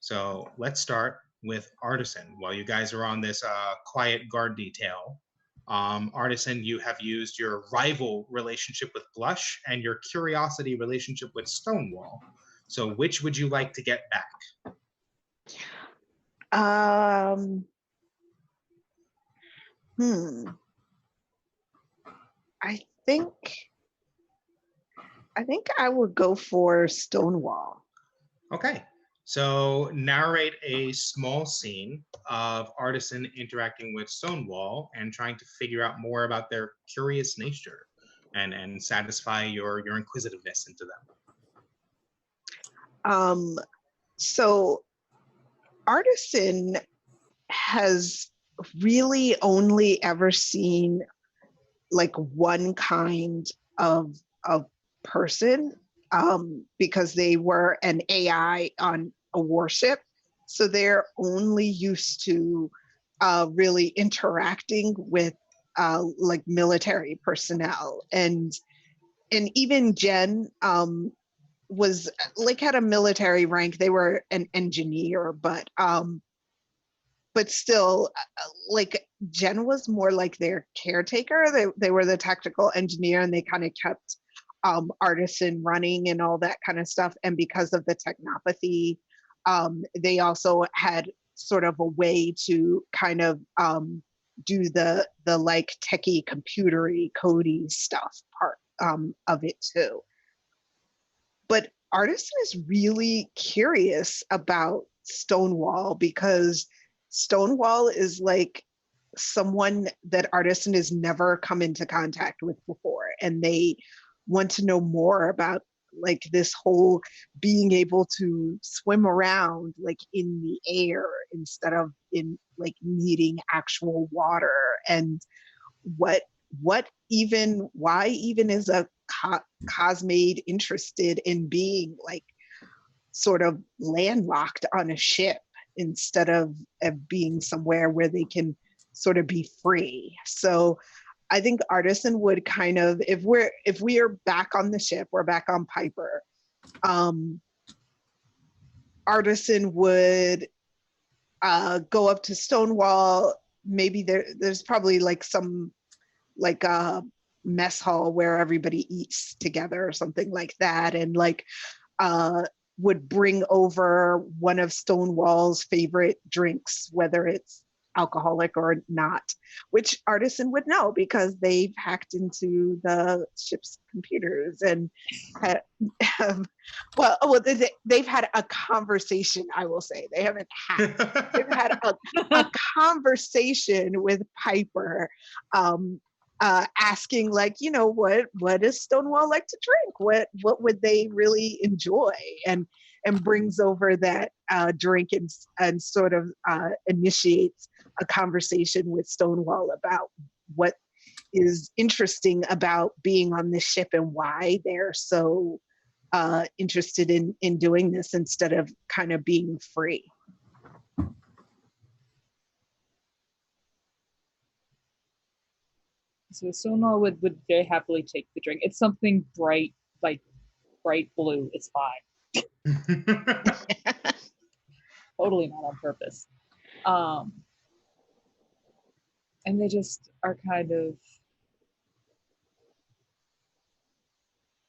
So let's start with Artisan. While you guys are on this quiet guard detail, Artisan, you have used your rival relationship with Blush and your curiosity relationship with Stonewall. So which would you like to get back? I think I would go for Stonewall. Okay. So narrate a small scene of Artisan interacting with Stonewall and trying to figure out more about their curious nature and satisfy your inquisitiveness into them. So Artisan has really only ever seen like one kind of person, because they were an AI on a warship. So they're only used to really interacting with like military personnel. And even Jen was like had a military rank. They were an engineer, but still, like Jen was more like their caretaker. They were the technical engineer, and they kind of kept Artisan running and all that kind of stuff. And because of the technopathy, they also had sort of a way to kind of do the like techie, computery, codey stuff part of it too. But Artisan is really curious about Stonewall because Stonewall is like someone that Artisan has never come into contact with before. And they want to know more about like this whole being able to swim around like in the air instead of in like needing actual water. And what even why even is a Cosmaid interested in being like sort of landlocked on a ship instead of being somewhere where they can sort of be free. So I think Artisan would kind of, if we are back on the ship, we're back on Piper, Artisan would go up to Stonewall. Maybe there's probably like some like a mess hall where everybody eats together or something like that, and like would bring over one of Stonewall's favorite drinks, whether it's alcoholic or not, which Artisan would know because they've hacked into the ship's computers and they've had a conversation. I will say they haven't hacked. They've had a conversation with Piper, asking like, what does Stonewall like to drink? What would they really enjoy? And brings over that drink and sort of initiates a conversation with Stonewall about what is interesting about being on this ship and why they're so interested in doing this instead of kind of being free. So Stonewall would very happily take the drink. It's something bright, like bright blue. It's fine. Totally not on purpose. And they just are kind of,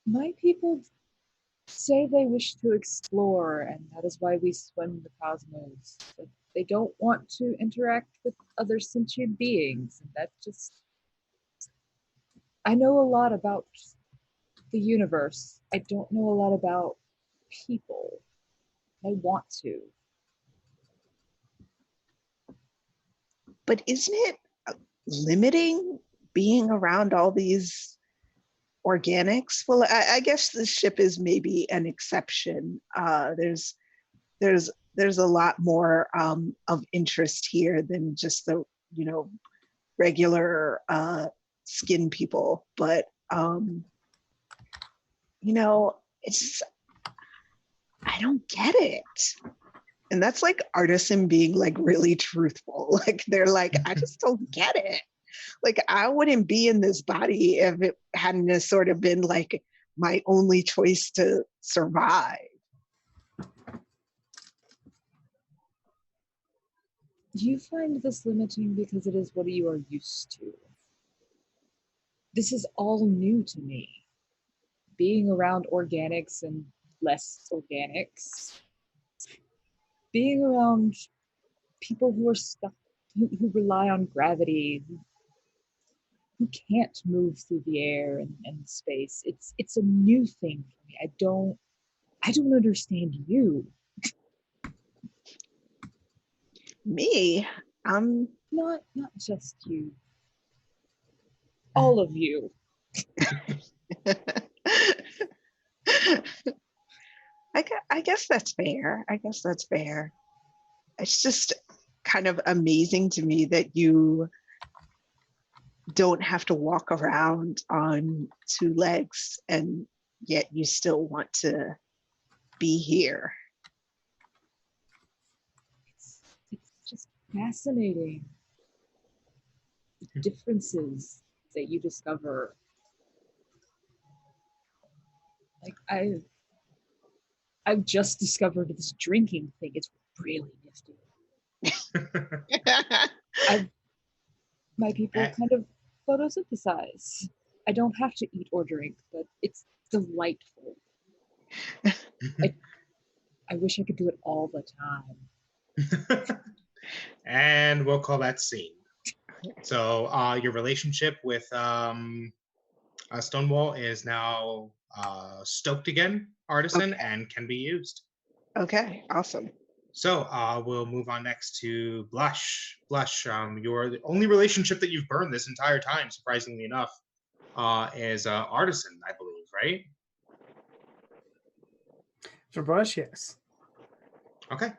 my people say they wish to explore, and that is why we swim the cosmos. But they don't want to interact with other sentient beings. And that just, I know a lot about the universe. I don't know a lot about people. I want to. But isn't it limiting being around all these organics? Well, I guess the ship is maybe an exception. There's a lot more of interest here than just the regular skin people. But it's just, I don't get it. And that's like Artisan being like really truthful. Like they're like, I just don't get it. Like I wouldn't be in this body if it hadn't sort of been like my only choice to survive. You find this limiting because it is what you are used to. This is all new to me. Being around organics and less organics. Being around people who are stuck, who rely on gravity, who can't move through the air and space. It's a new thing for me. I don't understand you. Me, Not just you. All of you. I guess that's fair. It's just kind of amazing to me that you don't have to walk around on two legs, and yet you still want to be here. It's just fascinating. The differences that you discover. Like I've just discovered this drinking thing. It's really nifty. My people kind of photosynthesize. I don't have to eat or drink, but it's delightful. I wish I could do it all the time. And we'll call that scene. So your relationship with Stonewall is now stoked again, Artisan, Okay. and can be used. Okay, awesome. So we'll move on next to Blush. Blush, your the only relationship that you've burned this entire time, surprisingly enough, is Artisan, I believe, right? For Blush, yes. Okay.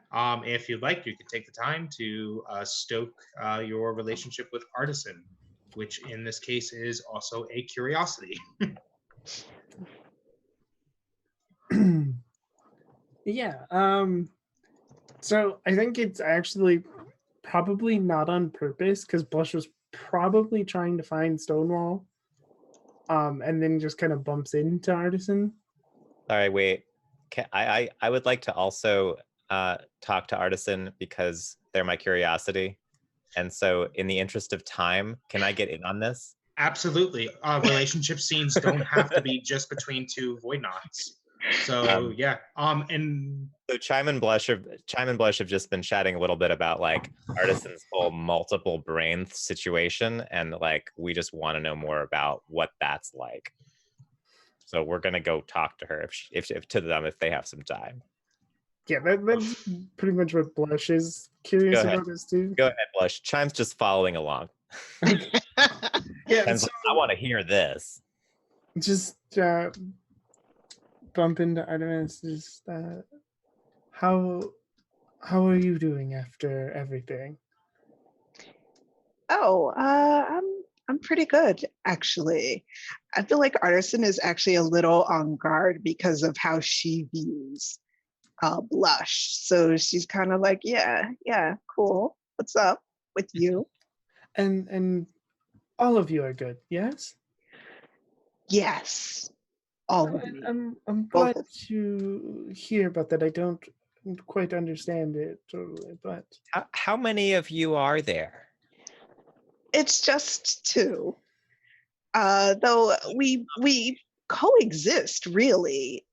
If you'd like, you could take the time to stoke your relationship with Artisan, which in this case is also a curiosity. Yeah. So I think it's actually probably not on purpose, because Blush was probably trying to find Stonewall, and then just kind of bumps into Artisan. All right, wait. I would like to also talk to Artisan because they're my curiosity. And so in the interest of time, can I get in on this? Absolutely. Relationship scenes don't have to be just between two void knots. So yeah. And So Chime and Blush have just been chatting a little bit about like Artisan's whole multiple brain situation, and like we just want to know more about what that's like. So we're gonna go talk to her if to them if they have some time. Yeah, that's pretty much what Blush is curious Go ahead. about this too. Go ahead, Blush. Chime's just following along. Yeah, Chime's so like, I want to hear this. just bump into Artemis. Just how are you doing after everything? Oh, I'm pretty good, actually. I feel like Artisan is actually a little on guard because of how she views Blush. So she's kind of like, yeah, cool. What's up with you? And all of you are good, yes? Yes, all of me. I'm Both glad of to hear about that. I don't quite understand it totally, but How many of you are there? It's just two. Though we coexist really.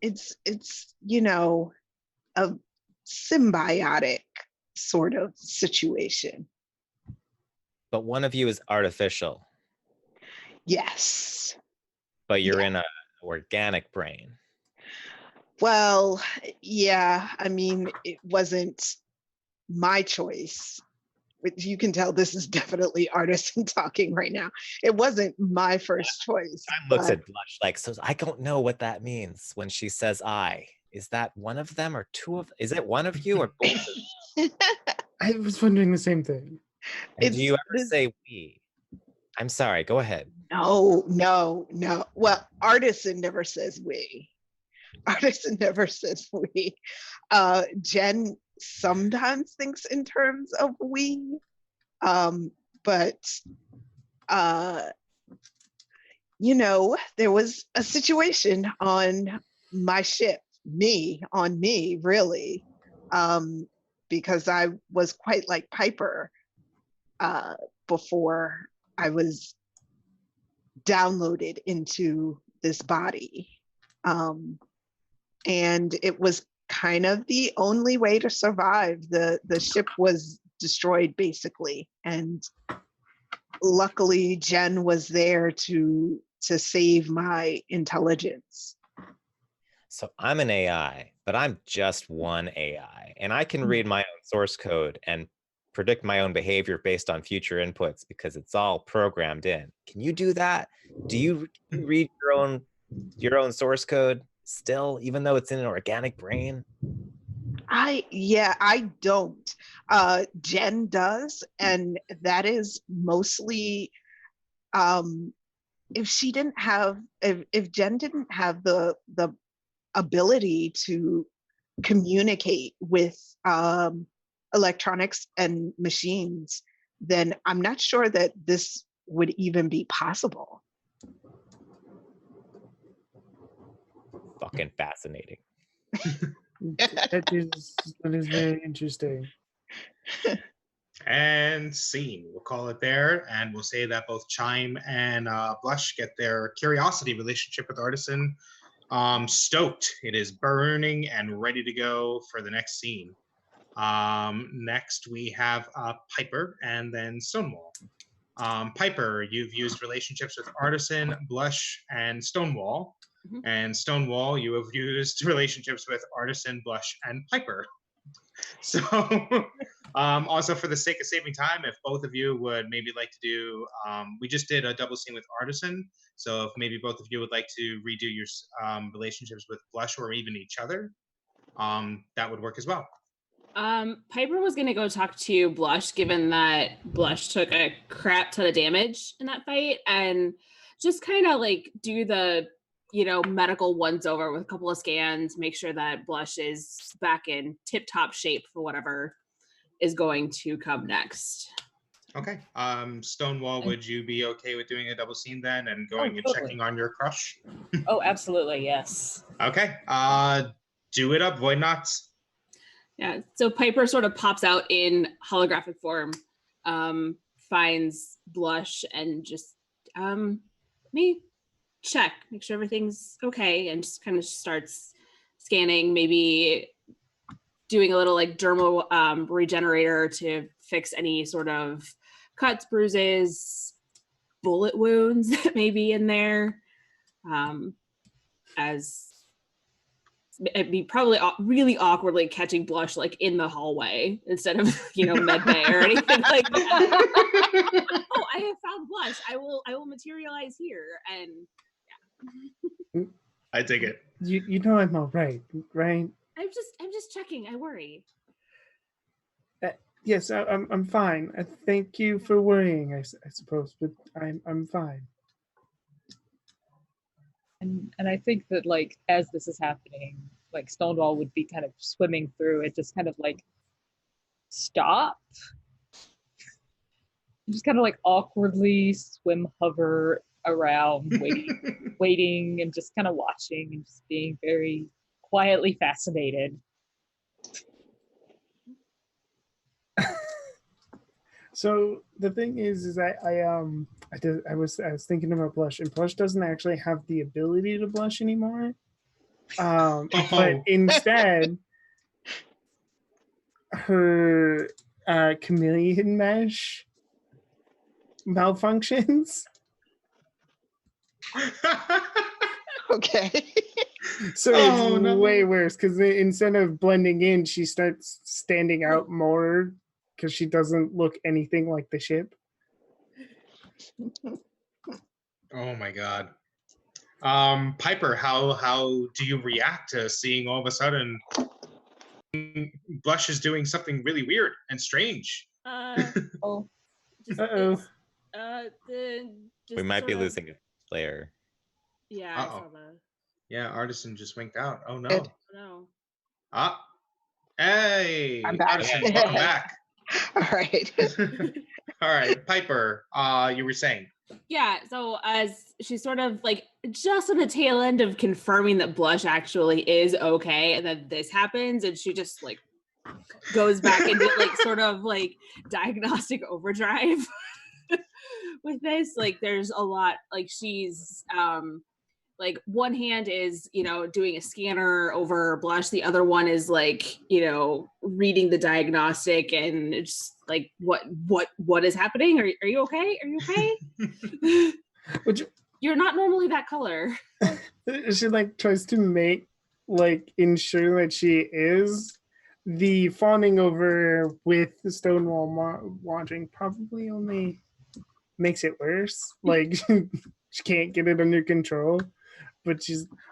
It's a symbiotic sort of situation. But one of you is artificial, Yes. but you're in an organic brain. Well, yeah, I mean, it wasn't my choice. You can tell this is definitely Artisan talking right now. It wasn't my first choice. Chime looks at Blush like, so I don't know what that means when she says I. Is that one of them or two of? Is it one of you or both of you? I was wondering the same thing. And do you ever say we? I'm sorry, go ahead. No. Well, Artisan never says we. Artisan never says we. Jen sometimes thinks in terms of we, but there was a situation on my ship, me really, because I was quite like Piper before I was downloaded into this body. And it was kind of the only way to survive. The ship was destroyed basically, and luckily Jen was there to save my intelligence. So I'm an AI, but I'm just one AI, and I can read my own source code and predict my own behavior based on future inputs because it's all programmed in. Can you do that? Do you read your own source code still, even though it's in an organic brain? I don't. Jen does, and that is mostly if she didn't have if Jen didn't have the ability to communicate with electronics and machines, then I'm not sure that this would even be possible. Fucking fascinating. That is very interesting. And scene. We'll call it there, and we'll say that both Chime and Blush get their curiosity relationship with Artisan stoked. It is burning and ready to go for the next scene. Next, we have Piper and then Stonewall. Piper, you've used relationships with Artisan, Blush, and Stonewall. Mhm. And Stonewall, you have used relationships with Artisan, Blush, and Piper. So, also for the sake of saving time, if both of you would maybe like to do, we just did a double scene with Artisan. So if maybe both of you would like to redo your relationships with Blush or even each other, that would work as well. Piper was gonna go talk to Blush, given that Blush took a crap ton of damage in that fight, and just kind of like do the medical once over with a couple of scans, make sure that Blush is back in tip-top shape for whatever is going to come next. Okay. Stonewall, would you be okay with doing a double scene then and going and totally. checking on your crush? Oh, absolutely, yes. Okay. Do it up, Void Knots. Yeah, so Piper sort of pops out in holographic form, finds Blush, and just me check, make sure everything's okay, and just kind of starts scanning, maybe doing a little like dermal regenerator to fix any sort of cuts, bruises, bullet wounds that may be in there. As it'd be probably really awkwardly catching Blush like in the hallway instead of med bay or anything like that. Oh, I have found Blush. I will materialize here, and yeah. I dig it. You know I'm all right? I'm just checking. I worry. Yes, I'm fine. Thank you for worrying, I suppose, but I'm fine. And I think that like as this is happening, like Stonewall would be kind of swimming through it, just kind of like stop. Just kind of like awkwardly swim, hover around, waiting and just kind of watching and just being very quietly fascinated. So the thing is I was thinking about Blush, and Blush doesn't actually have the ability to blush anymore. But instead, her chameleon mesh malfunctions. Okay. So it's way worse because instead of blending in, she starts standing out more because she doesn't look anything like the ship. Oh my god. Piper, how do you react to seeing all of a sudden Blush is doing something really weird and strange? Oh. We might be losing a player. Yeah, I saw the. Yeah, Artisan just winked out. Oh no. Good. No. Hey, I'm back. Artisan, welcome back. All right. All right, Piper, you were saying. Yeah, so as she's sort of like just on the tail end of confirming that Blush actually is okay, and then this happens, and she just like goes back into like sort of like diagnostic overdrive with this. Like there's a lot, like she's like one hand is doing a scanner over Blush, the other one is like reading the diagnostic, and it's like what is happening? Are you okay? Are you okay? You're not normally that color. She like tries to make like ensure that she is. The fawning over with the Stonewall watching probably only makes it worse. Like she can't get it under control. But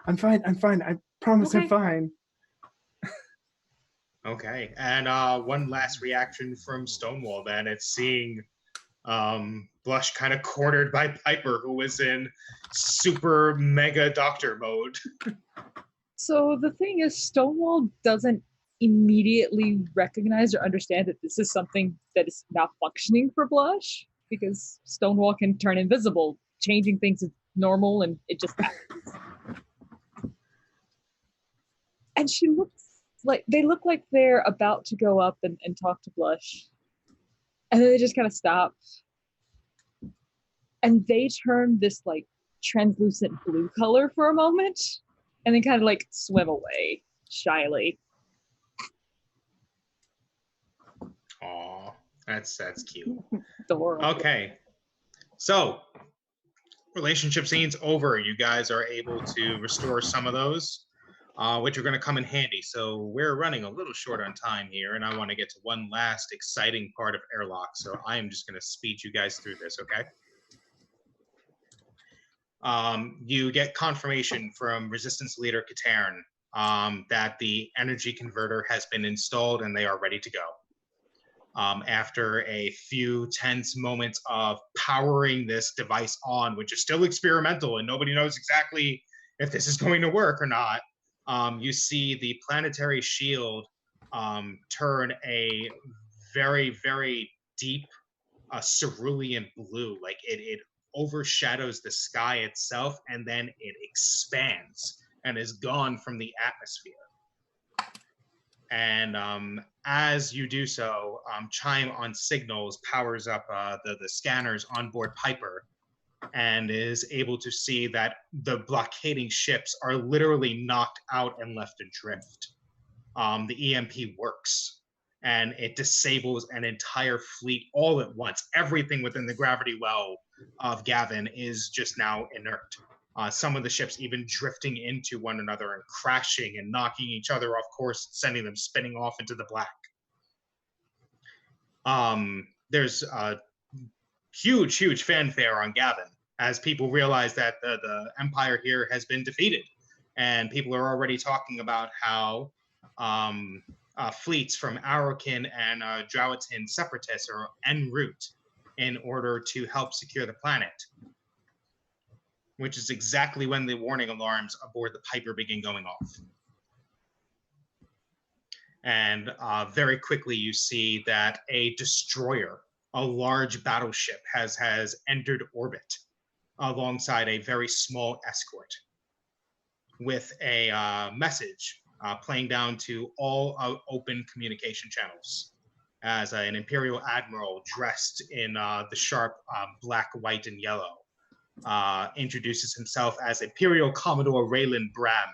I'm fine. I promise. Okay. I'm fine. Okay, and one last reaction from Stonewall. Then it's seeing Blush kind of cornered by Piper, who was in super mega doctor mode. So the thing is, Stonewall doesn't immediately recognize or understand that this is something that is not functioning for Blush, because Stonewall can turn invisible. Changing things is normal, and it just happens. And they look like they're about to go up and talk to Blush. And then they just kind of stop. And they turn this like translucent blue color for a moment, and then kind of like swim away shyly. Aw, that's cute. Adorable. Okay, so relationship scene's over. You guys are able to restore some of those, which are going to come in handy. So we're running a little short on time here, and I want to get to one last exciting part of Airlock. So I am just going to speed you guys through this, okay? You get confirmation from Resistance Leader Katarn that the energy converter has been installed and they are ready to go. After a few tense moments of powering this device on, which is still experimental and nobody knows exactly if this is going to work or not, you see the planetary shield turn a very, very deep cerulean blue. Like it overshadows the sky itself, and then it expands and is gone from the atmosphere. And as you do so, Chime on signals powers up the scanners on board Piper, and is able to see that the blockading ships are literally knocked out and left adrift. The EMP works, and it disables an entire fleet all at once. Everything within the gravity well of Gavin is just now inert. Some of the ships even drifting into one another and crashing and knocking each other off course, sending them spinning off into the black. There's a huge fanfare on Gavin as people realize that the Empire here has been defeated. And people are already talking about how fleets from Arokin and Drowatin separatists are en route in order to help secure the planet, which is exactly when the warning alarms aboard the Piper begin going off. And very quickly you see that a destroyer, a large battleship, has entered orbit alongside a very small escort with a message playing down to all open communication channels as an Imperial Admiral dressed in the sharp black, white, and yellow introduces himself as Imperial Commodore Raylan Bram,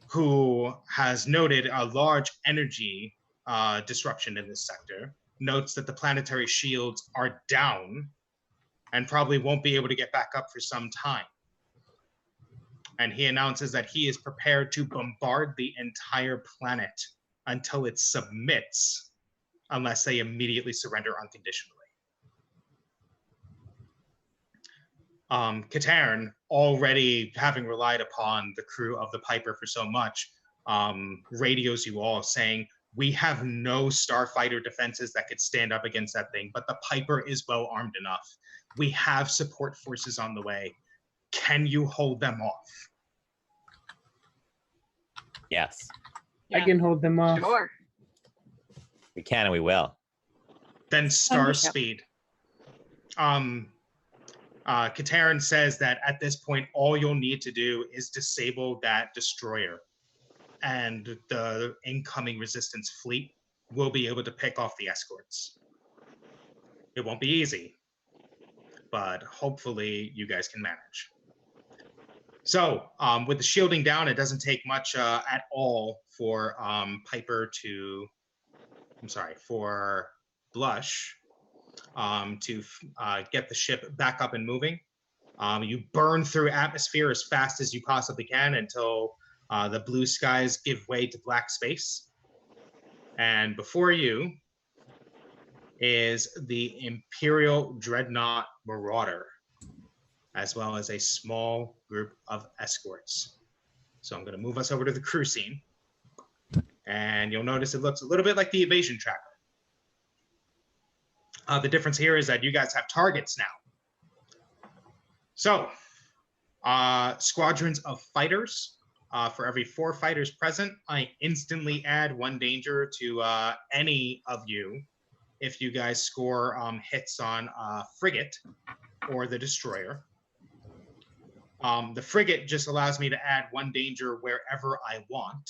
who has noted a large energy disruption in this sector, notes that the planetary shields are down and probably won't be able to get back up for some time. And he announces that he is prepared to bombard the entire planet until it submits, unless they immediately surrender unconditionally. Katarn, already having relied upon the crew of the Piper for so much, radios you all saying, "We have no starfighter defenses that could stand up against that thing, but the Piper is well armed enough. We have support forces on the way. Can you hold them off?" Yes, I can hold them off. Sure. we can and we will. Then star speed. Katarn says that at this point, all you'll need to do is disable that destroyer, and the incoming resistance fleet will be able to pick off the escorts. It won't be easy, but hopefully you guys can manage. So with the shielding down, it doesn't take much at all for for Blush to get the ship back up and moving. You burn through atmosphere as fast as you possibly can until the blue skies give way to black space. And before you is the Imperial Dreadnought Marauder, as well as a small group of escorts. So I'm going to move us over to the crew scene. And you'll notice it looks a little bit like the evasion tracker. The difference here is that you guys have targets now. So, squadrons of fighters. For every 4 fighters present, I instantly add 1 danger to any of you if you guys score hits on frigate or the destroyer. The frigate just allows me to add 1 danger wherever I want.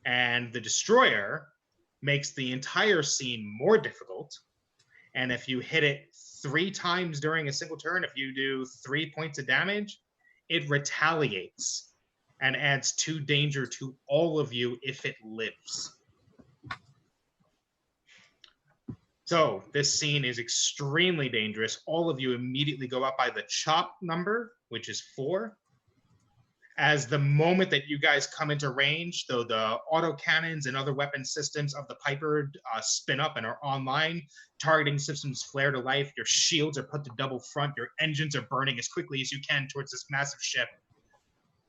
And the destroyer makes the entire scene more difficult. And if you hit it 3 times during a single turn, if you do 3 points of damage, it retaliates and adds 2 danger to all of you if it lives. So this scene is extremely dangerous. All of you immediately go up by the chop number, which is 4. As the moment that you guys come into range, though the autocannons and other weapon systems of the Piper spin up and are online, targeting systems flare to life, your shields are put to double front, your engines are burning as quickly as you can towards this massive ship.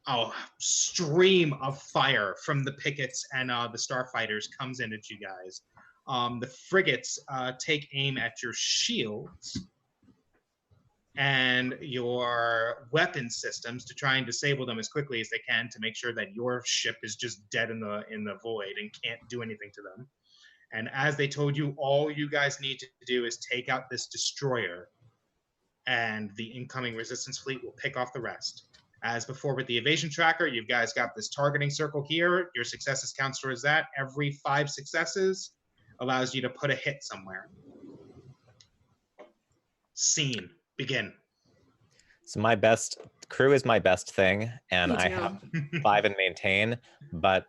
A stream of fire from the pickets and the starfighters comes in at you guys. The frigates take aim at your shields and your weapon systems to try and disable them as quickly as they can to make sure that your ship is just dead in the void and can't do anything to them. And as they told you, all you guys need to do is take out this destroyer, and the incoming resistance fleet will pick off the rest. As before with the evasion tracker, you guys got this targeting circle here. Your successes counts towards that. Every 5 successes allows you to put a hit somewhere. Scene. Begin. So my best crew is my best thing, and I have 5 in maintain, but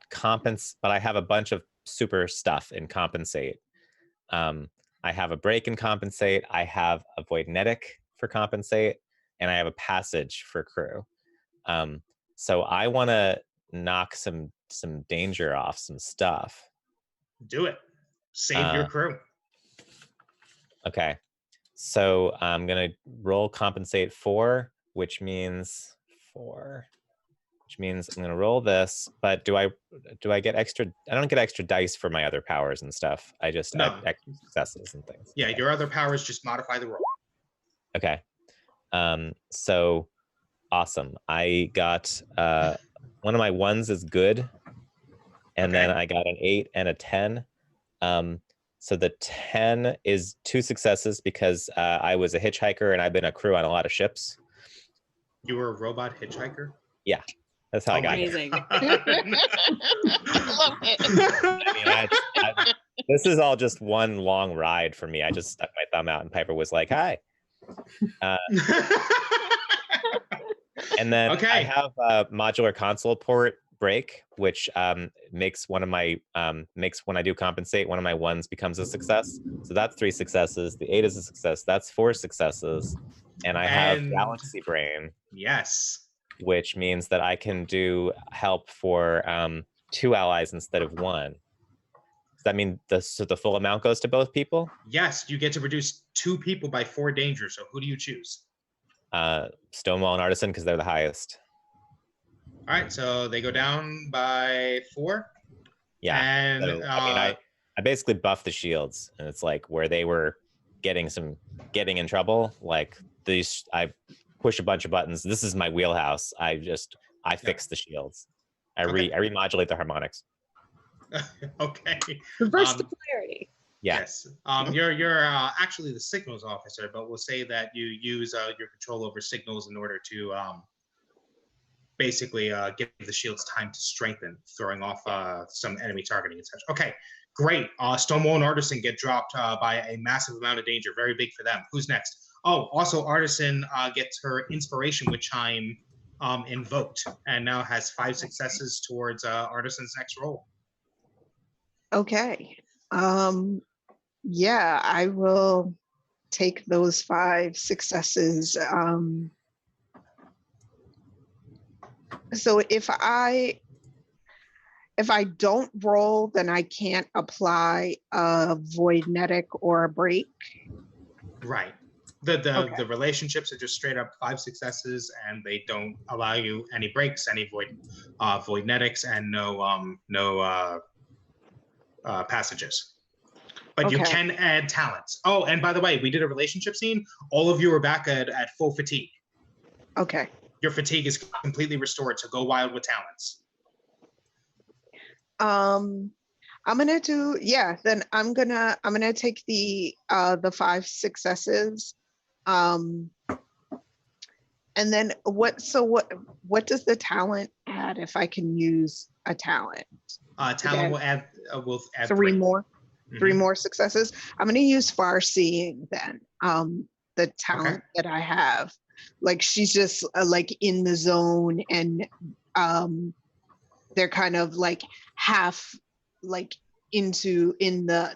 I have a bunch of super stuff in compensate. I have a break in compensate, I have a voidnetic for compensate, and I have a passage for crew. So I want to knock some danger off some stuff. Do it. Save your crew. Okay. So I'm going to roll compensate 4, which means I'm going to roll this, but do I get extra? I don't get extra dice for my other powers and stuff. I just add extra successes and things. Yeah, your other powers just modify the roll. Okay. So awesome. I got one of my 1s is good, and then I got an 8 and a 10. So the 10 is 2 successes because I was a hitchhiker and I've been a crew on a lot of ships. You were a robot hitchhiker? Yeah, that's how I got here. Amazing. Love it. I mean, this is all just one long ride for me. I just stuck my thumb out and Piper was like, hi. And then I have a modular console port break, which makes one of my makes when I do compensate, one of my 1s becomes a success. So that's 3 successes. The 8 is a success. That's 4 successes. And I have Galaxy Brain. Yes. Which means that I can do help for 2 allies instead of 1. Does that mean the full amount goes to both people? Yes, you get to reduce 2 people by 4 danger. So who do you choose? Stonewall and Artisan, because they're the highest. All right, so they go down by 4. Yeah, and so, I basically buffed the shields, and it's like where they were getting in trouble. Like these, I push a bunch of buttons. This is my wheelhouse. I fix the shields. I remodulate the harmonics. Okay. Reverse the polarity. Yeah. Yes. You're actually the signals officer, but we'll say that you use your control over signals in order to basically give the shields time to strengthen, throwing off some enemy targeting and such. Okay, great. Stonewall and Artisan get dropped by a massive amount of danger. Very big for them. Who's next? Oh, also Artisan gets her inspiration with Chime invoked and now has 5 successes towards Artisan's next roll. Okay. Yeah, I will take those 5 successes. So if I don't roll, then I can't apply a voidnetic or a break. Right. The relationships are just straight up 5 successes, and they don't allow you any breaks, any voidnetics, and no passages. But you can add talents. Oh, and by the way, we did a relationship scene. All of you are back at full fatigue. Okay. Your fatigue is completely restored, so go wild with talents. I'm gonna do, then I'm gonna take the 5 successes. And then what does the talent add if I can use a talent? Talent will add 3 more. Mm-hmm. 3 more successes. I'm going to use far seeing then. The talent that I have, like she's just like in the zone, and they're kind of like half like in the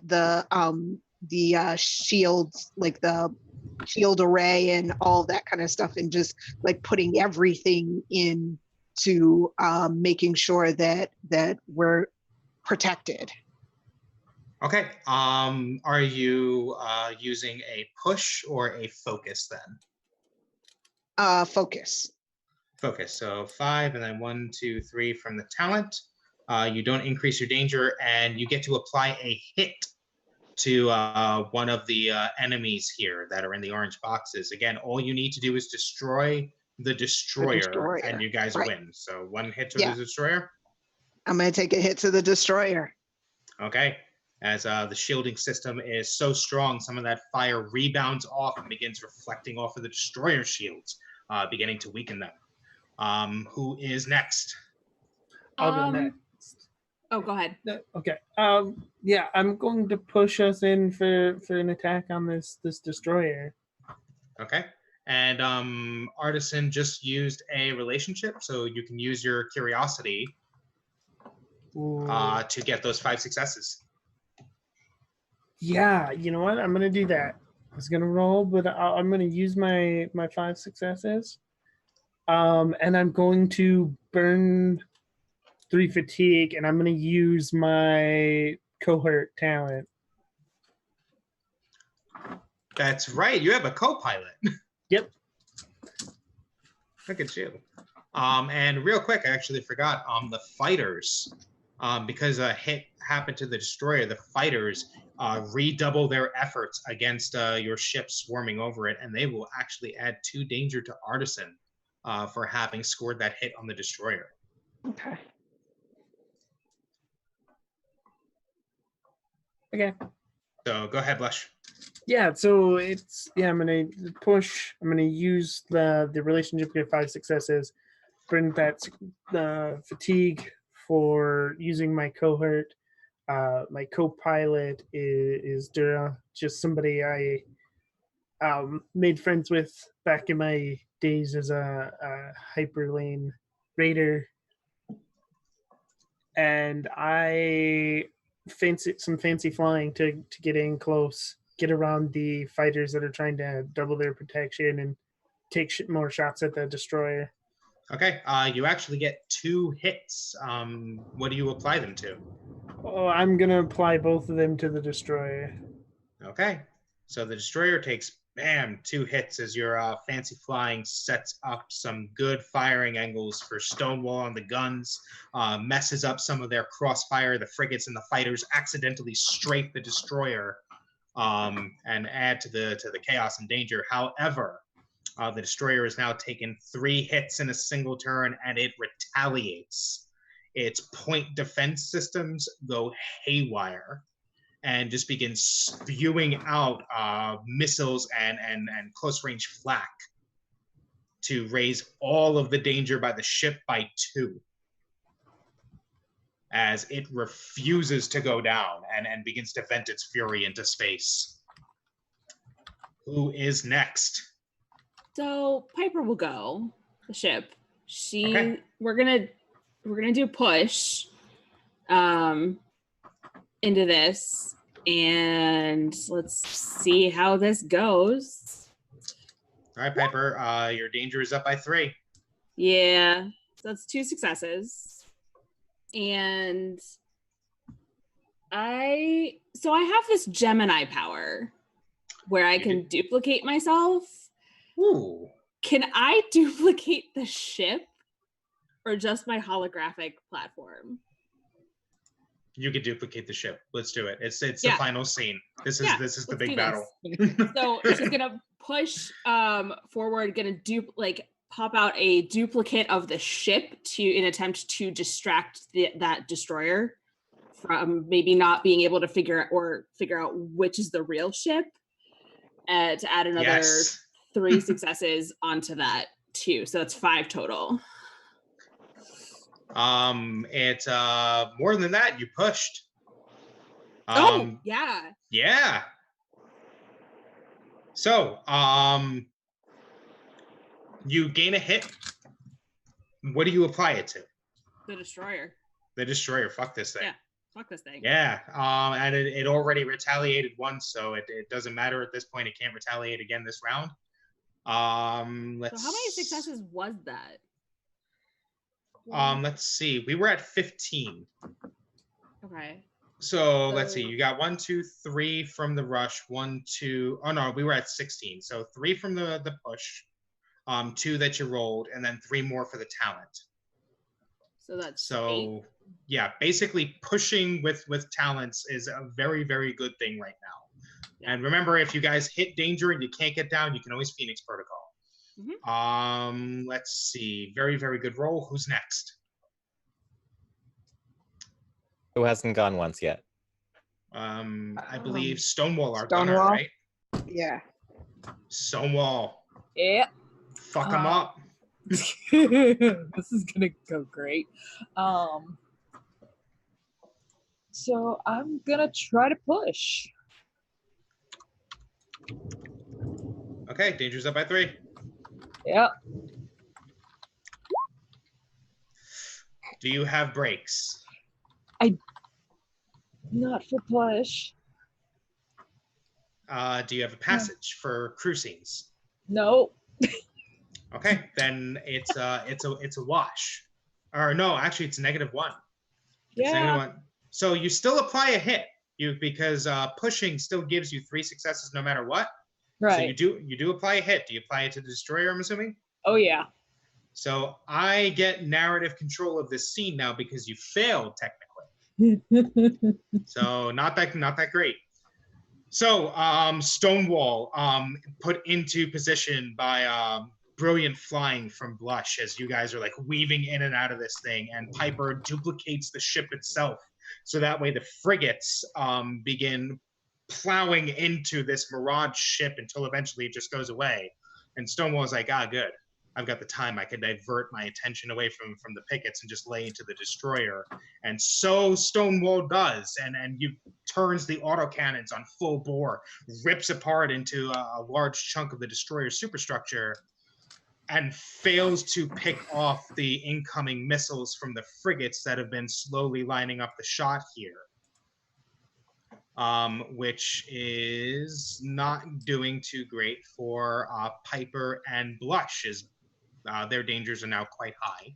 shields, like the shield array and all that kind of stuff, and just like putting everything in to making sure that we're protected. Okay. Are you using a push or a focus then? Focus. Focus. So 5, and then 1, 2, 3 from the talent. You don't increase your danger, and you get to apply a hit to one of the enemies here that are in the orange boxes. Again, all you need to do is destroy the destroyer, and you guys win. So 1 hit to the destroyer. I'm going to take a hit to the destroyer. Okay. As the shielding system is so strong, some of that fire rebounds off and begins reflecting off of the destroyer shields, beginning to weaken them. Who is next? I'll go next. Oh, go ahead. Okay. I'm going to push us in for an attack on this destroyer. Okay. And Artisan just used a relationship, so you can use your curiosity to get those 5 successes. Yeah, you know what? I'm gonna do that. I was gonna roll, but I'm gonna use my 5 successes, and I'm going to burn 3 fatigue, and I'm gonna use my cohort talent. That's right. You have a co-pilot. Yep. Look at you. And real quick, I actually forgot. The fighters, because a hit happened to the destroyer, the fighters redouble their efforts against your ship swarming over it, and they will actually add 2 danger to Artisan for having scored that hit on the destroyer. Okay. Okay. So go ahead, Blush. Yeah, so I'm gonna push. I'm gonna use the relationship to 5 successes, burn that fatigue for using my cohort. My co-pilot is Dura, just somebody I made friends with back in my days as a hyperlane raider, and I fancy flying to get in close, get around the fighters that are trying to double their protection and take more shots at the destroyer. Okay, you actually get 2 hits. What do you apply them to? Oh, I'm gonna apply both of them to the destroyer. Okay, so the destroyer takes, 2 hits as your fancy flying sets up some good firing angles for Stonewall on the guns, messes up some of their crossfire. The frigates and the fighters accidentally strafe the destroyer and add to the chaos and danger. However, the destroyer has now taken 3 hits in a single turn, and it retaliates. Its point defense systems go haywire and just begins spewing out missiles and close range flak to raise all of the danger by the ship by 2, as it refuses to go down and begins to vent its fury into space. Who is next? So Piper will go, the ship. Okay. We're gonna do push into this, and let's see how this goes. All right, Piper, your danger is up by 3. Yeah, so that's 2 successes. And I have this Gemini power. where I You can do- duplicate myself. Ooh. Can I duplicate the ship or just my holographic platform? You could duplicate the ship. Let's do it. It's the Yeah. final scene. This is Yeah, the let's big do battle. So she's gonna push forward, gonna pop out a duplicate of the ship in attempt to distract that destroyer from maybe not being able to figure out which is the real ship, to add another Yes. 3 successes onto that too. So that's 5 total. It's more than that. You pushed. Oh yeah. Yeah. So, you gain a hit. What do you apply it to? The destroyer. The destroyer. Fuck this thing. Yeah. Fuck this thing. Yeah. And it already retaliated once, so it doesn't matter at this point. It can't retaliate again this round. So how many successes was that? Let's see. We were at 15. Okay. So let's see. You got 1, 2, 3 from the rush. 1, 2. Oh no, we were at 16. So 3 from the push. 2 that you rolled, and then 3 more for the talent. So that's 8. Yeah, basically pushing with talents is a very, very good thing right now. Yeah. And remember, if you guys hit danger and you can't get down, you can always Phoenix Protocol. Mm-hmm. Let's see. Very, very good roll. Who's next? Who hasn't gone once yet? I believe Stonewall, our Stonewall. gunner, right? Yeah. Yeah. Stonewall. Fuck him up. This is gonna go great. So I'm gonna try to push. Okay, danger's up by 3. Yep. Do you have brakes? Not for push. Do you have a passage for crew scenes? No. Okay, then it's a wash. Or no, actually it's -1. It's Yeah. -1. So you still apply a hit. Because pushing still gives you 3 successes no matter what. Right. So you do apply a hit. Do you apply it to the destroyer, I'm assuming? Oh yeah. So I get narrative control of this scene now because you failed technically. So not that great. So Stonewall put into position by brilliant flying from Blush as you guys are like weaving in and out of this thing, and Piper duplicates the ship itself. So that way the frigates begin plowing into this Mirage ship until eventually it just goes away. And Stonewall's like, good. I've got the time. I can divert my attention away from the pickets and just lay into the destroyer. And so Stonewall does, and you turns the autocannons on full bore, rips apart into a large chunk of the destroyer's superstructure, and fails to pick off the incoming missiles from the frigates that have been slowly lining up the shot here. Which is not doing too great for Piper and Blush, as their dangers are now quite high.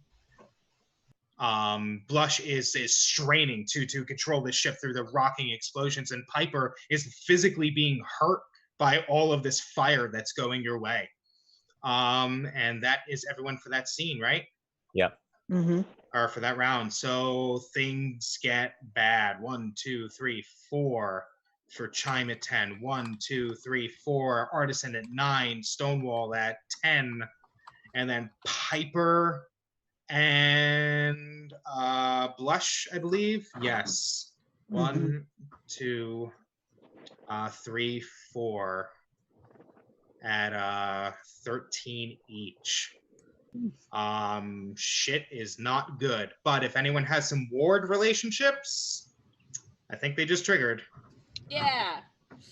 Blush is straining to control the ship through the rocking explosions, and Piper is physically being hurt by all of this fire that's going your way. And that is everyone for that scene, right? Yep. Mm-hmm. Or for that round. So things get bad. 1, 2, 3, 4 for Chime at 10. 1, 2, 3, 4. Artisan at 9. Stonewall at 10. And then Piper and Blush, I believe. Yes. 1, 2, 3, 4 at 13 each. Shit is not good. But if anyone has some ward relationships, I think they just triggered. Yeah.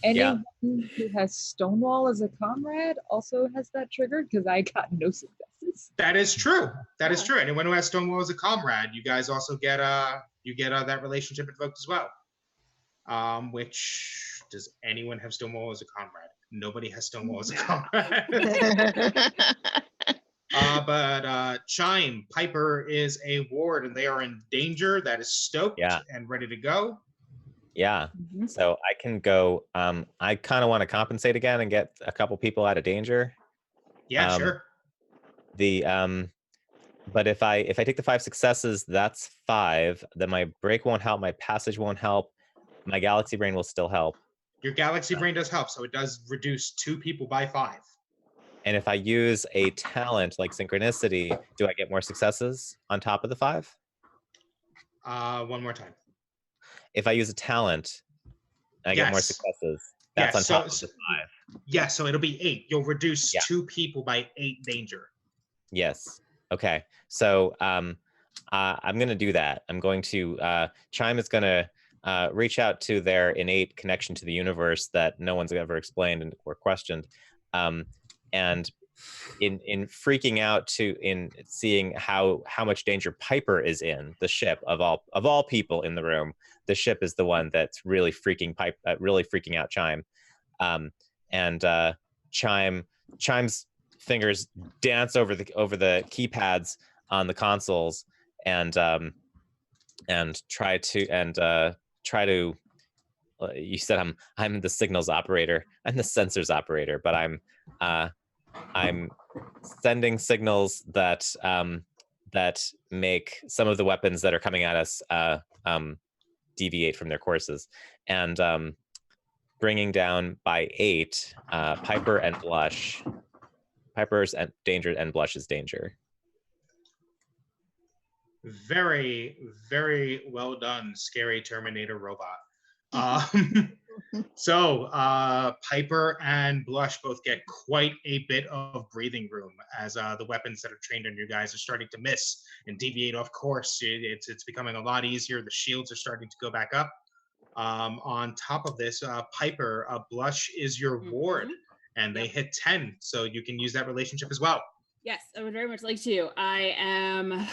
Anyone who has Stonewall as a comrade also has that triggered, because I got no successes. That is true. That is true. Anyone who has Stonewall as a comrade, you guys also get that relationship invoked as well. Which, does anyone have Stonewall as a comrade? Nobody has Stonewall as a comrade. But Chime, Piper is a ward, and they are in danger. That is stoked and ready to go. Yeah. Mhm. So I can go. I kind of want to compensate again and get a couple people out of danger. Yeah, Um, sure. the but if I take the 5 successes, that's 5. Then my break won't help. My passage won't help. My galaxy brain will still help. Your galaxy brain does help, so it does reduce 2 people by 5. And if I use a talent like synchronicity, do I get more successes on top of the 5? One more time. If I use a talent, I get more Yes. successes. That's Yes. on top of the 5. Yeah, so it'll be 8. You'll reduce Yeah. 2 people by 8 danger. Yes. Okay. So I'm going to do that. I'm going to Chime is going to reach out to their innate connection to the universe that no one's ever explained or questioned, and in freaking out in seeing how much danger Piper is in the ship of all people in the room. The ship is the one that's really freaking out Chime, and Chime's fingers dance over the keypads on the consoles and try to you said I'm the signals operator. I'm the sensors operator, but I'm sending signals that make some of the weapons that are coming at us deviate from their courses, and bringing down by 8 Piper and Blush. Piper's danger and Blush's danger. Very, very well done, scary Terminator robot. So Piper and Blush both get quite a bit of breathing room as the weapons that are trained on you guys are starting to miss and deviate off course. It's becoming a lot easier. The shields are starting to go back up. On top of this, Piper, Blush is your ward, and they hit 10, so you can use that relationship as well. Yes, I would very much like to. I am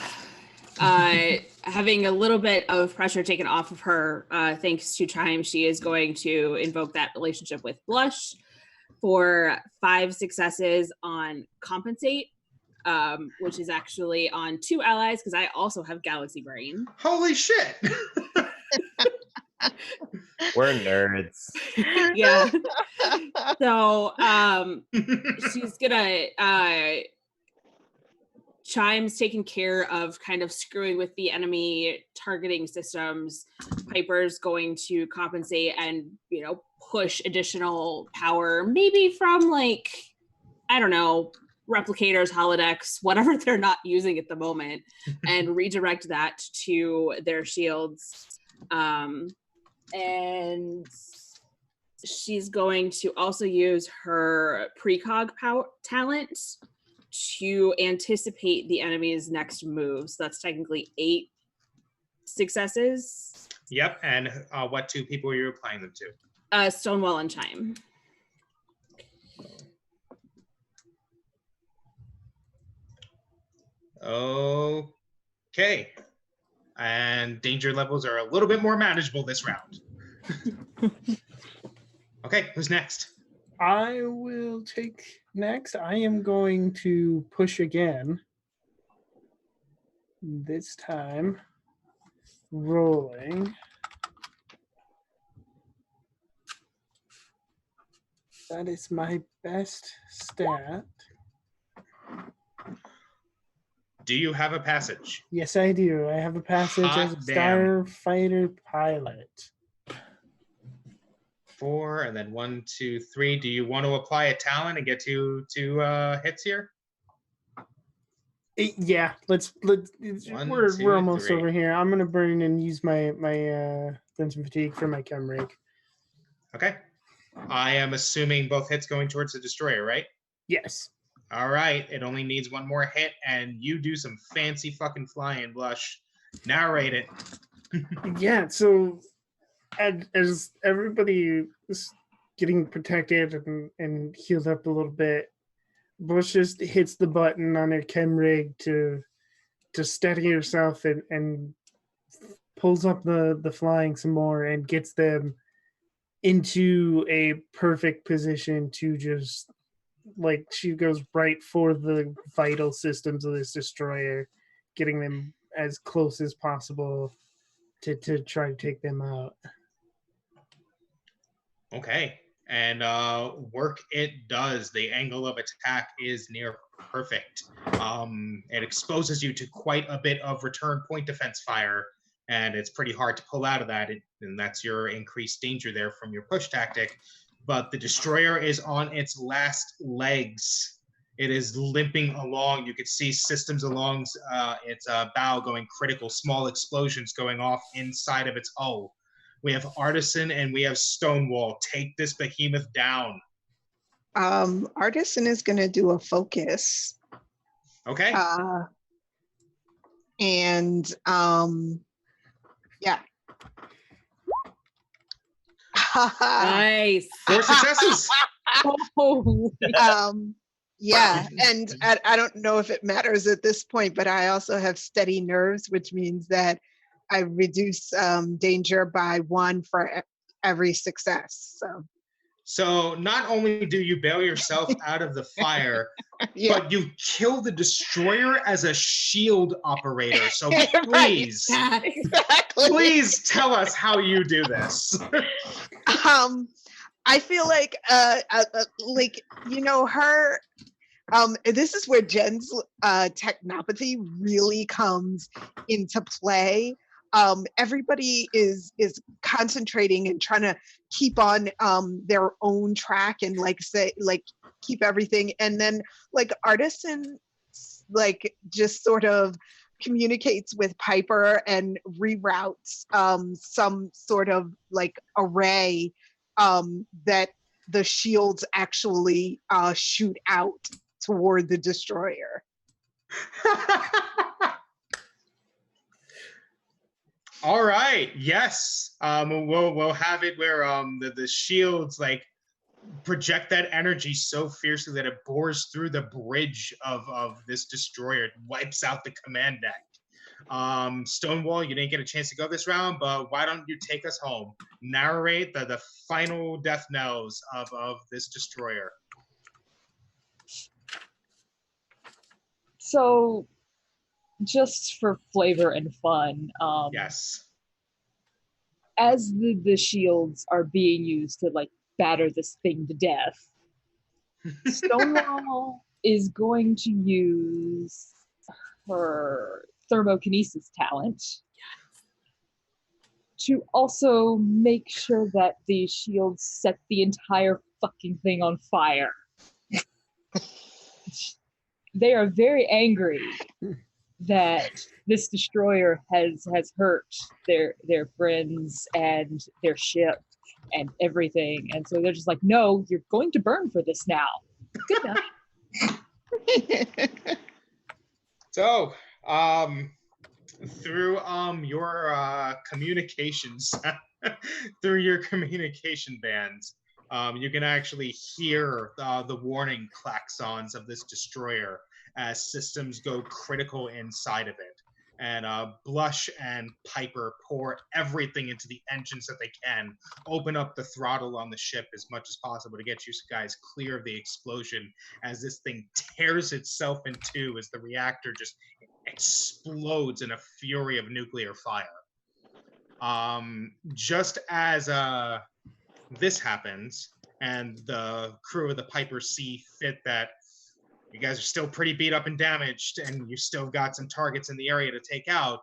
having a little bit of pressure taken off of her thanks to Chime. She is going to invoke that relationship with Blush for 5 successes on Compensate, which is actually on 2 allies because I also have Galaxy Brain. Holy shit! We're nerds. Yeah. So she's gonna Chime's taking care of kind of screwing with the enemy targeting systems. Piper's going to compensate and, push additional power, maybe from like, I don't know, replicators, holodecks, whatever they're not using at the moment, and redirect that to their shields. And she's going to also use her precog power talent to anticipate the enemy's next move. So that's technically 8 successes. Yep, and what 2 people are you applying them to? Stonewall and Chime. Okay. And danger levels are a little bit more manageable this round. Okay, who's next? I will take next. I am going to push again. This time, rolling. That is my best stat. Do you have a passage? Yes, I do. I have a passage as a starfighter pilot. 4, and then 1, 2, 3. Do you want to apply a talent and get two hits here? Yeah, let's. We're almost over here. I'm gonna burn and use my sense of fatigue for my chem rig. Okay. I am assuming both hits going towards the destroyer, right? Yes. All right. It only needs 1 more hit, and you do some fancy fucking flying, Blush. Narrate it. Yeah. So, as everybody is getting protected and healed up a little bit, Bush just hits the button on her chem rig to steady herself and pulls up the flying some more and gets them into a perfect position to just, like, she goes right for the vital systems of this destroyer, getting them as close as possible to try to take them out. Okay. And work it does. The angle of attack is near perfect. It exposes you to quite a bit of return point defense fire, and it's pretty hard to pull out of that. And that's your increased danger there from your push tactic. But the destroyer is on its last legs. It is limping along. You could see systems along its bow going critical, small explosions going off inside of its hull. We have Artisan and we have Stonewall. Take this behemoth down. Artisan is going to do a focus. Okay. And yeah. Nice. 4 successes. Yeah, and I don't know if it matters at this point, but I also have steady nerves, which means that I reduce danger by 1 for every success. So not only do you bail yourself out of the fire, Yeah. but you kill the destroyer as a shield operator. So please, Exactly. please tell us how you do this. I feel like her. This is where Jen's technopathy really comes into play. Everybody is concentrating and trying to keep on their own track and keep everything, and then Artisan just sort of communicates with Piper and reroutes some sort of array that the shields actually shoot out toward the destroyer. All right. Yes. We'll have it where the shields project that energy so fiercely that it bores through the bridge of this destroyer. It wipes out the command deck. Stonewall, you didn't get a chance to go this round, but why don't you take us home? Narrate the final death knells of this destroyer. So, just for flavor and fun, yes, as the shields are being used to batter this thing to death, Stonewall is going to use her thermokinesis talent to also make sure that the shields set the entire fucking thing on fire. They are very angry that this destroyer has hurt their friends and their ship and everything, and so they're just like, no, you're going to burn for this now. Good night. So through your communications through your communication bands, you can actually hear the warning klaxons of this destroyer as systems go critical inside of it. And Blush and Piper pour everything into the engines that they can, open up the throttle on the ship as much as possible to get you guys clear of the explosion as this thing tears itself in two as the reactor just explodes in a fury of nuclear fire. Just as this happens, and the crew of the Piper see fit that you guys are still pretty beat up and damaged, and you still got some targets in the area to take out,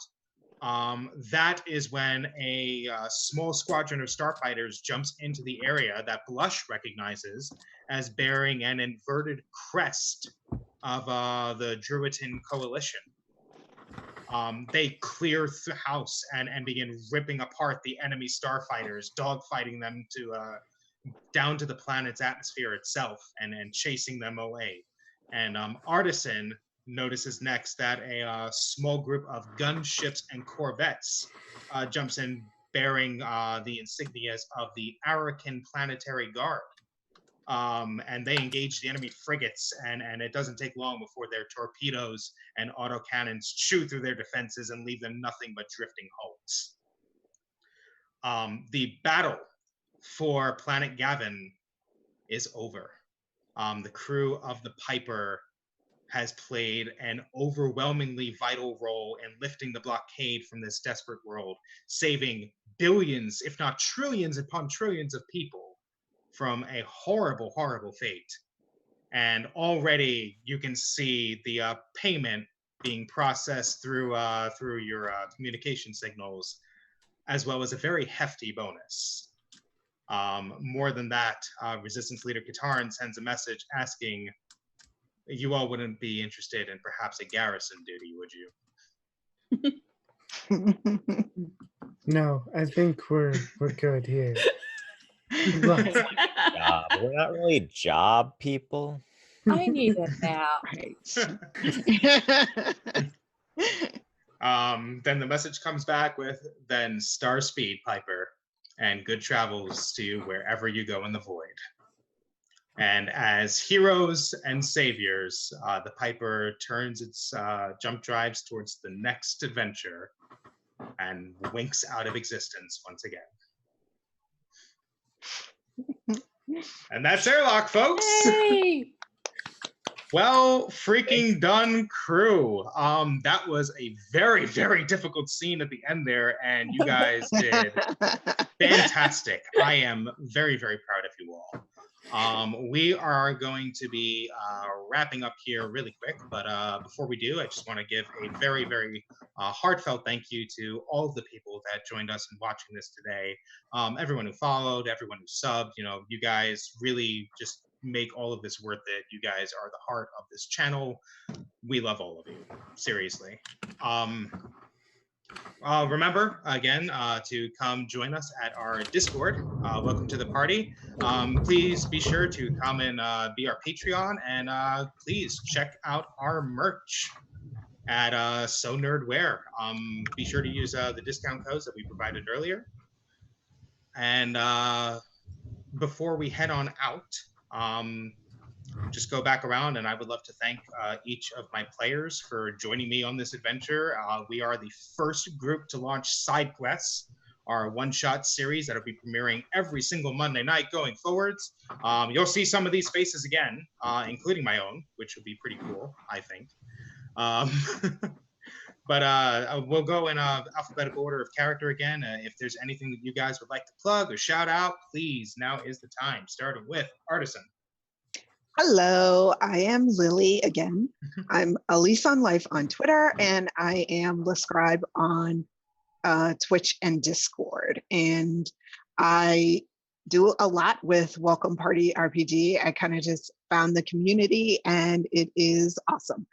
that is when a small squadron of starfighters jumps into the area that Blush recognizes as bearing an inverted crest of the Druitan coalition. They clear the house and begin ripping apart the enemy starfighters, dogfighting them down to the planet's atmosphere itself and chasing them away. And Artisan notices next that a small group of gunships and corvettes jumps in bearing the insignias of the Arakan Planetary Guard. And they engage the enemy frigates, and it doesn't take long before their torpedoes and autocannons chew through their defenses and leave them nothing but drifting hulks. The battle for Planet Gavin is over. The crew of the Piper has played an overwhelmingly vital role in lifting the blockade from this desperate world, saving billions, if not trillions upon trillions of people from a horrible, horrible fate. And already you can see the payment being processed through your communication signals, as well as a very hefty bonus. More than that, Resistance Leader Katarn sends a message asking, you all wouldn't be interested in perhaps a garrison duty, would you? No, I think we're good here. Look, But we're not really job people. I need a nap. Then the message comes back with, then star speed, Piper, and good travels to you wherever you go in the void. And as heroes and saviors, the Piper turns its jump drives towards the next adventure and winks out of existence once again. And that's Airlock, folks. Yay! Well freaking done, crew. That was a very, very difficult scene at the end there, and you guys did fantastic. I am very, very proud of you all. We are going to be wrapping up here really quick, but before we do, I just want to give a very, very heartfelt thank you to all of the people that joined us in watching this today. Everyone who followed, everyone who subbed, you guys really just make all of this worth it. You guys are the heart of this channel. We love all of you, seriously. Remember, again, to come join us at our Discord. Welcome to the party. Please be sure to come and be our Patreon, and please check out our merch at So Nerd Wear. Be sure to use the discount codes that we provided earlier. And before we head on out, just go back around, and I would love to thank each of my players for joining me on this adventure. We are the first group to launch Side Quests, our one-shot series that will be premiering every single Monday night going forwards. You'll see some of these faces again, including my own, which would be pretty cool, I think. But we'll go in alphabetical order of character again. If there's anything that you guys would like to plug or shout out, please, now is the time. Starting with Artisan. Hello, I am Lily again. I'm Elise on Life on Twitter, and I am Lescribe on Twitch and Discord. And I do a lot with Welcome Party RPG. I kind of just found the community, and it is awesome.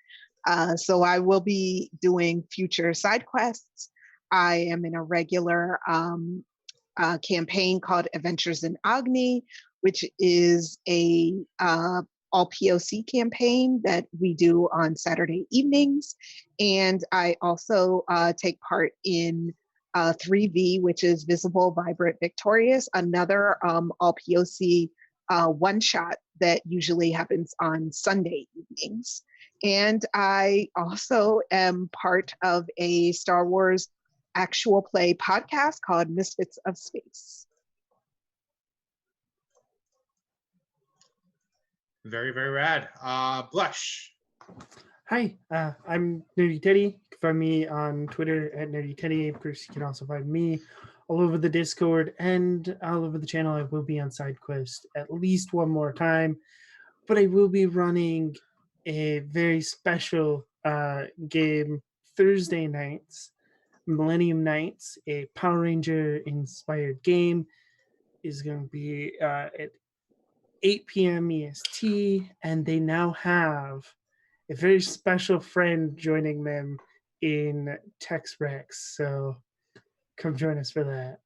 So I will be doing future side quests. I am in a regular campaign called Adventures in Agni, which is a all POC campaign that we do on Saturday evenings. And I also take part in 3V, which is Visible, Vibrant, Victorious, another all POC one shot that usually happens on Sunday evenings. And I also am part of a Star Wars actual play podcast called Misfits of Space. Very, very rad. Blush. hi, I'm Nerdy Teddy. You can find me on Twitter at Nerdy Teddy. Of course, you can also find me all over the Discord and all over the channel. I will be on SideQuest at least one more time, but I will be running a very special game Thursday nights, Millennium Nights, a Power Ranger inspired game. Is going to be at 8 p.m. EST, and they now have a very special friend joining them in Tex Rex. So come join us for that.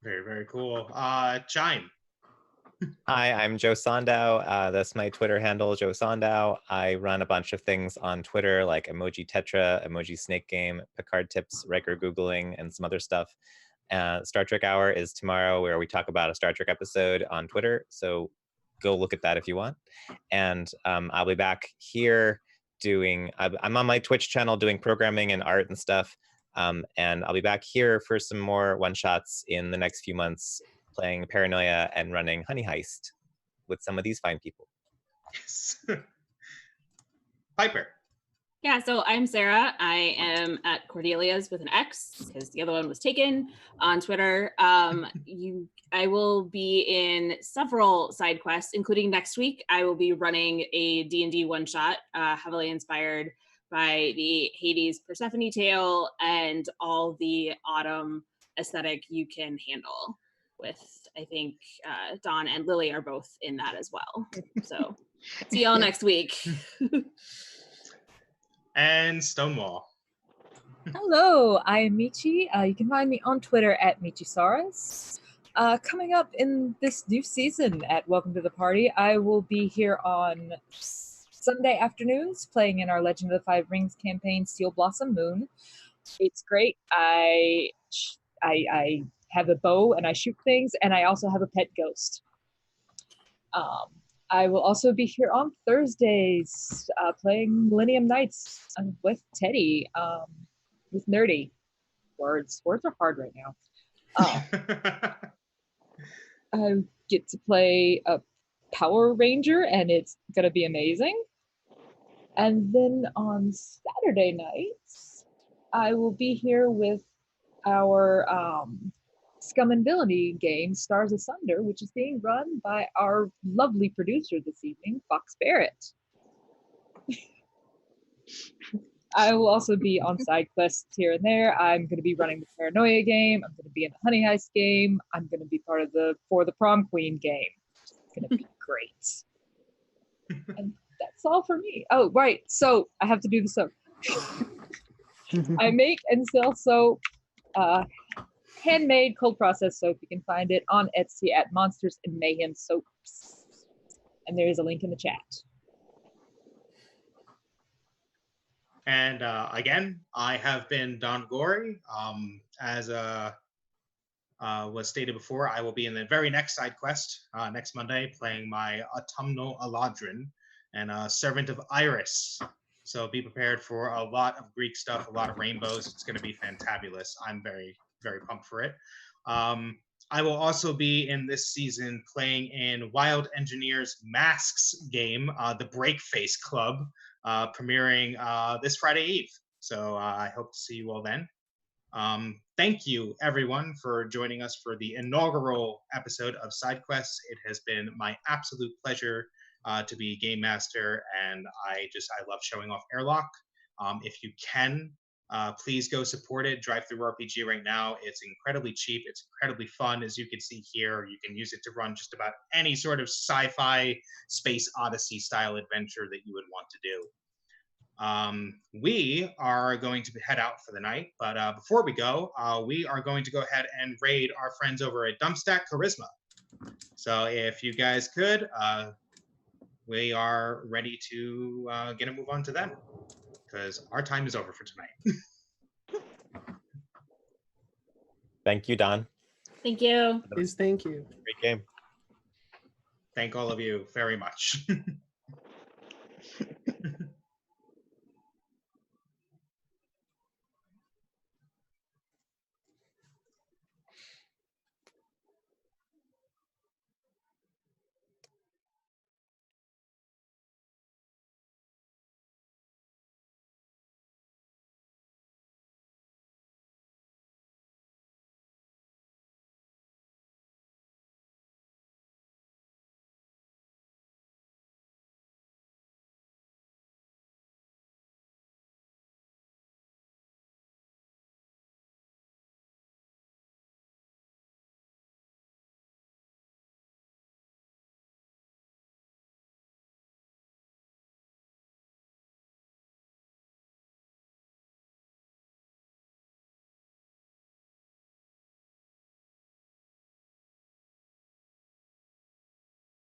Very, very cool. Chime. Hi, I'm Joe Sandow. That's my Twitter handle, Joe Sandow. I run a bunch of things on Twitter like Emoji Tetra, Emoji Snake Game, Picard Tips, regular Googling, and some other stuff. Star Trek Hour is tomorrow, where we talk about a Star Trek episode on Twitter. So go look at that if you want. And I'll be back here I'm on my Twitch channel doing programming and art and stuff. And I'll be back here for some more one-shots in the next few months, playing Paranoia and running Honey Heist with some of these fine people. Yes. Piper. Yeah, so I'm Sarah. I am at Cordelia's with an X because the other one was taken on Twitter. I will be in several side quests, including next week. I will be running a D&D one-shot, heavily inspired by the Hades Persephone tale and all the autumn aesthetic you can handle. With, I think, Dawn and Lily are both in that as well. So see y'all next week. And Stonewall. Hello, I am Michi. You can find me on Twitter at Michisaurus. Coming up in this new season at Welcome to the Party, I will be here on Sunday afternoons playing in our Legend of the Five Rings campaign, Steel Blossom Moon. It's great. I have a bow and I shoot things, and I also have a pet ghost. I will also be here on Thursdays playing Millennium Nights with Teddy, with Nerdy. Words are hard right now. I get to play a Power Ranger, and it's going to be amazing. And then on Saturday nights, I will be here with our Scum and Villainy game, Stars Asunder, which is being run by our lovely producer this evening, Fox Barrett. I will also be on side quests here and there. I'm going to be running the Paranoia game. I'm going to be in the Honey Heist game. I'm going to be part of the For the Prom Queen game. It's going to be great. And that's all for me. Oh, right. So I have to do the soap. I make and sell soap, handmade cold processed soap. You can find it on Etsy at Monsters and Mayhem Soaps. And there is a link in the chat. And again, I have been Don Gory. As was stated before, I will be in the very next side quest next Monday, playing my Autumnal Eladrin and Servant of Iris. So be prepared for a lot of Greek stuff, a lot of rainbows. It's going to be fantabulous. I'm very, very pumped for it. I will also be in this season playing in Wild Engineers Masks game, the Breakface Club, premiering this Friday Eve. So I hope to see you all then. Thank you, everyone, for joining us for the inaugural episode of Side Quests. It has been my absolute pleasure to be Game Master, and I love showing off Airlock. If you can, please go support it. Drive-Thru RPG right now. It's incredibly cheap. It's incredibly fun, as you can see here. You can use it to run just about any sort of sci-fi space odyssey style adventure that you would want to do. We are going to head out for the night, but before we go, we are going to go ahead and raid our friends over at Dumpstack Charisma. So if you guys could, we are ready to get a move on to them, because our time is over for tonight. Thank you, Don. Thank you. Please, thank you. Great game. Thank all of you very much.